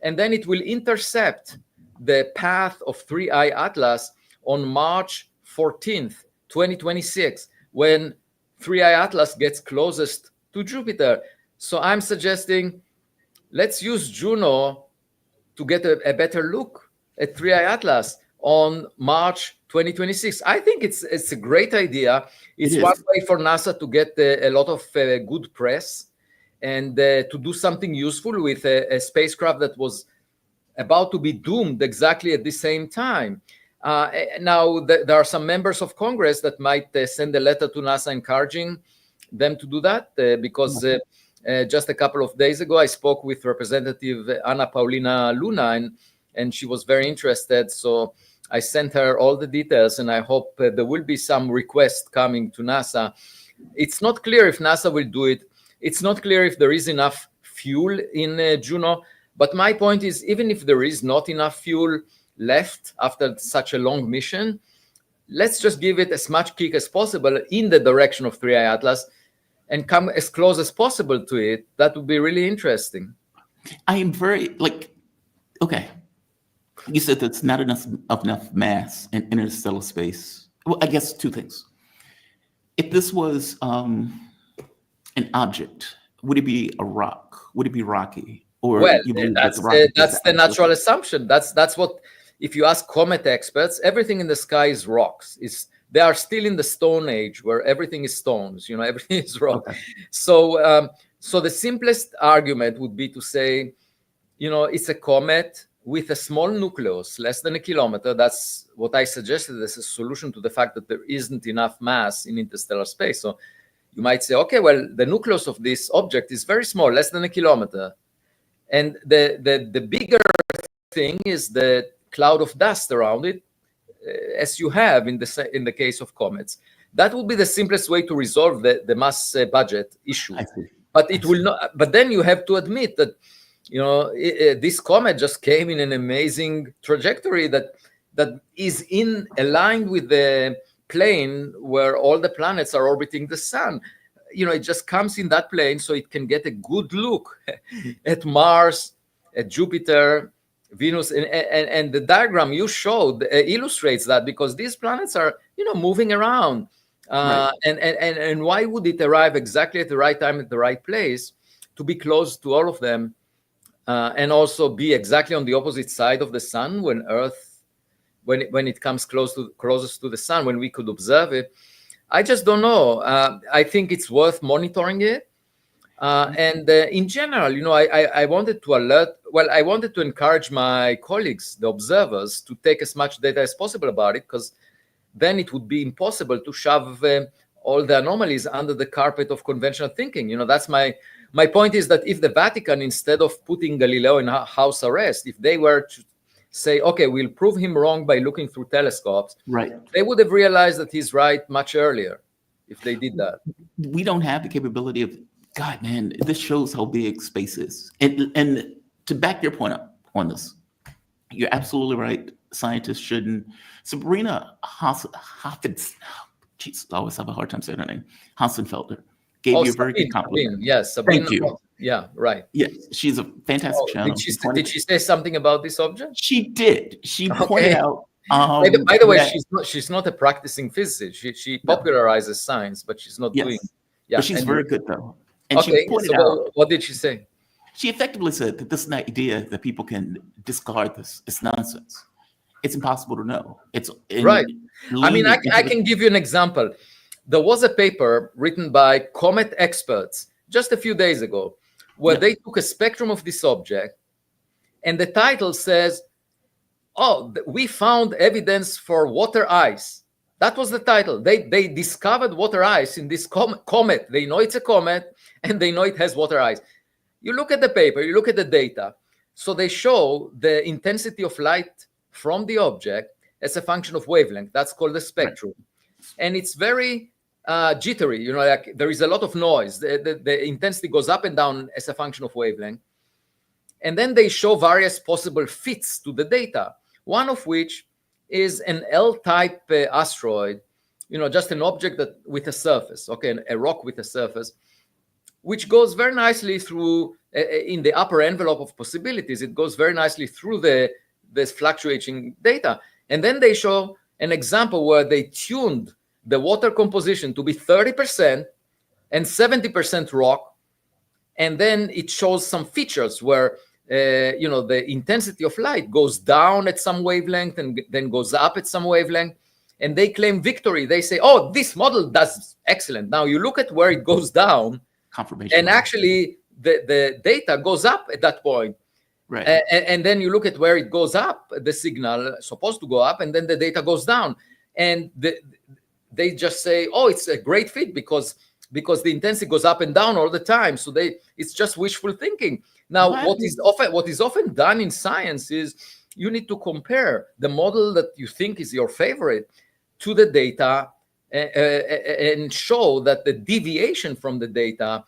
and then it will intercept the path of 3I Atlas on March 14th, 2026, when 3I Atlas gets closest to Jupiter. So I'm suggesting let's use Juno to get a better look at 3I Atlas on March 2026. I think it's a great idea. It's one way for NASA to get a lot of good press and to do something useful with a spacecraft that was about to be doomed exactly at the same time. Now, there are some members of Congress that might send a letter to NASA encouraging them to do that because just a couple of days ago, I spoke with Representative Anna Paulina Luna, and she was very interested. So I sent her all the details, and I hope there will be some request coming to NASA. It's not clear if NASA will do it. It's not clear if there is enough fuel in Juno. But my point is, even if there is not enough fuel left after such a long mission, let's just give it as much kick as possible in the direction of 3I Atlas and come as close as possible to it. That would be really interesting. I am very, okay. You said that's not enough mass in interstellar space. Well, I guess two things. If this was an object, would it be a rock? Would it be rocky? Or Well, you believe that that's the rocket that's the natural assumption. That's what, if you ask comet experts, everything in the sky is rocks. They are still in the Stone Age where everything is stones. Everything is rock. Okay. So the simplest argument would be to say, it's a comet with a small nucleus, less than a kilometer. That's what I suggested as a solution to the fact that there isn't enough mass in interstellar space. So you might say, okay, well, the nucleus of this object is very small, less than a kilometer. And the bigger thing is the cloud of dust around it, as you have in the case of comets. That would be the simplest way to resolve the mass budget issue. I see. But it will not. But then you have to admit that this comet just came in an amazing trajectory that is aligned with the plane where all the planets are orbiting the sun. It just comes in that plane, so it can get a good look at Mars, at Jupiter, Venus, and the diagram you showed illustrates that, because these planets are moving around. Right. And why would it arrive exactly at the right time at the right place to be close to all of them, and also be exactly on the opposite side of the sun when it comes closest to the sun, when we could observe it? I just don't know. I think it's worth monitoring it. And in general, I wanted to encourage my colleagues, the observers, to take as much data as possible about it, because then it would be impossible to shove all the anomalies under the carpet of conventional thinking. That's my point, is that if the Vatican, instead of putting Galileo in house arrest, if they were to say, okay, we'll prove him wrong by looking through telescopes, Right. they would have realized that he's right much earlier if they did that. We don't have the capability of, God, man, this shows how big space is. And to back your point up on this, you're absolutely right. Scientists shouldn't. Sabrina Hoffens, jeez, I always have a hard time saying her name. Hassenfelder gave you a very good compliment. Yes, Sabrina. Thank you. Yeah, right. Yes, she's a fantastic channel. Did she say something about this object? She did. She pointed out. By the way, she's not a practicing physicist. She popularizes science, but she's not doing. Yeah, but she's very good though. And okay, she pointed out. What did she say? She effectively said that this idea that people can discard this is nonsense. It's impossible to know. It's right. I mean, I can give you an example. There was a paper written by comet experts just a few days ago, where they took a spectrum of this object, and the title says, "Oh, we found evidence for water ice." That was the title. They discovered water ice in this comet. They know it's a comet, and they know it has water ice. You look at the paper, you look at the data. So they show the intensity of light from the object as a function of wavelength. That's called the spectrum. Right. And it's very jittery. Like there is a lot of noise. The intensity goes up and down as a function of wavelength. And then they show various possible fits to the data, one of which is an L-type asteroid, just an object with a surface, a rock with a surface, which goes very nicely through, in the upper envelope of possibilities, it goes very nicely through this fluctuating data. And then they show an example where they tuned the water composition to be 30% and 70% rock. And then it shows some features where, the intensity of light goes down at some wavelength and then goes up at some wavelength. And they claim victory. They say, oh, this model does excellent. Now you look at where it goes down, confirmation, and actually the data goes up at that point. Right. And then you look at where it goes up, the signal supposed to go up, and then the data goes down. And they just say, oh, it's a great fit because the intensity goes up and down all the time. So it's just wishful thinking. Now, what is often done in science is you need to compare the model that you think is your favorite to the data and show that the deviation from the data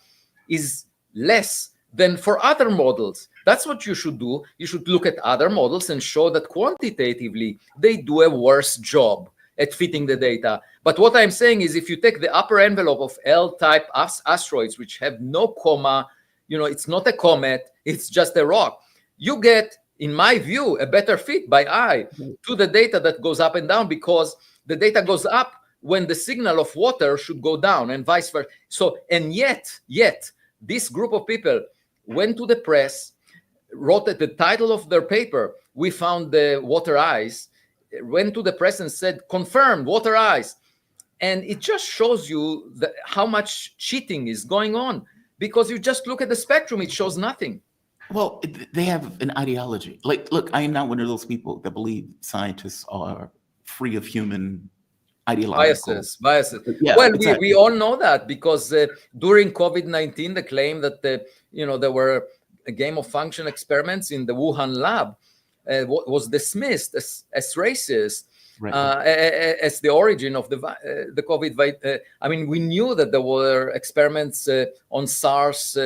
is less than for other models. That's what you should do. You should look at other models and show that quantitatively they do a worse job at fitting the data. But what I'm saying is, if you take the upper envelope of L-type asteroids, which have no comma, it's not a comet, it's just a rock, you get, in my view, a better fit by eye to the data that goes up and down, because the data goes up when the signal of water should go down, and vice versa. So, and yet, this group of people went to the press, wrote at the title of their paper, "We found the water ice," went to the press and said, "Confirmed, water ice." And it just shows you how much cheating is going on, because you just look at the spectrum, it shows nothing. Well, they have an ideology. Like, look, I am not one of those people that believe scientists are free of human ideological biases. Yeah, well, exactly. we all know that, because during COVID-19, the claim that there were a game of function experiments in the Wuhan lab was dismissed as racist, Right. as the origin of the COVID. I mean, we knew that there were experiments on SARS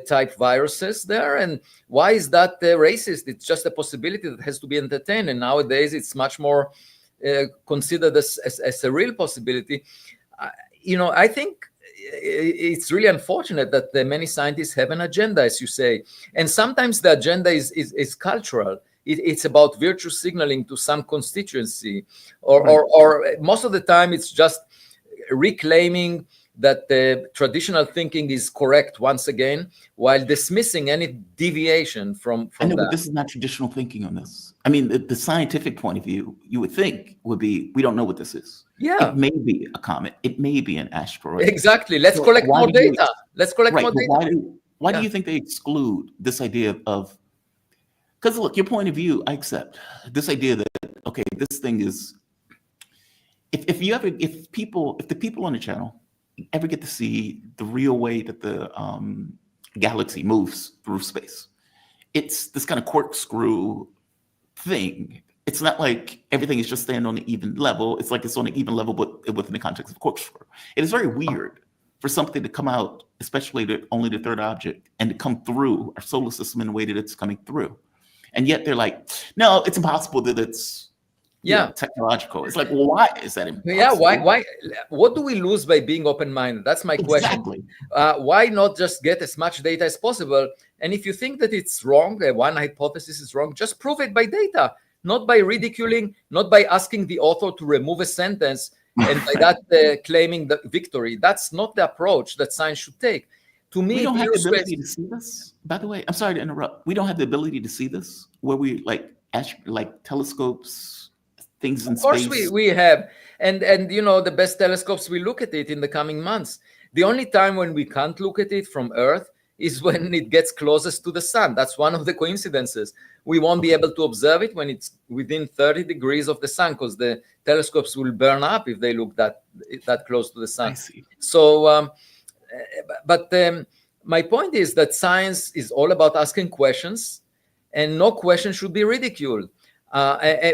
type viruses there, and why is that racist? It's just a possibility that has to be entertained, and nowadays it's much more considered as a real possibility. I think it's really unfortunate that many scientists have an agenda, as you say, and sometimes the agenda is cultural. It's about virtue signaling to some constituency, or most of the time it's just reclaiming that the traditional thinking is correct once again, while dismissing any deviation from I know, that. but this is not traditional thinking on this. I mean, the scientific point of view, you would think, would be, we don't know what this is. Yeah. It may be a comet. It may be an asteroid. Exactly. Let's collect more data. Let's collect more data. Why do you think they exclude this idea of, because look, your point of view, I accept. This idea that, okay, this thing is, if the people on the channel ever get to see the real way that the galaxy moves through space, it's this kind of corkscrew thing. It's not like everything is just staying on an even level. It's like it's on an even level, but within the context of corkscrew. It is very weird for something to come out, especially only the third object, and to come through our solar system in the way that it's coming through. And yet they're like, no, it's impossible that it's technological. It's like, well, why is that impossible? Yeah, why? What do we lose by being open-minded? That's my question. Why not just get as much data as possible? And if you think that it's wrong, one hypothesis is wrong, just prove it by data, not by ridiculing, not by asking the author to remove a sentence and by that claiming the victory. That's not the approach that science should take. To me, we don't have the ability to see this. By the way, I'm sorry to interrupt. We don't have the ability to see this, where we like telescopes, things in space. Of course we have, and the best telescopes will look at it in the coming months. The only time when we can't look at it from Earth is when it gets closest to the sun. That's one of the coincidences. We won't be able to observe it when it's within 30 degrees of the sun, because the telescopes will burn up if they look that close to the sun. I see. So, but my point is that science is all about asking questions, and no question should be ridiculed.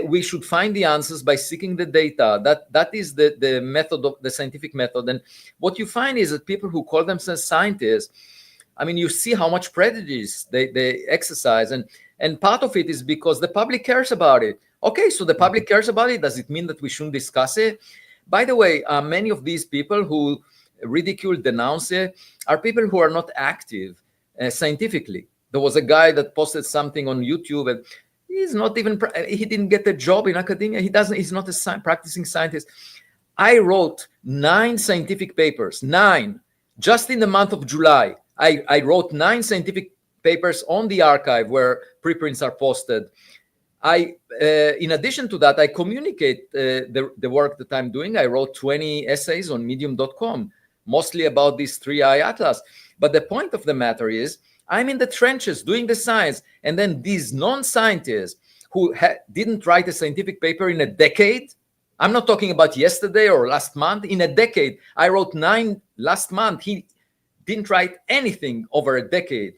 We should find the answers by seeking the data. That is the method of the scientific method. And what you find is that people who call themselves scientists, I mean, you see how much prejudice they exercise, and part of it is because the public cares about it. Okay, so the public cares about it. Does it mean that we shouldn't discuss it? By the way, many of these people who ridicule, denounce it, are people who are not active scientifically. There was a guy that posted something on YouTube, and he's not even, he didn't get a job in academia. He's not a practicing scientist. I wrote 9 scientific papers, 9, just in the month of July. I wrote 9 scientific papers on the archive where preprints are posted. In addition to that, I communicate the work that I'm doing. I wrote 20 essays on medium.com, mostly about this 3i atlas. But the point of the matter is, I'm in the trenches doing the science, and then these non-scientists who didn't write a scientific paper in a decade, I'm not talking about yesterday or last month, in a decade. I wrote 9 last month. He didn't write anything over a decade.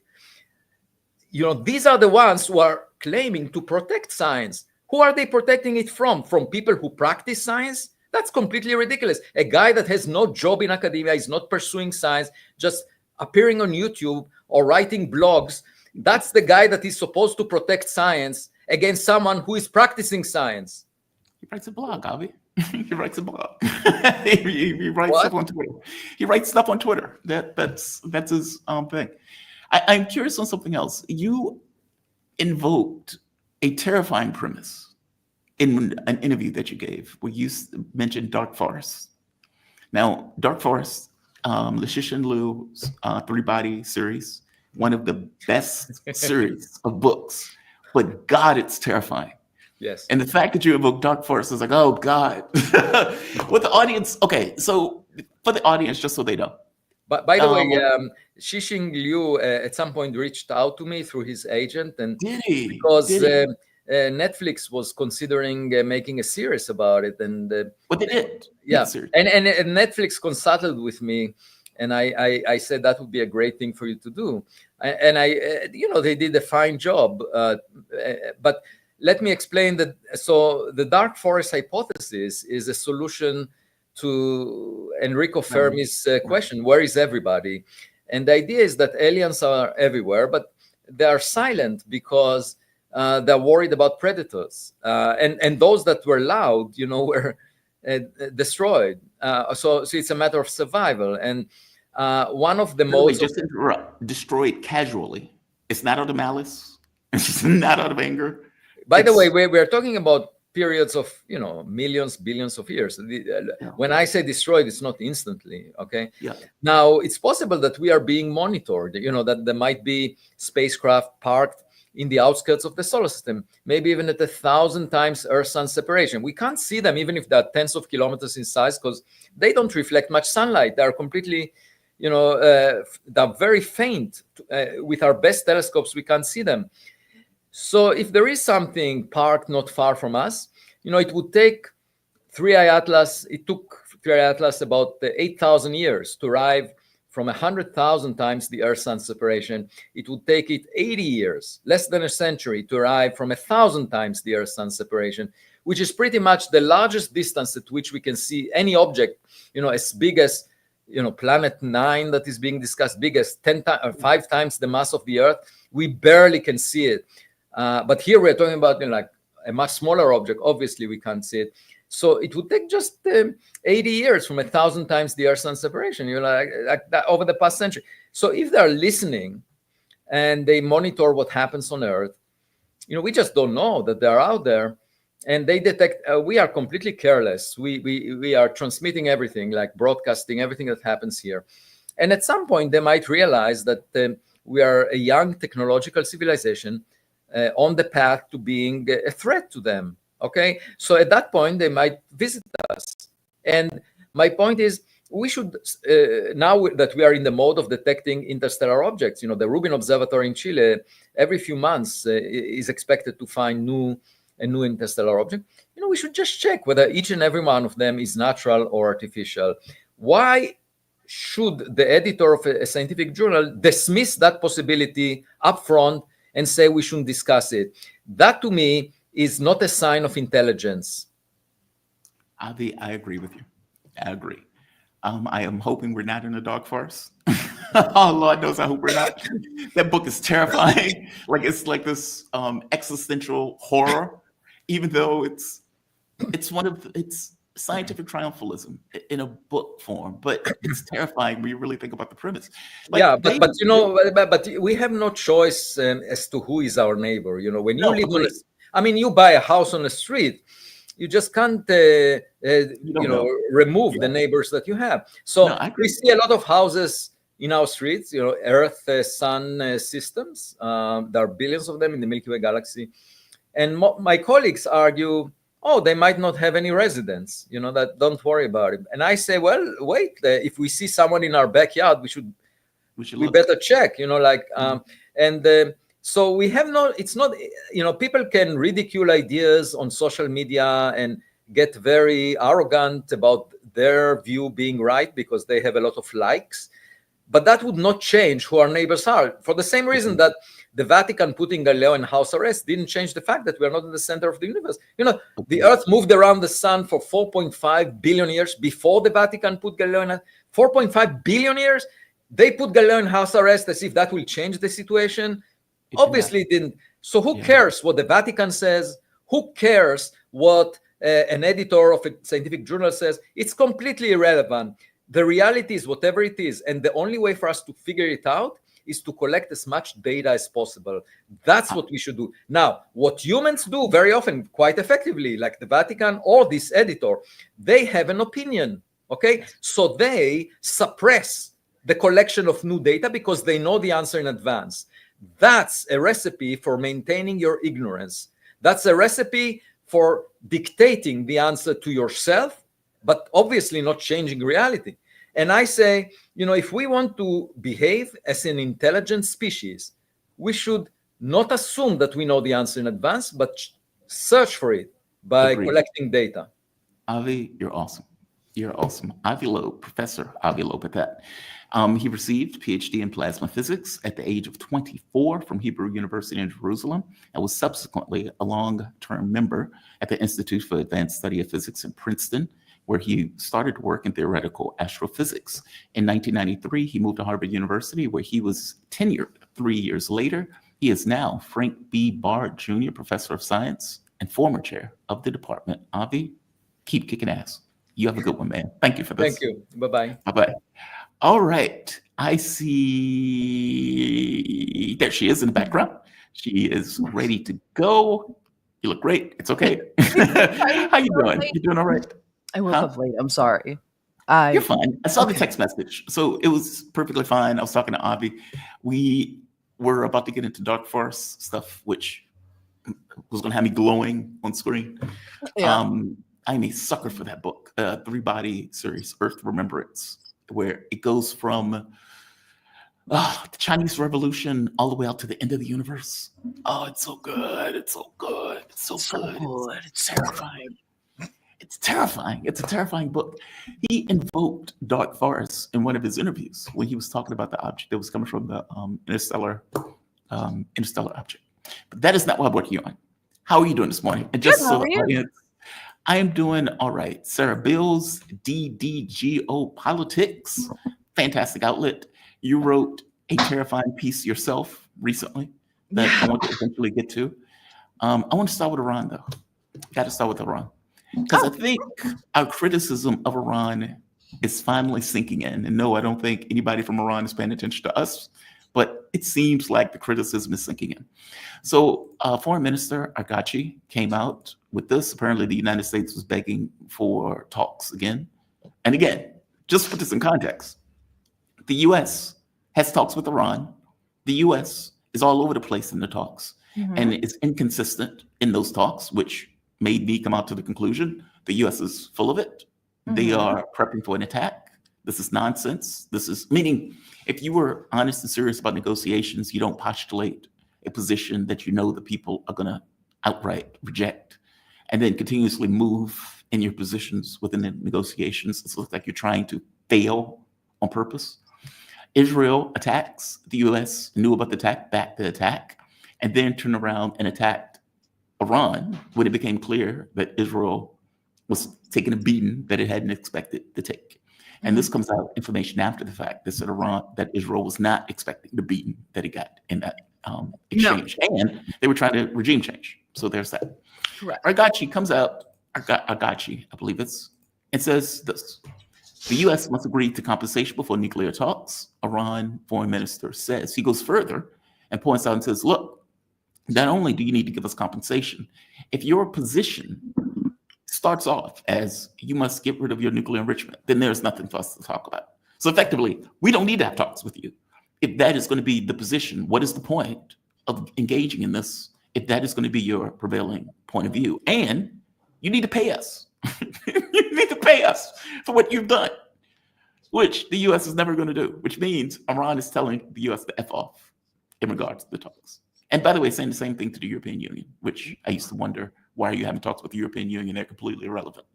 These are the ones who are claiming to protect science. Who are they protecting it from? From people who practice science? That's completely ridiculous. A guy that has no job in academia, is not pursuing science, just appearing on YouTube or writing blogs, that's the guy that is supposed to protect science against someone who is practicing science. He writes a blog, Avi. He writes a blog. he writes stuff on Twitter. He writes stuff on Twitter. That's his thing. I'm curious on something else. You invoked a terrifying premise in an interview that you gave, where you mentioned Dark Forest. Now, Dark Forest, Lashishin Liu's 3-body series, one of the best series of books. But God, it's terrifying. Yes. And the fact that you evoke dark force is like, oh God. With the audience, okay, so for the audience, just so they know. But by the way, Xixing Liu at some point reached out to me through his agent, and Did he? because Did he? Netflix was considering making a series about it, and What they did? yeah, Series. and Netflix consulted with me, and I said that would be a great thing for you to do, and they did a fine job, but let me explain that. So the dark forest hypothesis is a solution to Enrico Fermi's question, where is everybody? And the idea is that aliens are everywhere, but they are silent because they're worried about predators. And those that were loud, were destroyed. So it's a matter of survival. And one of the most... Just interrupt. Destroyed casually. It's not out of malice. It's not out of anger. By the way, we're talking about periods of millions, billions of years. When I say destroyed, it's not instantly. Okay. Yeah. Now it's possible that we are being monitored. That there might be spacecraft parked in the outskirts of the solar system, maybe even at 1,000 times Earth-Sun separation. We can't see them even if they're tens of kilometers in size because they don't reflect much sunlight. They are completely, they're very faint. With our best telescopes, we can't see them. So if there is something parked not far from us, it would take 3i Atlas. It took 3i Atlas about 8,000 years to arrive from 100,000 times the Earth-Sun separation. It would take it 80 years, less than a century, to arrive from 1,000 times the Earth-Sun separation, which is pretty much the largest distance at which we can see any object, as big as, Planet 9 that is being discussed, big as 5 times the mass of the Earth. We barely can see it. But here we're talking about like a much smaller object. Obviously, we can't see it. So it would take just 80 years from 1,000 times the Earth-Sun separation, like that over the past century. So if they're listening and they monitor what happens on Earth, we just don't know that they're out there, and they detect. We are completely careless. We are transmitting everything, like broadcasting everything that happens here, and at some point they might realize that we are a young technological civilization. On the path to being a threat to them. Okay, so at that point they might visit us. And my point is, we should now that we are in the mode of detecting interstellar objects. The Rubin Observatory in Chile every few months is expected to find a new interstellar object. We should just check whether each and every one of them is natural or artificial. Why should the editor of a scientific journal dismiss that possibility up front and say we shouldn't discuss it? That to me is not a sign of intelligence. Avi, I agree with you. I agree. I am hoping we're not in a dark forest. Oh, Lord knows I hope we're not. That book is terrifying. It's like this existential horror, even though it's scientific triumphalism in a book form, but it's terrifying when you really think about the premise. But we have no choice as to who is our neighbor. When you live you buy a house on the street, you just can't remove the neighbors that you have. So we see a lot of houses in our streets, Earth, Sun systems. There are billions of them in the Milky Way galaxy, and my colleagues argue, they might not have any residents, that don't worry about it. And I say, well, wait, if we see someone in our backyard, we better check, so we have it's not, people can ridicule ideas on social media and get very arrogant about their view being right because they have a lot of likes. But that would not change who our neighbors are, for the same reason that the Vatican putting Galileo in house arrest didn't change the fact that we are not in the center of the universe. The Earth moved around the sun for 4.5 billion years before the Vatican put Galileo in 4.5 billion years. They put Galileo in house arrest as if that will change the situation. Obviously it didn't. So who cares what the Vatican says? Who cares what an editor of a scientific journal says? It's completely irrelevant. The reality is whatever it is. And the only way for us to figure it out is to collect as much data as possible. That's what we should do. Now, what humans do very often, quite effectively, like the Vatican or this editor, they have an opinion, okay? So they suppress the collection of new data because they know the answer in advance. That's a recipe for maintaining your ignorance. That's a recipe for dictating the answer to yourself, but obviously not changing reality. And I say, if we want to behave as an intelligent species, we should not assume that we know the answer in advance, but search for it by collecting data. Avi, you're awesome. You're awesome. Avi Loeb, Professor Avi Loeb at that. He received PhD in plasma physics at the age of 24 from Hebrew University in Jerusalem and was subsequently a long-term member at the Institute for Advanced Study of Physics in Princeton, where he started to work in theoretical astrophysics. In 1993, he moved to Harvard University, where he was tenured 3 years later. He is now Frank B. Bard Jr., Professor of Science and former chair of the department. Avi, keep kicking ass. You have a good one, man. Thank you for this. Thank you. Bye-bye. Bye-bye. All right. I see. There she is in the background. She is ready to go. You look great. It's okay. How you doing? You doing all right? I woke up late. I'm sorry. You're fine. I saw the text message, so it was perfectly fine. I was talking to Avi. We were about to get into dark forest stuff, which was going to have me glowing on screen. Yeah. I'm a sucker for that book, 3-body series, Earth Remembrance, where it goes from the Chinese Revolution all the way out to the end of the universe. Oh, it's so good. It's so good. It's so good. It's terrifying. It's terrifying. It's a terrifying book. He invoked dark forests in one of his interviews when he was talking about the object that was coming from the interstellar object. But that is not what I'm working on. How are you doing this morning? And just Good, so how the are you? audience, I am doing all right. Sarah Bils, DDGO Politics, fantastic outlet. You wrote a terrifying piece yourself recently that I want to eventually get to. I want to start with Iran, though. Got to start with Iran. Because I think our criticism of Iran is finally sinking in. And no, I don't think anybody from Iran is paying attention to us, but it seems like the criticism is sinking in. So Foreign Minister Agachi came out with this. Apparently the United States was begging for talks again. And again, just to put this in context, the US has talks with Iran. The US is all over the place in the talks and is inconsistent in those talks, which made me come out to the conclusion the US is full of it. They are prepping for an attack. This is nonsense. This is meaning if you were honest and serious about negotiations, you don't postulate a position that you know the people are going to outright reject and then continuously move in your positions within the negotiations. It looks like you're trying to fail on purpose. Israel attacks. The US knew about the attack, backed the attack, and then turned around and attacked Iran when it became clear that Israel was taking a beating that it hadn't expected to take. And this comes out information after the fact that said that Israel was not expecting the beating that it got in that exchange. No. And they were trying to regime change. So there's that. Correct. Agachi comes out, Agachi, I believe it says this. The U.S. must agree to compensation before nuclear talks, Iran foreign minister says. He goes further and points out and says, look, not only do you need to give us compensation, if your position starts off as you must get rid of your nuclear enrichment, then there's nothing for us to talk about. So effectively, we don't need to have talks with you. If that is going to be the position, what is the point of engaging in this if that is going to be your prevailing point of view? And you need to pay us. You need to pay us for what you've done, which the U.S. is never going to do, which means Iran is telling the U.S. to F off in regards to the talks. And by the way, saying the same thing to the European Union, which I used to wonder, why are you having talks with the European Union? They're completely irrelevant.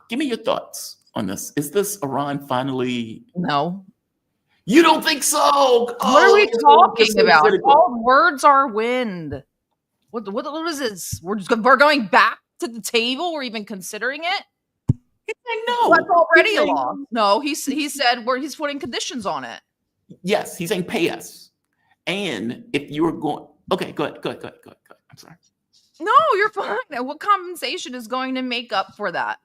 Give me your thoughts on this. Is this Iran finally? No. You don't think so? What are we talking about? All words are wind. What is this? We're going back to the table? We're even considering it? No. That's already a loss. No, he said he's putting conditions on it. Yes, he's saying pay us. And if you were going, okay, go ahead. I'm sorry. No, you're fine. What compensation is going to make up for that?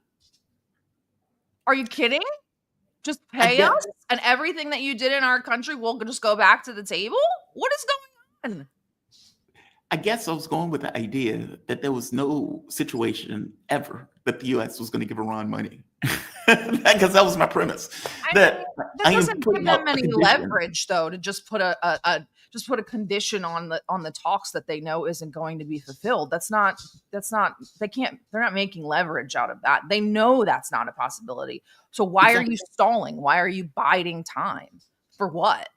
Are you kidding? Just pay us and everything that you did in our country will just go back to the table? What is going on? I guess I was going with the idea that there was no situation ever that the U.S. was going to give Iran money. Because that was my premise. I That mean, I that am doesn't putting give out them a any condition. leverage, though, to just put a condition on the talks that they know isn't going to be fulfilled. That's not they're not making leverage out of that. They know that's not a possibility. So why are you stalling? Why are you biding time? For what?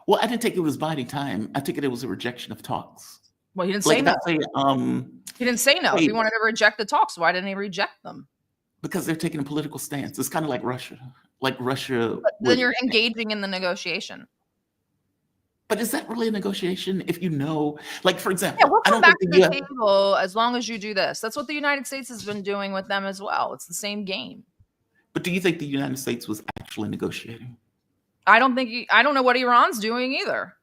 Well, I didn't think it was biding time. I think it was a rejection of talks. Well, he didn't say Like no. I say, He didn't say no. If wait. he wanted to reject the talks, why didn't he reject them? because they're taking a political stance. It's kind of like Russia. Like Russia. But then you're engaging in the negotiation. But is that really a negotiation? If you know, like for example, Yeah, we'll I come don't back think to the the US, table as long as you do this. That's what the United States has been doing with them as well. It's the same game. but do you think the United States was actually negotiating? I don't know what Iran's doing either.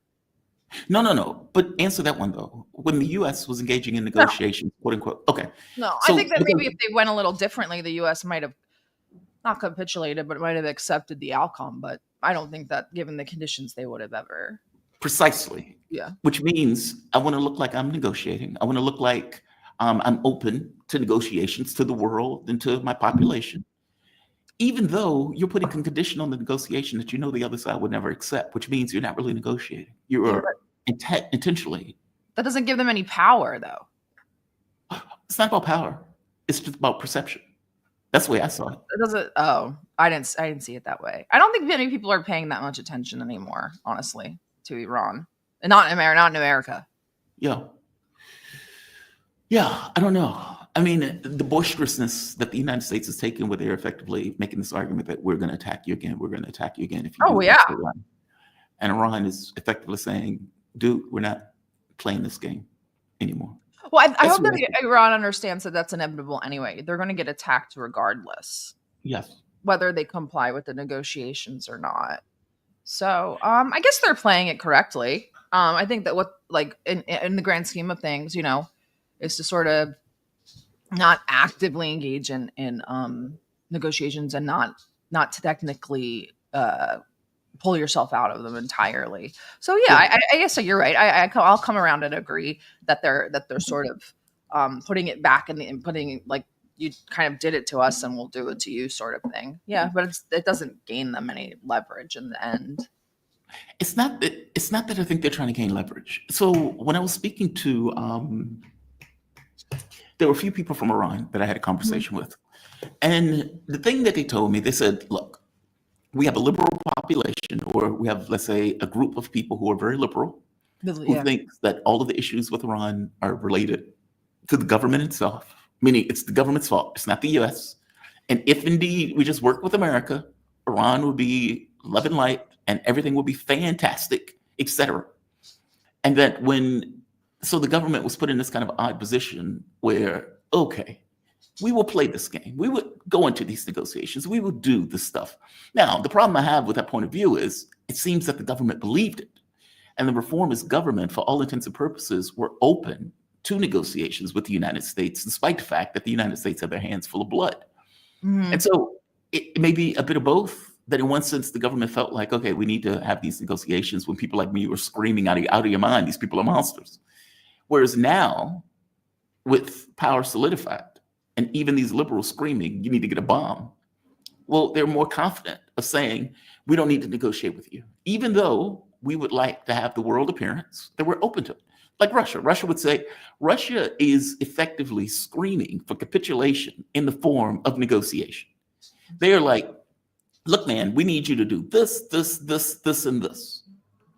No. But answer that one though. When the US was engaging in negotiations, quote unquote. Okay. No, So, I think that because- maybe if they went a little differently, the U.S. might have not capitulated, but might have accepted the outcome. But I don't think that, given the conditions, they would have ever. Precisely. Yeah. Which means I want to look like I'm negotiating. I want to look like I'm open to negotiations, to the world and to my population. Even though you're putting a condition on the negotiation that you know the other side would never accept, which means you're not really negotiating. You're intentionally. That doesn't give them any power, though. It's not about power. It's just about perception. That's the way I saw it. It doesn't. Oh, I didn't see it that way. I don't think many people are paying that much attention anymore, honestly, to Iran, and not in America. Yeah. I don't know. I mean, the boisterousness that the United States is taking, where they're effectively making this argument that we're going to attack you again. We're going to attack you again if you. Oh, do yeah. this, Iran. And Iran is effectively saying, "Dude, we're not playing this game anymore." Well, I That's hope what that Iran understands that that's inevitable anyway. They're going to get attacked regardless, Yes. whether they comply with the negotiations or not. So I guess they're playing it correctly. I think that what, like, in the grand scheme of things, is to sort of not actively engage in negotiations and not technically pull yourself out of them entirely. So yeah, I guess so. You're right. I'll come around and agree that they're sort of putting it back and putting, like, you kind of did it to us and we'll do it to you sort of thing. Yeah, but it doesn't gain them any leverage in the end. It's not that I think they're trying to gain leverage. So when I was speaking to, there were a few people from Iran that I had a conversation with. And the thing that they told me, they said, look, we have a liberal population, or we have, let's say, a group of people who are very liberal, who thinks that all of the issues with Iran are related to the government itself, meaning it's the government's fault. It's not the US. And if indeed we just work with America, Iran will be love and light and everything will be fantastic, etc. And that so the government was put in this kind of odd position where, okay, we will play this game. We would go into these negotiations. We will do this stuff. Now, the problem I have with that point of view is it seems that the government believed it. And the reformist government, for all intents and purposes, were open to negotiations with the United States, despite the fact that the United States had their hands full of blood. Mm-hmm. And so it may be a bit of both. That in one sense, the government felt like, okay, we need to have these negotiations when people like me were screaming out of your mind, these people are monsters. Whereas now, with power solidified, and even these liberals screaming, you need to get a bomb. Well, they're more confident of saying, we don't need to negotiate with you, even though we would like to have the world appearance that we're open to it. Like Russia. Russia would say, Russia is effectively screaming for capitulation in the form of negotiation. They are like, look, man, we need you to do this, and this.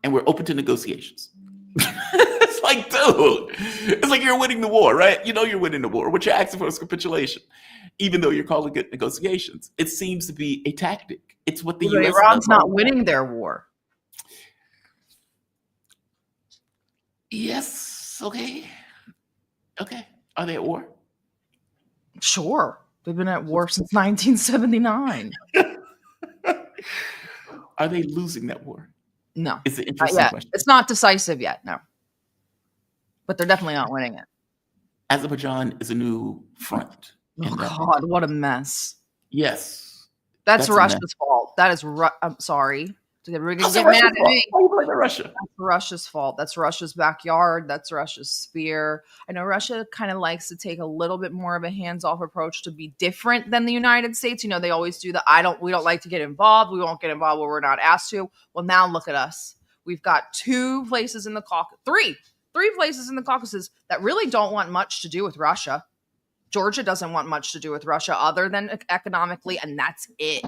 And we're open to negotiations. It's like, dude, it's like you're winning the war, right? You know you're winning the war. What you're asking for is capitulation, even though you're calling it negotiations. It seems to be a tactic. It's what the U.S. Iran's not winning their war. Yes. Okay. Are they at war? Sure. They've been at war since 1979. Are they losing that war? No. It's an interesting question. It's not decisive yet, no. But they're definitely not winning it. Azerbaijan is a new front. Oh, God, what a mess. Yes. That's Russia's fault. That is, I'm sorry. Everybody How's can it get mad Russia's at fault? me. Why you blaming Russia? That's Russia's fault. That's Russia's backyard. That's Russia's sphere. I know Russia kind of likes to take a little bit more of a hands-off approach to be different than the United States. You know, they always do the we don't like to get involved. We won't get involved where we're not asked to. Well, now look at us. We've got three places in the Caucasus that really don't want much to do with Russia. Georgia doesn't want much to do with Russia other than economically, and that's it.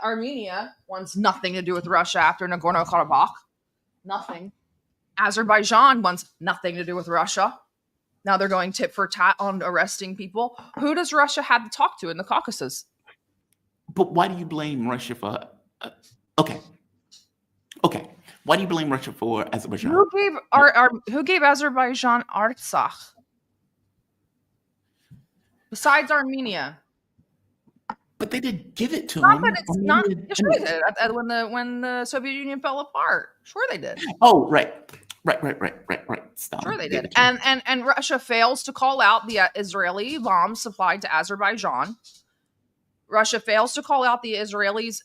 Armenia wants nothing to do with Russia after Nagorno-Karabakh. Nothing. Azerbaijan wants nothing to do with Russia. Now they're going tit for tat on arresting people. Who does Russia have to talk to in the Caucasus? But why do you blame Russia for? Okay. Why do you blame Russia for Azerbaijan? Who gave Azerbaijan Artsakh? Besides Armenia. But they didn't give it to Not them. that it's not. Sure they did. When the Soviet Union fell apart. Sure they did. Oh, right. Stop. Sure they did. And Russia fails to call out the Israeli bombs supplied to Azerbaijan. Russia fails to call out the Israelis'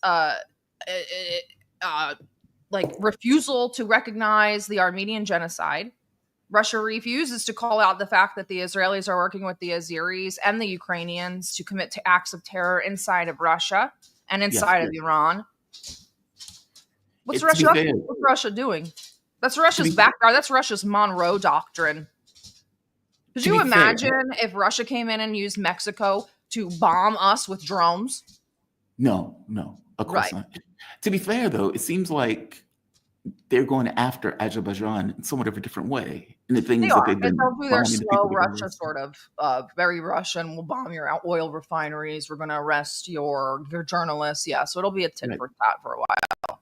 refusal to recognize the Armenian genocide. Russia refuses to call out the fact that the Israelis are working with the Azeris and the Ukrainians to commit to acts of terror inside of Russia and inside of Iran. What's Russia doing? That's Russia's background. That's Russia's Monroe Doctrine. Could you imagine if Russia came in and used Mexico to bomb us with drones? No, of course not. To be fair, though, it seems like they're going after Azerbaijan in somewhat of a different way. And the things that they've been they'll do their bombing the slow people Russia sort of very Russian. We'll bomb your oil refineries. We're going to arrest your journalists. Yeah, so it'll be a tit for tat for a while.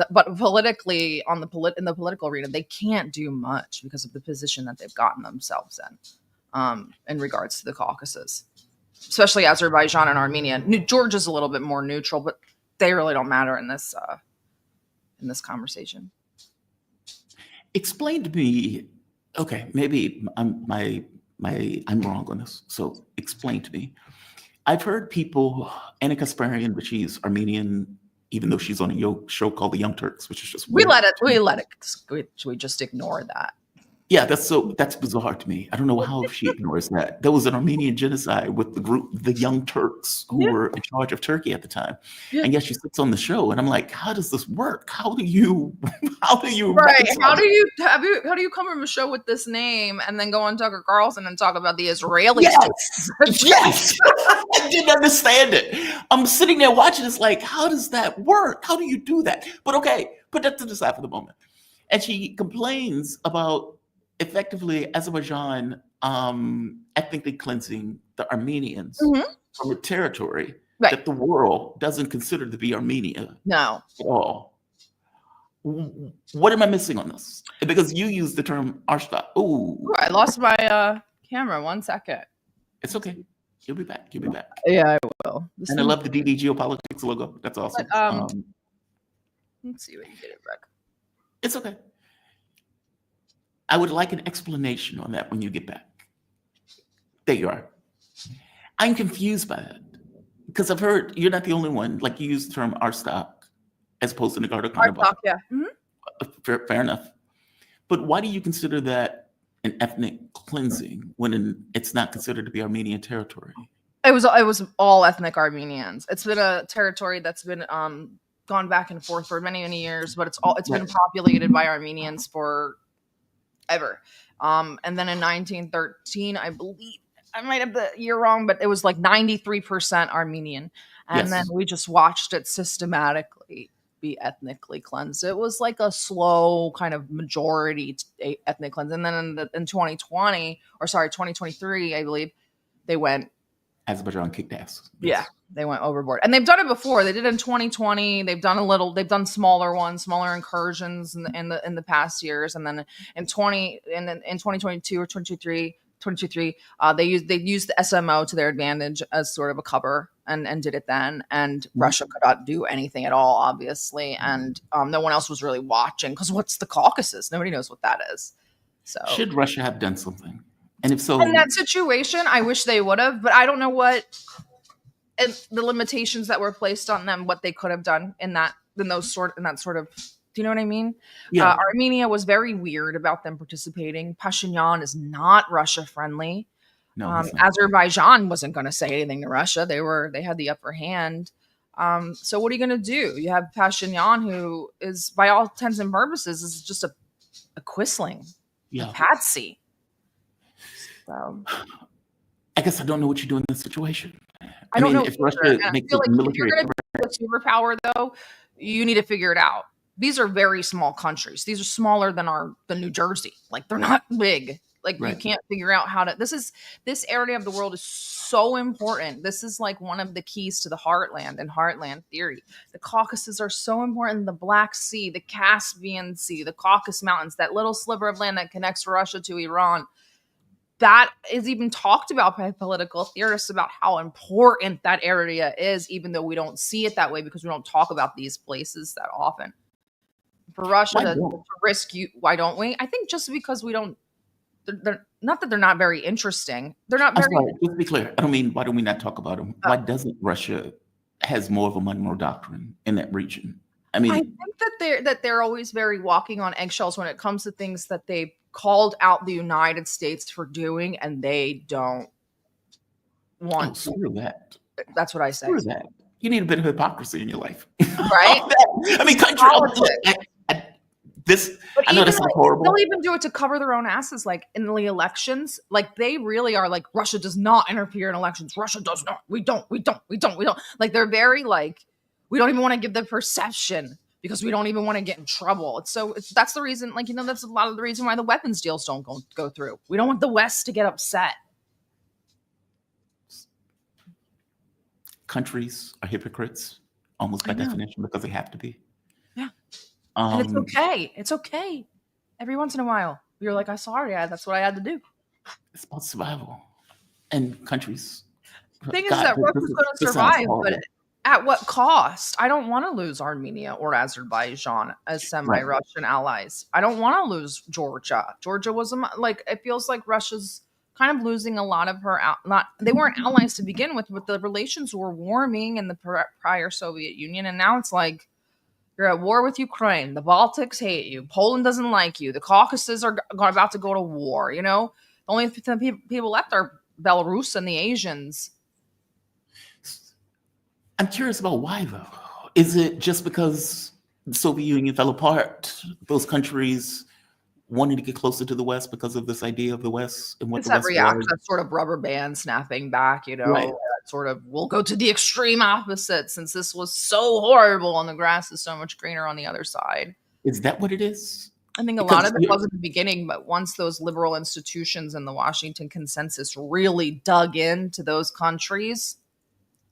But politically, in the political arena, they can't do much because of the position that they've gotten themselves in regards to the Caucasus, especially Azerbaijan and Armenia. Georgia's a little bit more neutral, but they really don't matter in this conversation. Explain to me. Okay, maybe I'm wrong on this. So explain to me. I've heard people, Anna Kasparian, but she's Armenian, even though she's on a show called The Young Turks, which is just weird. We just ignore that. Yeah, that's bizarre to me. I don't know how she ignores that. There was an Armenian genocide with the group, the Young Turks, who were in charge of Turkey at the time. Yeah. And yet she sits on the show, and I'm like, how does this work? How do you right? How do you come from a show with this name and then go on Tucker Carlson and talk about the Israelis? Yes. I didn't understand it. I'm sitting there watching this, like, how does that work? How do you do that? But okay, put that to the side for the moment. And she complains about effectively Azerbaijan ethnically cleansing the Armenians from a territory that the world doesn't consider to be Armenia. No. At all. What am I missing on this? Because you use the term Arshta. Ooh. I lost my camera. 1 second. It's okay. You'll be back. Yeah, I will. I love the DD Geopolitics logo. That's awesome. But, let's see what you did, Rick. It's okay. I would like an explanation on that when you get back. There you are. I'm confused by that because I've heard you're not the only one. Like you use the term Arstock as opposed to Nagorno-Karabakh. Yeah. Fair enough. But why do you consider that an ethnic cleansing when it's not considered to be Armenian territory? It was all ethnic Armenians. It's been a territory that's been gone back and forth for many, many years, but it's been populated by Armenians for ever. And then in 1913, I believe, I might have the year wrong, but it was like 93% Armenian. And then we just watched it systematically be ethnically cleansed. It was like a slow kind of majority ethnic cleanse. And then in 2023, I believe, they went. Azerbaijan kicked ass. Yeah, they went overboard. And they've done it before. They did it in 2020. They've done smaller ones, smaller incursions in the past years. And then in 2022 or 2023, they used the SMO to their advantage as sort of a cover and did it then. And Russia could not do anything at all, obviously. And no one else was really watching because what's the Caucasus? Nobody knows what that is. So should Russia have done something? And if so, in that situation, I wish they would have, but I don't know what and the limitations that were placed on them, what they could have done in that sort of. Do you know what I mean? Yeah. Armenia was very weird about them participating. Pashinyan is not Russia friendly. No, he's not. Azerbaijan wasn't going to say anything to Russia. They had the upper hand. So what are you going to do? You have Pashinyan, who is, by all intents and purposes, is just a quisling, a patsy. So I guess I don't know what you do in this situation. I don't know if Russia makes a military if you're going to be a superpower, though, you need to figure it out. These are very small countries. These are smaller than New Jersey. Like, they're not big. Like, you can't figure out how to. This area of the world is so important. This is like one of the keys to the heartland and heartland theory. The Caucasus are so important. The Black Sea, the Caspian Sea, the Caucasus Mountains, that little sliver of land that connects Russia to Iran. That is even talked about by political theorists about how important that area is, even though we don't see it that way because we don't talk about these places that often. For Russia to risk why don't we? I think just because we don't. They're not that they're not very interesting. They're not very. Just to be clear, I don't mean why don't we not talk about them? Why doesn't Russia has more of a Monroe doctrine in that region? I mean, I think that they're always very walking on eggshells when it comes to things that they called out the United States for doing, and they don't want to. Screw that. That's what I say. Screw that. You need a bit of hypocrisy in your life, right? I mean, country. I know this is horrible. They'll even do it to cover their own asses, like in the elections. Like, they really are like, Russia does not interfere in elections. Russia does not. We don't. Like, they're very like, we don't even want to give the perception because we don't even want to get in trouble. That's the reason, like, that's a lot of the reason why the weapons deals don't go through. We don't want the West to get upset. Countries are hypocrites almost by definition because they have to be. Yeah. And it's okay. It's okay. Every once in a while, you're like, I'm sorry, that's what I had to do. It's about survival. And countries. The thing is that Russia's going to survive, but at what cost? I don't want to lose Armenia or Azerbaijan as semi-Russian allies. I don't want to lose Georgia. Georgia was it feels like Russia's kind of losing a lot of her. They weren't allies to begin with, but the relations were warming in the prior Soviet Union, and now it's like, you're at war with Ukraine. The Baltics hate you. Poland doesn't like you. The Caucasus are about to go to war. The only people left are Belarus and the Asians. I'm curious about why, though. Is it just because the Soviet Union fell apart? Those countries wanted to get closer to the West because of this idea of the West and what the West was? That sort of rubber band snapping back, Right. Sort of, we'll go to the extreme opposite since this was so horrible and the grass is so much greener on the other side. Is that what it is? I think a lot of it was at the beginning, but once those liberal institutions and the Washington Consensus really dug into those countries,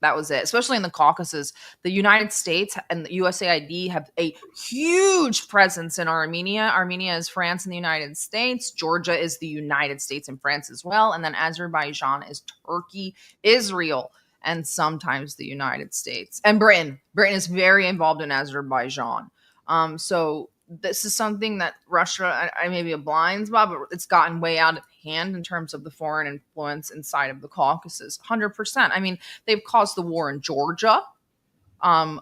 that was it. Especially in the Caucasus, the United States and the USAID have a huge presence in Armenia. Armenia is France and the United States. Georgia is the United States and France as well. And then Azerbaijan is Turkey, Israel, and sometimes the United States. And Britain. Britain is very involved in Azerbaijan. So this is something that Russia, I may be a blind spot, but it's gotten way out of hand in terms of the foreign influence inside of the Caucasus. 100%. I mean, they've caused the war in Georgia,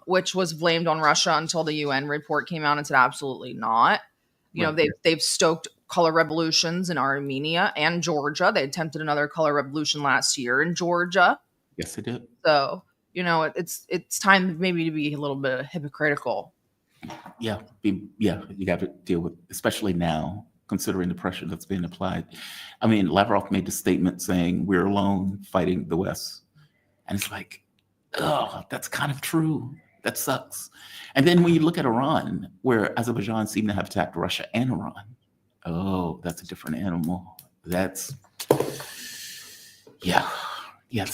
which was blamed on Russia until the UN report came out and said absolutely not. They've stoked color revolutions in Armenia and Georgia. They attempted another color revolution last year in Georgia. Yes, they did. So, it's time maybe to be a little bit hypocritical. Yeah, you got to deal with, especially now, considering the pressure that's being applied. I mean, Lavrov made the statement saying we're alone fighting the West. And it's like, oh, that's kind of true. That sucks. And then when you look at Iran, where Azerbaijan seemed to have attacked Russia and Iran, oh, that's a different animal. It's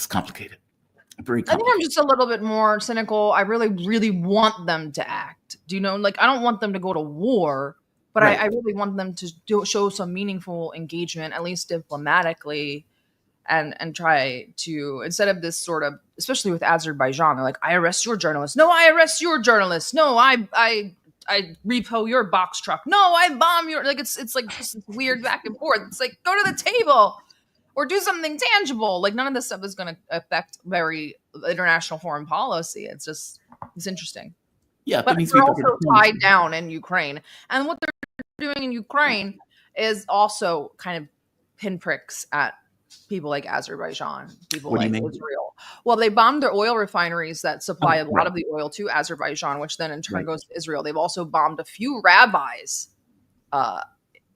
complicated. Very complicated. I think I'm just a little bit more cynical. I really, really want them to act. I don't want them to go to war, but right. I really want them to show some meaningful engagement, at least diplomatically, and try to, instead of this sort of, especially with Azerbaijan, they're like, I arrest your journalist. No, I arrest your journalist. No, I repo your box truck. No, I bomb your, like, it's like just weird back and forth. It's like, go to the table or do something tangible. Like, none of this stuff is going to affect very international foreign policy. It's interesting. Yeah, But needs to they're be also tied down in Ukraine. And what they're doing in Ukraine is also kind of pinpricks at people like Azerbaijan, people like Israel. Well, they bombed their oil refineries that supply a lot of the oil to Azerbaijan, which then in turn goes to Israel. They've also bombed a few rabbis'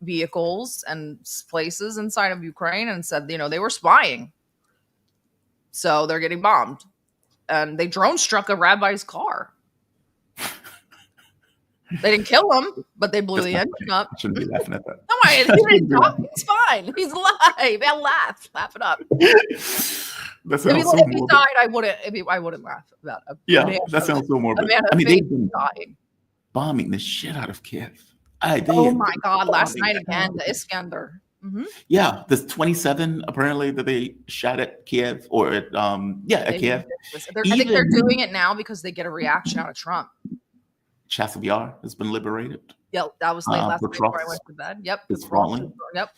vehicles and places inside of Ukraine and said, they were spying. So they're getting bombed. And they drone struck a rabbi's car. They didn't kill him, but they blew the engine up. I shouldn't be laughing at that. No, he didn't die. It's fine. He's alive. I'll laugh it up. That sounds if he died, I wouldn't laugh about it. Yeah, that sounds so morbid. I mean, they've been dying. bombing the shit out of Kiev. Oh my God! Last night again, the Iskander. Mm-hmm. Yeah, there's 27 apparently that they shot at Kiev or at Kiev. I think they're doing it now because they get a reaction out of Trump. Chasov Yar has been liberated. Yeah, that was late last night before I went to bed. Yep, it's falling. Yep.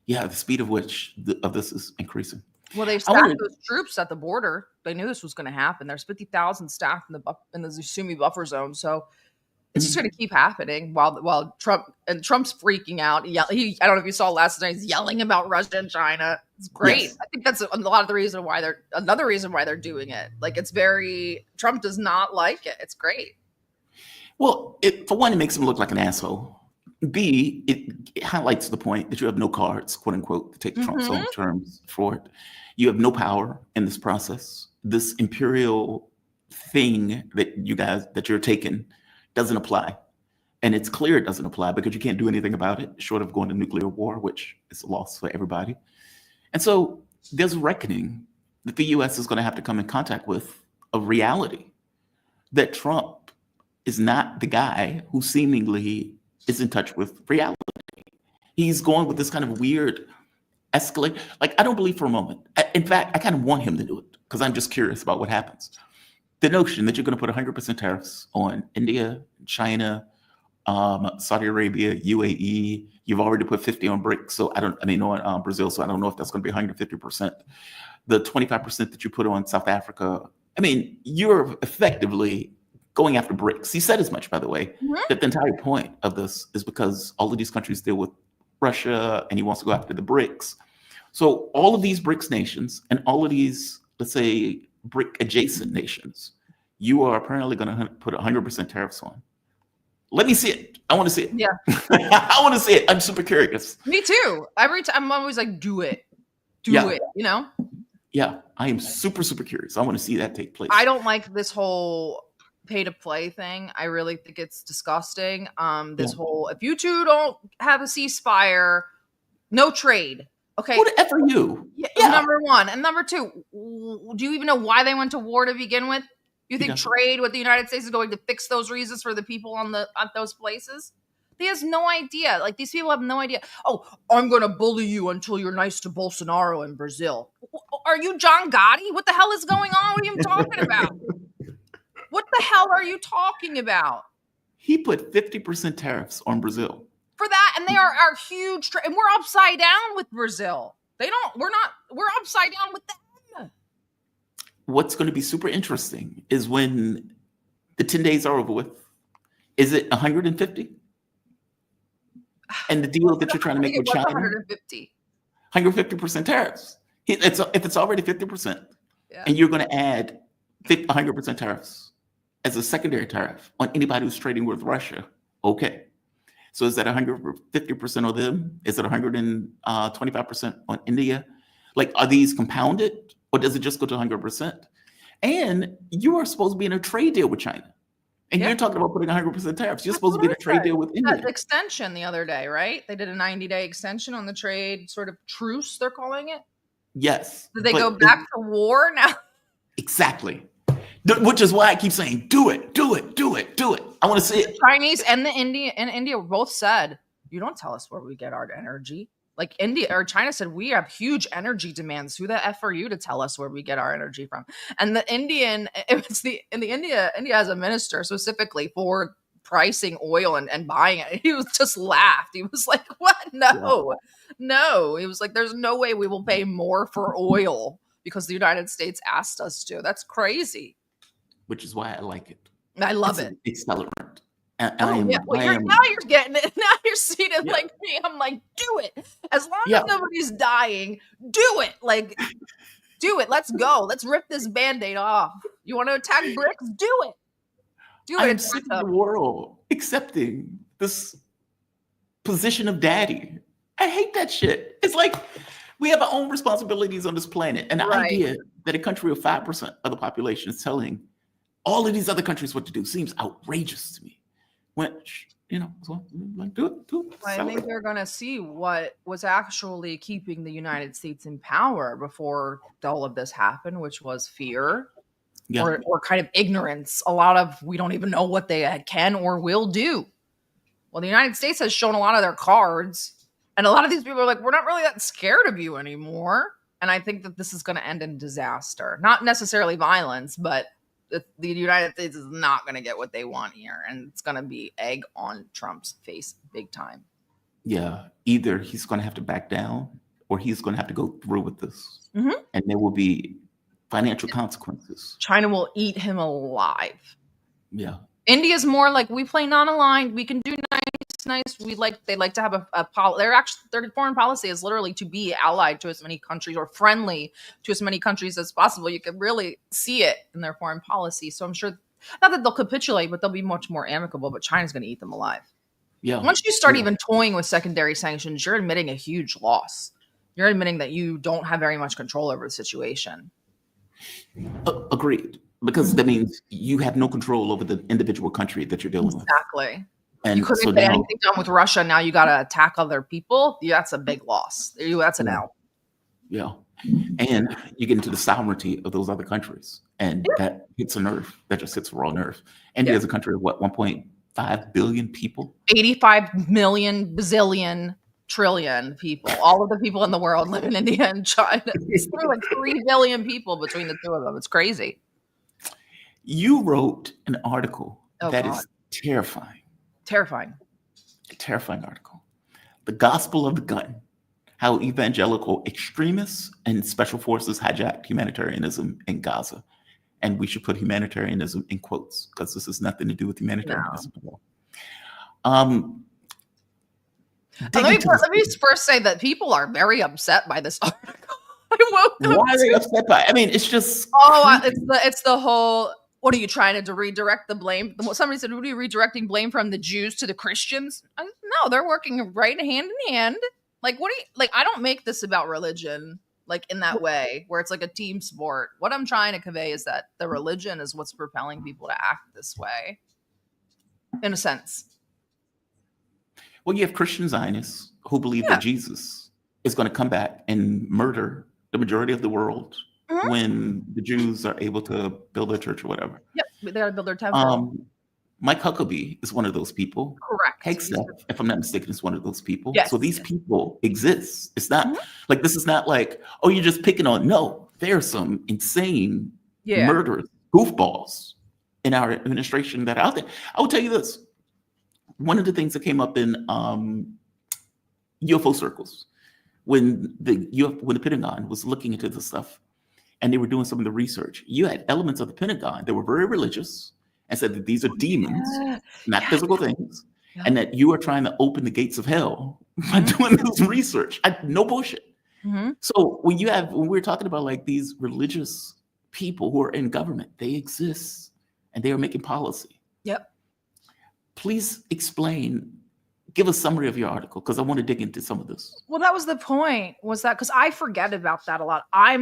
Yeah, the speed of which of this is increasing. Well, they stacked those troops at the border. They knew this was going to happen. There's 50,000 stacked in the Sumy buffer zone. So it's just going to keep happening while Trump's freaking out. I don't know if you saw last night. He's yelling about Russia and China. It's great. Yes. I think that's a lot of the reason why they're doing it. Like Trump does not like it. It's great. Well, for one, it makes him look like an asshole. B, it highlights the point that you have no cards, quote unquote, to take Trump's own terms for it. You have no power in this process. This imperial thing that you're taking doesn't apply. And it's clear it doesn't apply because you can't do anything about it short of going to nuclear war, which is a loss for everybody. And so there's a reckoning that the US is going to have to come in contact with a reality that Trump is not the guy who seemingly is in touch with reality. He's going with this kind of weird escalate. Like, I don't believe for a moment. In fact, I kind of want him to do it because I'm just curious about what happens. The notion that you're going to put 100% tariffs on India, China, Saudi Arabia, UAE. You've already put 50 on BRICS. So on Brazil. So I don't know if that's going to be 150%. The 25% that you put on South Africa. I mean, you're effectively going after BRICS. He said as much, by the way, that the entire point of this is because all of these countries deal with Russia and he wants to go after the BRICS. So all of these BRICS nations and all of these, let's say, BRIC adjacent nations, you are apparently going to put 100% tariffs on. Let me see it. I want to see it. Yeah. I want to see it. I'm super curious. Me too. Every time I'm always like, do it. Do it, Yeah, I am super, super curious. I want to see that take place. I don't like this whole pay to play thing. I really think it's disgusting. Whole, if you two don't have a ceasefire, no trade. Okay. Who the F are you? Yeah. Number one. And number two, do you even know why they went to war to begin with? You think trade with the United States is going to fix those reasons for the people on those places? He has no idea. Like, these people have no idea. Oh, I'm going to bully you until you're nice to Bolsonaro in Brazil. Are you John Gotti? What the hell is going on? What are you talking about? What the hell are you talking about? He put 50% tariffs on Brazil. For that, and they are huge, and we're upside down with Brazil. We're upside down with them. What's going to be super interesting is when the 10 days are over with, is it 150? And the deal that you're trying to make with China? 150. 150% tariffs. If it's already 50%, and you're going to add 100% tariffs as a secondary tariff on anybody who's trading with Russia, okay. So is that 150% on them? Is it 125% on India? Like, are these compounded, or does it just go to 100%? And you are supposed to be in a trade deal with China. And you're talking about putting 100% tariffs. You're supposed to be in a trade deal with India. That extension the other day, right? They did a 90-day extension on the trade sort of truce, they're calling it. Yes. Did they go back to war now? Exactly. Which is why I keep saying, do it, do it, do it, do it. I want to see it. The Chinese and India both said, you don't tell us where we get our energy. Like, India or China said, we have huge energy demands. Who the F are you to tell us where we get our energy from? And India has a minister specifically for pricing oil and buying it. He was just laughed. He was like, what? No. He was like, there's no way we will pay more for oil because the United States asked us to. That's crazy. Which is why I like it. I love It's it. an accelerant. And Oh, yeah. Well, now you're getting it. Now you're seeing it like me. I'm like, do it. As long as nobody's dying, do it. Like, do it. Let's go. Let's rip this Band-Aid off. You want to attack BRICS? Do it. Do it. I am sick of the world accepting this position of daddy. I hate that shit. It's like we have our own responsibilities on this planet. And the idea that a country of 5% of the population is telling all of these other countries what to do seems outrageous to me. Which, so, like, do it. I think they're going to see what was actually keeping the United States in power before all of this happened, which was fear. Or kind of ignorance. A lot of, we don't even know what they can or will do. Well, the United States has shown a lot of their cards, and a lot of these people are like, we're not really that scared of you anymore. And I think that this is going to end in disaster. Not necessarily violence, but the United States is not going to get what they want here. And it's going to be egg on Trump's face big time. Yeah, either he's going to have to back down or he's going to have to go through with this. Mm-hmm. And there will be financial consequences. China will eat him alive. Yeah. India's more like, we play non-aligned. We can do nice. They like to have a their foreign policy is literally to be allied to as many countries or friendly to as many countries as possible. You can really see it in their foreign policy. So I'm sure, not that they'll capitulate, but they'll be much more amicable. But China's going to eat them alive. Yeah. Once you start even toying with secondary sanctions, you're admitting a huge loss. You're admitting that you don't have very much control over the situation. Agreed. Because that means you have no control over the individual country that you're dealing with. Exactly. And you couldn't get anything done with Russia. Now you got to attack other people. That's a big loss. That's an L. Yeah. And you get into the sovereignty of those other countries. And that hits a nerve. That just hits a raw nerve. India is a country of what, 1.5 billion people? 85 million, bazillion, trillion people. All of the people in the world live in India and China. It's like 3 billion people between the two of them. It's crazy. You wrote an article that is terrifying. Terrifying. A terrifying article. The Gospel of the Gun. How evangelical extremists and special forces hijacked humanitarianism in Gaza. And we should put humanitarianism in quotes because this has nothing to do with humanitarianism at all. Let me first say that people are very upset by this article. Why are they upset by it? I mean, it's just it's the whole, what are you trying to redirect the blame? Somebody said, what are you redirecting blame from the Jews to the Christians? No, they're working right hand in hand. Like, I don't make this about religion, like in that way, where it's like a team sport. What I'm trying to convey is that the religion is what's propelling people to act this way, in a sense. Well, you have Christian Zionists who believe that Jesus is going to come back and murder the majority of the world when the Jews are able to build their church or whatever. Yep, they got to build their temple. Mike Huckabee is one of those people. Correct. Hegseth, if I'm not mistaken, is one of those people. Yes. So these people exist. It's not like, this is not like, oh, you're just picking on. No, there's some insane murderers, goofballs in our administration that are out there. I will tell you this. One of the things that came up in UFO circles when the Pentagon was looking into this stuff and they were doing some of the research, you had elements of the Pentagon that were very religious and said that these are demons, not physical things, and that you are trying to open the gates of hell by doing this research. No bullshit. So when we're talking about like these religious people who are in government, they exist and they are making policy. Yep. Please explain, give a summary of your article, because I want to dig into some of this. Well, that was the point, was that because I forget about that a lot. I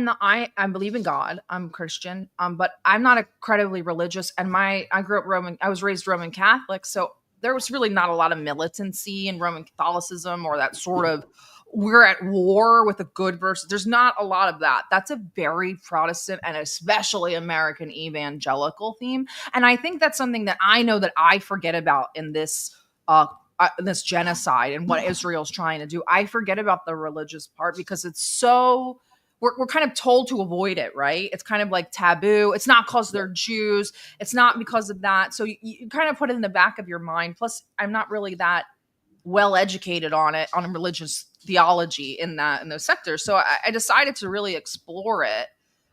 believe in God. I'm Christian, but I'm not incredibly religious. And I grew up Roman. I was raised Roman Catholic, so there was really not a lot of militancy in Roman Catholicism or that sort of we're at war with a good versus. There's not a lot of that. That's a very Protestant and especially American evangelical theme. And I think that's something that I know that I forget about in this genocide and what Israel's trying to do. I forget about the religious part because it's so, we're kind of told to avoid it, right? It's kind of like taboo. It's not because they're Jews. It's not because of that. So you kind of put it in the back of your mind. Plus, I'm not really that well educated on religious theology in those sectors. So I decided to really explore it.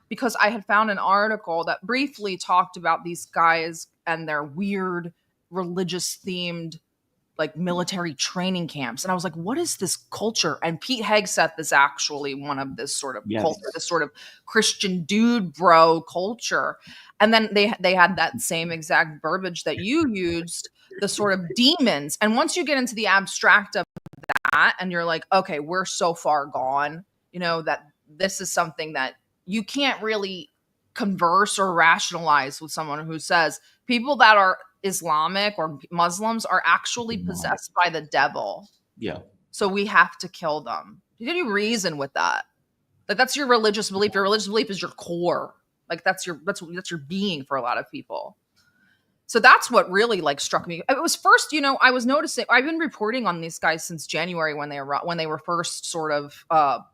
because I had found an article that briefly talked about these guys and their weird religious themed like military training camps. And I was like, what is this culture? And Pete Hegseth is actually one of this sort of culture, this sort of Christian dude bro culture. And then they had that same exact verbiage that you used, the sort of demons. And once you get into the abstract of that and you're like, okay, we're so far gone, you know, that this is something that you can't really converse or rationalize with someone who says people that are Islamic or Muslims are actually possessed by the devil. Yeah. So we have to kill them. You can reason with that. Like that's your religious belief. Your religious belief is your core. Like that's your being for a lot of people. So that's what really like struck me. It was first, you know, I was noticing. I've been reporting on these guys since January when they were first sort of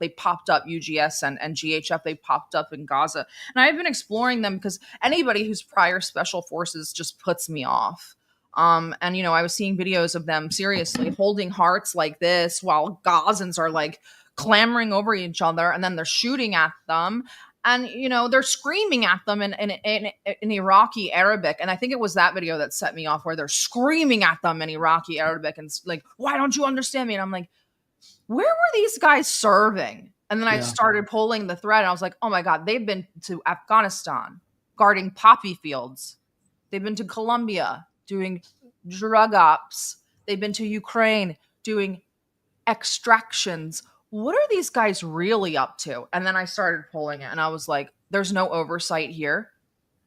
they popped up. UGS and GHF, they popped up in Gaza, and I've been exploring them because anybody who's prior special forces just puts me off. And you know, I was seeing videos of them seriously holding hearts like this while Gazans are like clamoring over each other, and then they're shooting at them. And, you know, they're screaming at them in Iraqi Arabic. And I think it was that video that set me off where they're screaming at them in Iraqi Arabic and like, why don't you understand me? And I'm like, where were these guys serving? And then I started pulling the thread and I was like, oh my God, they've been to Afghanistan guarding poppy fields. They've been to Colombia doing drug ops. They've been to Ukraine doing extractions. What are these guys really up to? And then I started pulling it and I was like, there's no oversight here.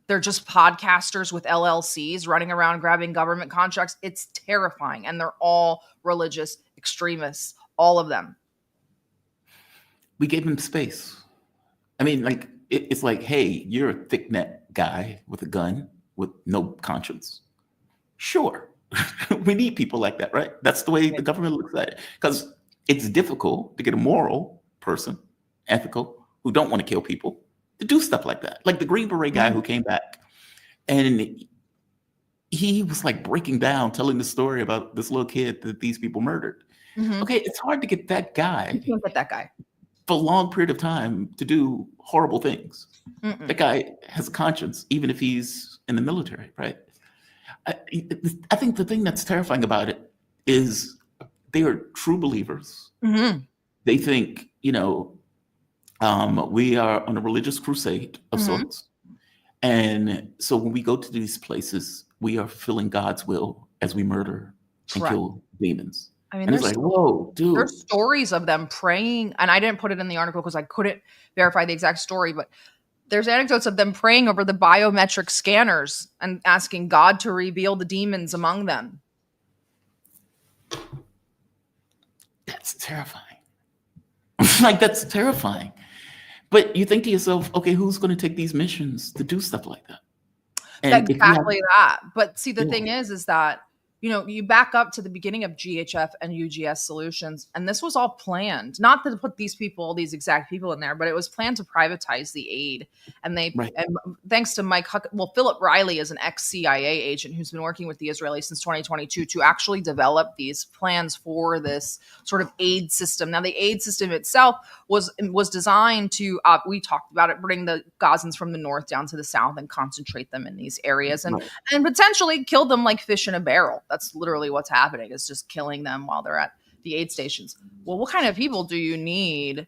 They're just podcasters with LLCs running around grabbing government contracts. It's terrifying. And they're all religious extremists, all of them. We gave them space. I mean, like, it's like, hey, you're a thick neck guy with a gun with no conscience. Sure. We need people like that, right? That's the way the government looks at it. Because it's difficult to get a moral person, ethical, who don't want to kill people, to do stuff like that. Like the Green Beret guy who came back and he was like breaking down, telling the story about this little kid that these people murdered. Mm-hmm. Okay, it's hard to get that guy. You can't get that guy for a long period of time to do horrible things. Mm-mm. That guy has a conscience, even if he's in the military, right? I think the thing that's terrifying about it is they are true believers. Mm-hmm. They think, you know, we are on a religious crusade of sorts. And so when we go to these places, we are fulfilling God's will as we murder and kill demons. I mean, and it's like, whoa, dude. There's stories of them praying, and I didn't put it in the article because I couldn't verify the exact story, but there's anecdotes of them praying over the biometric scanners and asking God to reveal the demons among them. That's terrifying. Like, that's terrifying. But you think to yourself, okay, who's going to take these missions to do stuff like that? And exactly that. But see, the thing is that, you know, you back up to the beginning of GHF and UGS Solutions, and this was all planned, not to put these exact people in there, but it was planned to privatize the aid. And and thanks to Mike Philip Riley is an ex-CIA agent who's been working with the Israelis since 2022 to actually develop these plans for this sort of aid system. Now, the aid system itself was designed to, we talked about it, bring the Gazans from the north down to the south and concentrate them in these areas and potentially kill them like fish in a barrel. That's literally what's happening, is just killing them while they're at the aid stations. Well, what kind of people do you need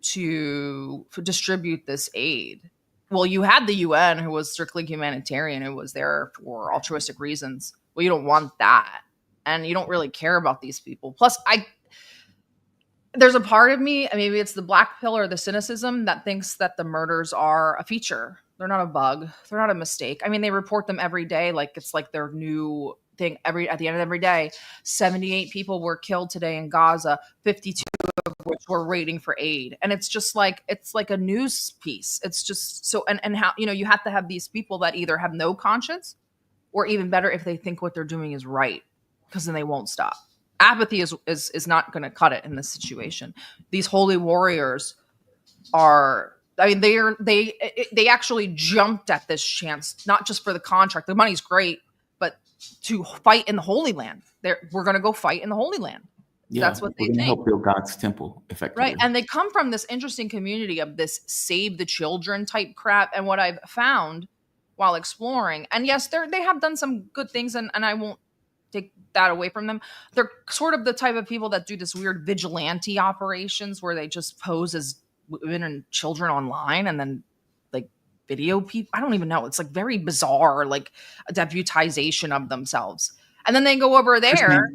to distribute this aid? Well, you had the UN, who was strictly humanitarian, who was there for altruistic reasons. Well, you don't want that. And you don't really care about these people. Plus, there's a part of me, maybe it's the black pill or the cynicism, that thinks that the murders are a feature. They're not a bug. They're not a mistake. I mean, they report them every day like it's like their new thing. At the end of every day, 78 people were killed today in Gaza, 52 of which were waiting for aid. And it's just like, it's like a news piece. It's just so, and how, you know, you have to have these people that either have no conscience, or even better, if they think what they're doing is right, because then they won't stop. Apathy is not going to cut it in this situation. These holy warriors are, I mean, they actually jumped at this chance, not just for the contract. The money's great, but to fight in the Holy Land. We're going to go fight in the Holy Land. Yeah, That's what we're they going to think. help build God's temple effectively. Right. And they come from this interesting community of this save the children type crap. And what I've found while exploring, and yes, they have done some good things, and I won't take that away from them. They're sort of the type of people that do this weird vigilante operations where they just pose as women and children online and then like video people. I don't even know. It's like very bizarre, like a deputization of themselves. And then they go over there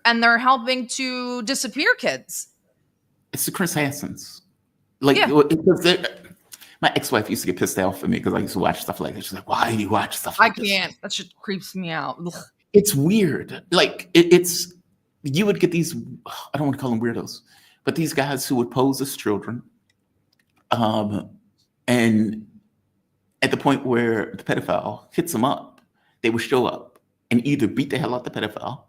and they're helping to disappear kids. It's the Chris Hansons. Like, Yeah. my ex-wife used to get pissed off at me because I used to watch stuff like that. She's like, why do you watch stuff like this? I can't. That shit creeps me out. Ugh. It's weird. Like, it's, you would get these, I don't want to call them weirdos, but these guys who would pose as children. And at the point where the pedophile hits them up, they would show up and either beat the hell out the pedophile,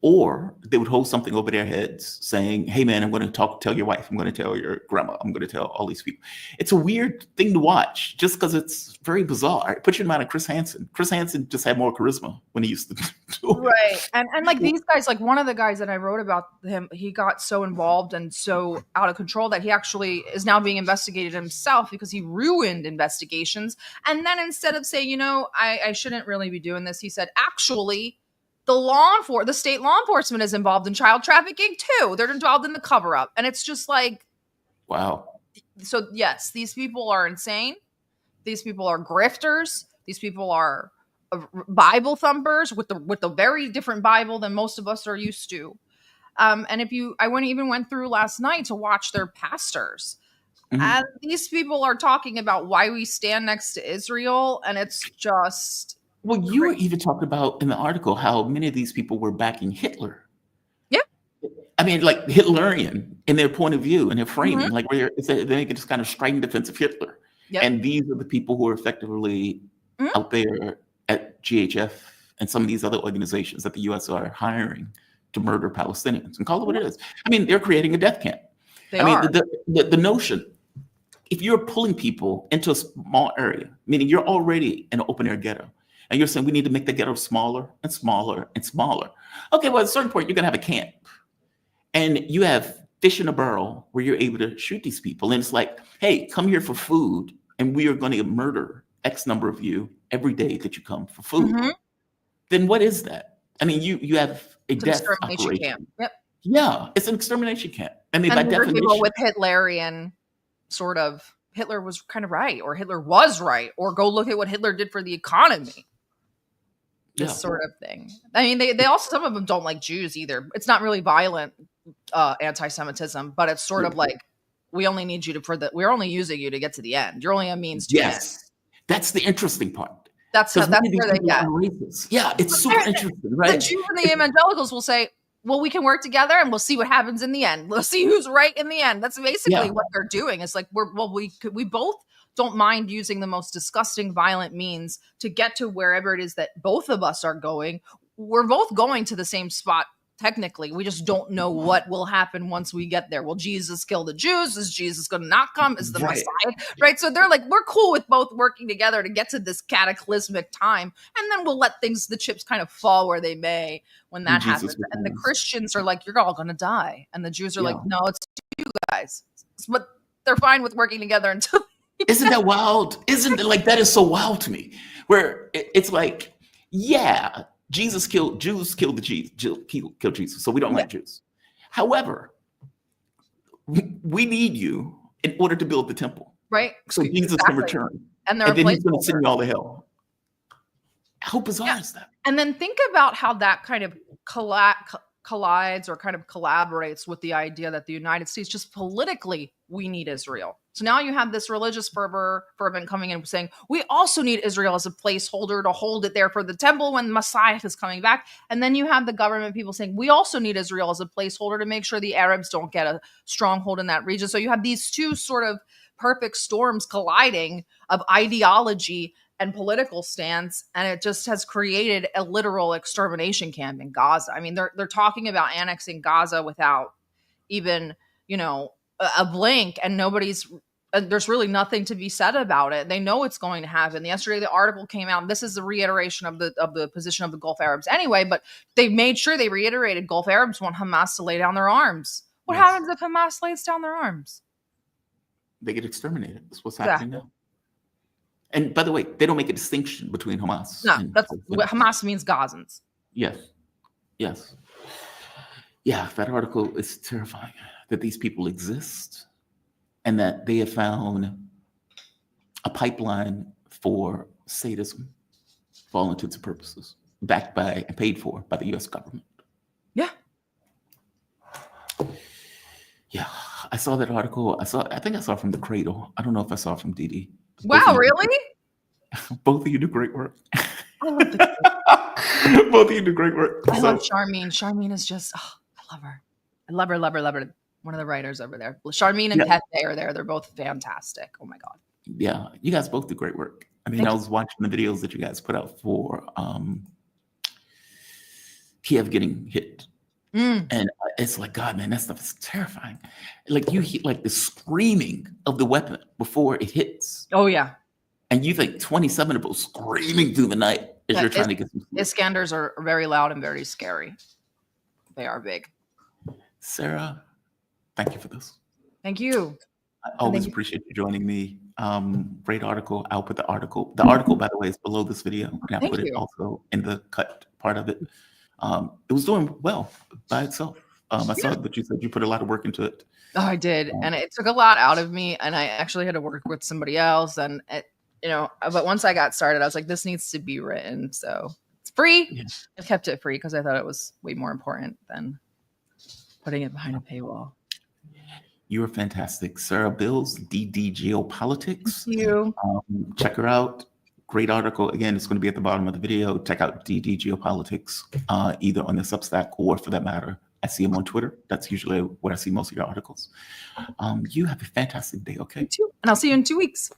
or they would hold something over their heads saying, hey man, I'm going to tell your wife, I'm going to tell your grandma, I'm going to tell all these people. It's a weird thing to watch just because it's very bizarre. Put your mind on Chris Hansen. Chris Hansen just had more charisma when he used to do it. Right. And like these guys, like one of the guys that I wrote about him, he got so involved and so out of control that he actually is now being investigated himself because he ruined investigations. And then instead of saying, you know, I shouldn't really be doing this, he said, actually, the state law enforcement is involved in child trafficking too. They're involved in the cover up. And it's just like, Wow. so yes, these people are insane. These people are grifters. These people are Bible thumpers with the very different Bible than most of us are used to. And I went through last night to watch their pastors. Mhm. And these people are talking about why we stand next to Israel. And it's just, Well, you were even talking about in the article how many of these people were backing Hitler. Yeah. I mean, like Hitlerian in their point of view and their framing, like where they can just kind of strike in defense of Hitler. Yep. And these are the people who are effectively out there at GHF and some of these other organizations that the U.S. are hiring to murder Palestinians and call it what it is. I mean, they're creating a death camp. they I mean, are. the notion, if you're pulling people into a small area, meaning you're already in an open air ghetto, and you're saying we need to make the ghetto smaller and smaller and smaller. Okay, well, at a certain point, you're going to have a camp. And you have fish in a barrel where you're able to shoot these people. And it's like, hey, come here for food, and we are going to murder X number of you every day that you come for food. Mhm. Then what is that? I mean, you have a It's an death extermination operation. camp. Yep. Yeah, it's an extermination camp. I mean, by And these are definition, people with Hitlerian sort of, Hitler was kind of right, or Hitler was right, or go look at what Hitler did for the economy. This sort of thing. I mean, they also, some of them don't like Jews either. It's not really violent anti-Semitism, but it's sort of like, we only need you we're only using you to get to the end. You're only a means to an end. yes, that's the interesting part. That's Because where many of these they people get. are racist. Yeah, it's But super they're- interesting, The right? Jews and the evangelicals will say, well, we can work together and we'll see what happens in the end. We'll see who's right in the end. That's basically Yeah. what they're doing. It's like, we both don't mind using the most disgusting, violent means to get to wherever it is that both of us are going. We're both going to the same spot. Technically, we just don't know what will happen once we get there. Will Jesus kill the Jews? Is Jesus going to not come? Is the Right. Messiah? Right. So they're like, we're cool with both working together to get to this cataclysmic time. And then we'll let the chips kind of fall where they may when that Jesus happens. And the returns. Christians are like, you're all going to die. And the Jews are like, Yeah. no, it's you guys. But they're fine with working together until. Isn't that wild? Isn't it like that is so wild to me? Where it's like, yeah, Jews killed Jesus, so we don't like Jews. However, we need you in order to build the temple, Right. so Jesus can Exactly. return, And they're and a then he's going to placeholder. send you all to hell. How bizarre is that? And then think about how that kind of collides or kind of collaborates with the idea that the United States, just politically, we need Israel. So now you have this religious fervent coming in saying, we also need Israel as a placeholder to hold it there for the temple when Messiah is coming back. And then you have the government people saying, we also need Israel as a placeholder to make sure the Arabs don't get a stronghold in that region. So you have these two sort of perfect storms colliding of ideology and political stance, and it just has created a literal extermination camp in Gaza. I mean, they're talking about annexing Gaza without even, a blink, and nobody's there's really nothing to be said about it. They know it's going to happen. Yesterday, the article came out. And this is a reiteration of the position of the Gulf Arabs anyway, but they made sure they reiterated Gulf Arabs want Hamas to lay down their arms. What happens if Hamas lays down their arms? They get exterminated. That's what's happening now. And by the way, they don't make a distinction between Hamas. No, that's what Hamas means Gazans. Yes. Yes. Yeah, that article is terrifying that these people exist and that they have found a pipeline for sadism for all intents and purposes, backed by and paid for by the US government. Yeah. Yeah. I saw that article. I think I saw it from The Cradle. I don't know if I saw it from DD. Wow, really? Both of you do great work. I love the Both of you do great work. I love Charmaine. Charmaine is just, I love her. I love her, love her, love her. One of the writers over there. Charmaine and Pepe are there. They're both fantastic. Oh my God. Yeah, you guys both do great work. I mean, I was watching the videos that you guys put out for Kiev getting hit. And it's like, God, man, that stuff is terrifying. Like you hear like the screaming of the weapon before it hits. Oh, yeah. And you think 27 of those screaming through the night as you're trying to get some sleep. Iskanders are very loud and very scary. They are big. Sarah, thank you for this. Thank you. I always appreciate you joining me. Great article. I'll put the article. The article, by the way, is below this video. And I put it also in the cut part of it. It was doing well by itself. I saw that you said you put a lot of work into it. Oh, I did. And it took a lot out of me. And I actually had to work with somebody else. And, but once I got started, I was like, this needs to be written. So it's free. Yeah. I kept it free because I thought it was way more important than putting it behind a paywall. You are fantastic. Sarah Bils, DD Geopolitics. Thank you. Check her out. Great article. Again, it's going to be at the bottom of the video. Check out DD Geopolitics, either on the Substack or, for that matter, I see him on Twitter. That's usually where I see most of your articles. You have a fantastic day, okay? You too. And I'll see you in 2 weeks.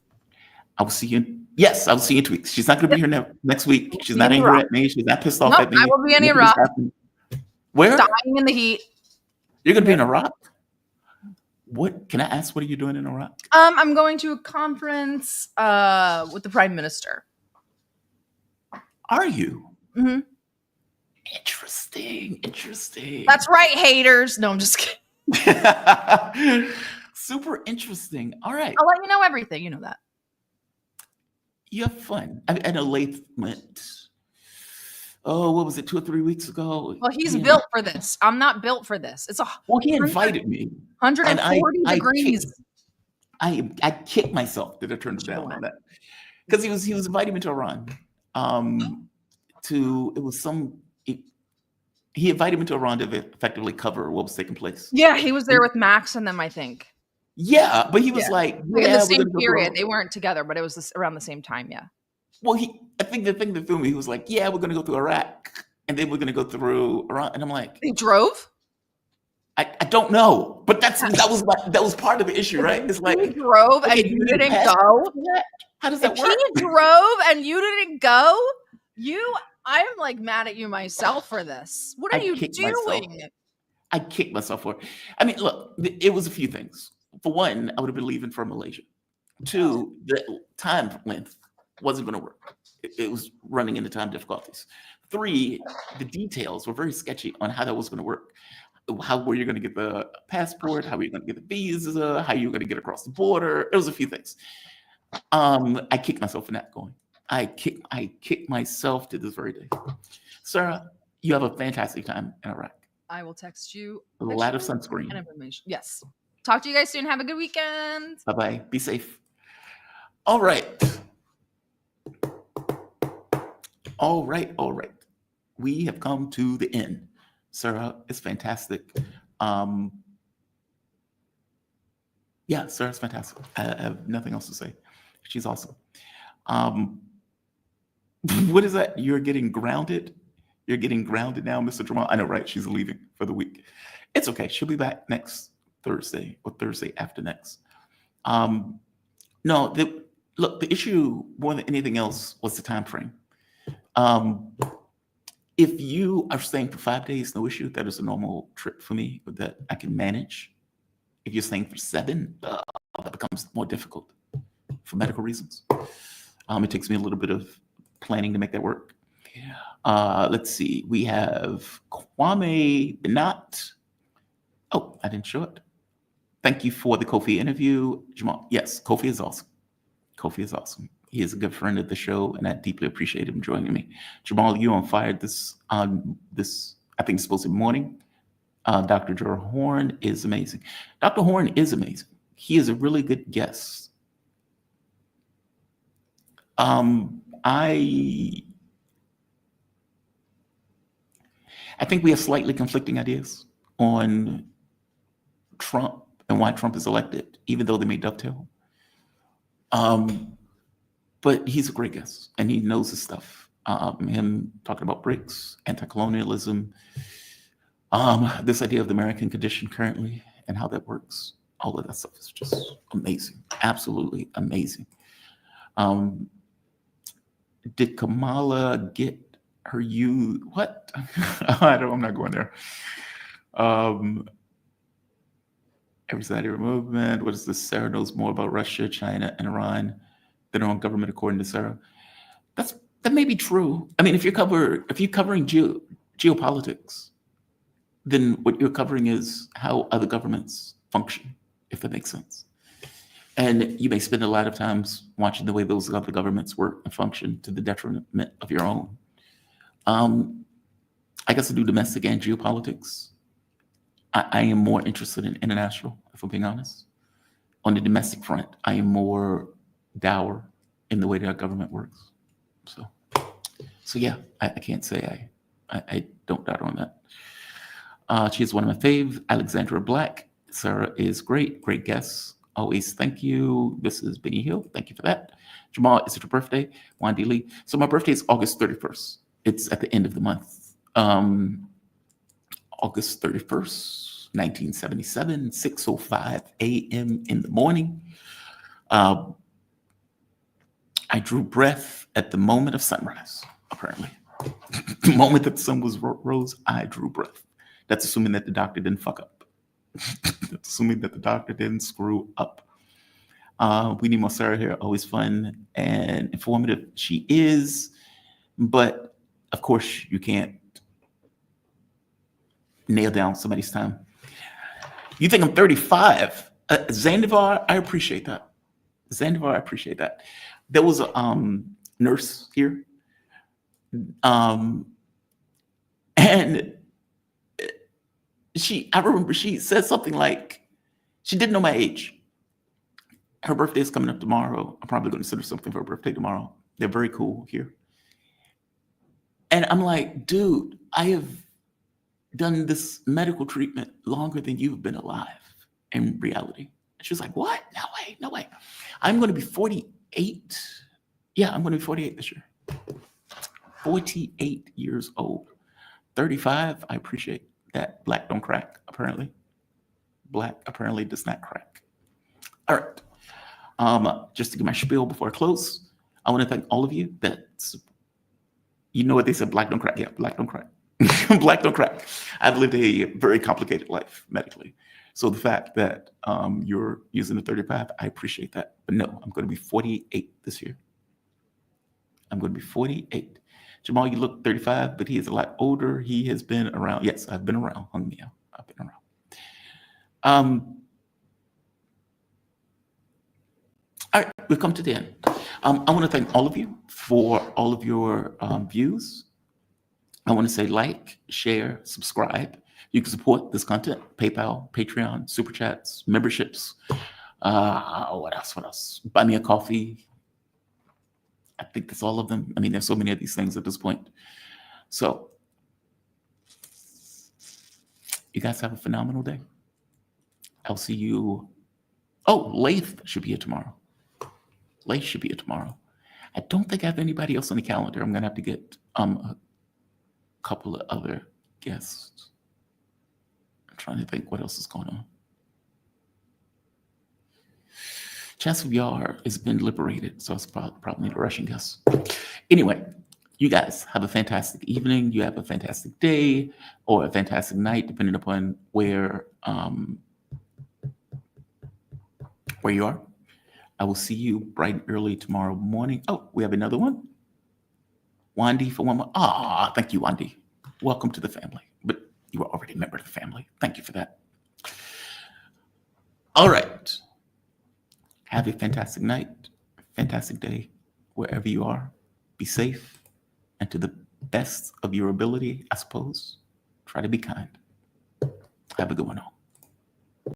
I will see you. Yes, I will see you in 2 weeks. She's not going to be here next week. She's not angry at me. She's not pissed off at me. I will be in Iraq. Where? Dying in the heat. You're going to be in Iraq? What can I ask? What are you doing in Iraq? I'm going to a conference with the Prime Minister. Are you? Mm-hmm. Interesting. That's right, haters. No, I'm just kidding. Super interesting. All right. I'll let you know everything. You know that. You have fun. I know Laith went. Oh, what was it? 2 or 3 weeks ago. Well, he's built for this. I'm not built for this. It's he invited me. 140 degrees. I kicked myself that I turned down on that because he was inviting me to Iran. He invited me to Iran to effectively cover what was taking place. Yeah, he was there with Max and them, I think. Yeah, but he was like in the same period. They weren't together, but it was around the same time. Yeah. Well, I think the thing that threw me, he was like, "Yeah, we're going to go through Iraq, and then we're going to go through Iran," and I'm like, "He drove." I don't know, but that was part of the issue, right? It's like he drove and you didn't go. How does that work? He drove and you didn't go. I'm like mad at you myself for this. What are you doing? I kicked myself for it. I mean, look, it was a few things. For one, I would have been leaving for Malaysia. 2, the time length wasn't going to work. It was running into time difficulties. 3, the details were very sketchy on how that was going to work. How were you going to get the passport? How were you going to get the visa? How you were going to get across the border? It was a few things. I kicked myself for not going. I kicked myself to this very day. Sarah, you have a fantastic time in Iraq. I will text you a lot of sunscreen and information. Yes. Talk to you guys soon. Have a good weekend. Bye-bye. Be safe. All right. We have come to the end. Sarah is fantastic. Yeah, Sarah's fantastic. I have nothing else to say. She's awesome. What is that? You're getting grounded? You're getting grounded now, Mr. Jamal? I know, right? She's leaving for the week. It's okay. She'll be back next Thursday or Thursday after next. No, the issue more than anything else was the time frame. If you are staying for 5 days, no issue. That is a normal trip for me that I can manage. If you're staying for 7, that becomes more difficult for medical reasons. It takes me a little bit of planning to make that work. Let's see. We have Kwame Benat. Oh, I didn't show it. Thank you for the Kofi interview, Jamal. Yes, Kofi is awesome. Kofi is awesome. He is a good friend of the show, and I deeply appreciate him joining me. Jamal, you on fire this I think it's supposed to be morning. Dr. Gerald Horne is amazing. Dr. Horne is amazing. He is a really good guest. I think we have slightly conflicting ideas on Trump and why Trump is elected, even though they may dovetail. But he's a great guest, and he knows his stuff. Him talking about BRICS, anti-colonialism, this idea of the American condition currently and how that works. All of that stuff is just amazing, absolutely amazing. Did Kamala get her what? I'm not going there. Every side of her movement. What is this? Sarah knows more about Russia, China, and Iran than her own government, according to Sarah. That may be true. I mean, if you're covering geopolitics, then what you're covering is how other governments function, if that makes sense. And you may spend a lot of times watching the way those other governments work and function to the detriment of your own. I guess I do domestic and geopolitics. I am more interested in international, if I'm being honest. On the domestic front, I am more dour in the way that our government works. So yeah, I can't say I don't doubt on that. She is one of my fave, Alexandra Black. Sarah is great guest. Always thank you. This is Benny Hill. Thank you for that. Jamal, is it your birthday? Wandy Lee. So my birthday is August 31st. It's at the end of the month. August 31st, 1977, 6:05 a.m. in the morning. I drew breath at the moment of sunrise, apparently. The moment that the sun rose, I drew breath. That's assuming that the doctor didn't fuck up. That's assuming that the doctor didn't screw up. We need more Sarah here. Always fun and informative. She is, but of course you can't nail down somebody's time. You think I'm 35? Zandivar, I appreciate that. Zandivar, I appreciate that. There was a nurse here, and I remember she said something like, she didn't know my age. Her birthday is coming up tomorrow. I'm probably going to send her something for her birthday tomorrow. They're very cool here. And I'm like, dude, I have done this medical treatment longer than you've been alive in reality. And she was like, what? No way. I'm going to be 48. Yeah, I'm going to be 48 this year. 48 years old. 35, I appreciate that. Black don't crack, apparently. Black apparently does not crack. All right. Just to get my spiel before I close, I want to thank all of you you know what they said, black don't crack. Yeah, black don't crack. Black don't crack. I've lived a very complicated life medically. So the fact that you're using the 35, I appreciate that. But no, I'm going to be 48 this year. I'm going to be 48. Jamal, you look 35, but he is a lot older. He has been around. Yes, I've been around. Hung me out. I've been around. All right, we've come to the end. I want to thank all of you for all of your views. I want to say like, share, subscribe. You can support this content, PayPal, Patreon, Super Chats, memberships. What else? Buy me a coffee. I think that's all of them. I mean, there's so many of these things at this point. So you guys have a phenomenal day. I'll see you. Oh, Lath should be here tomorrow. Lath should be here tomorrow. I don't think I have anybody else on the calendar. I'm going to have to get a couple of other guests. I'm trying to think what else is going on. Chasov Yar has been liberated, so it's probably the Russian guest. Anyway, you guys have a fantastic evening. You have a fantastic day or a fantastic night, depending upon where you are. I will see you bright and early tomorrow morning. Oh, we have another one. Wandy for one more. Ah, thank you, Wandy. Welcome to the family. But you are already a member of the family. Thank you for that. All right. Have a fantastic night, fantastic day, wherever you are. Be safe, and to the best of your ability, I suppose, try to be kind. Have a good one all.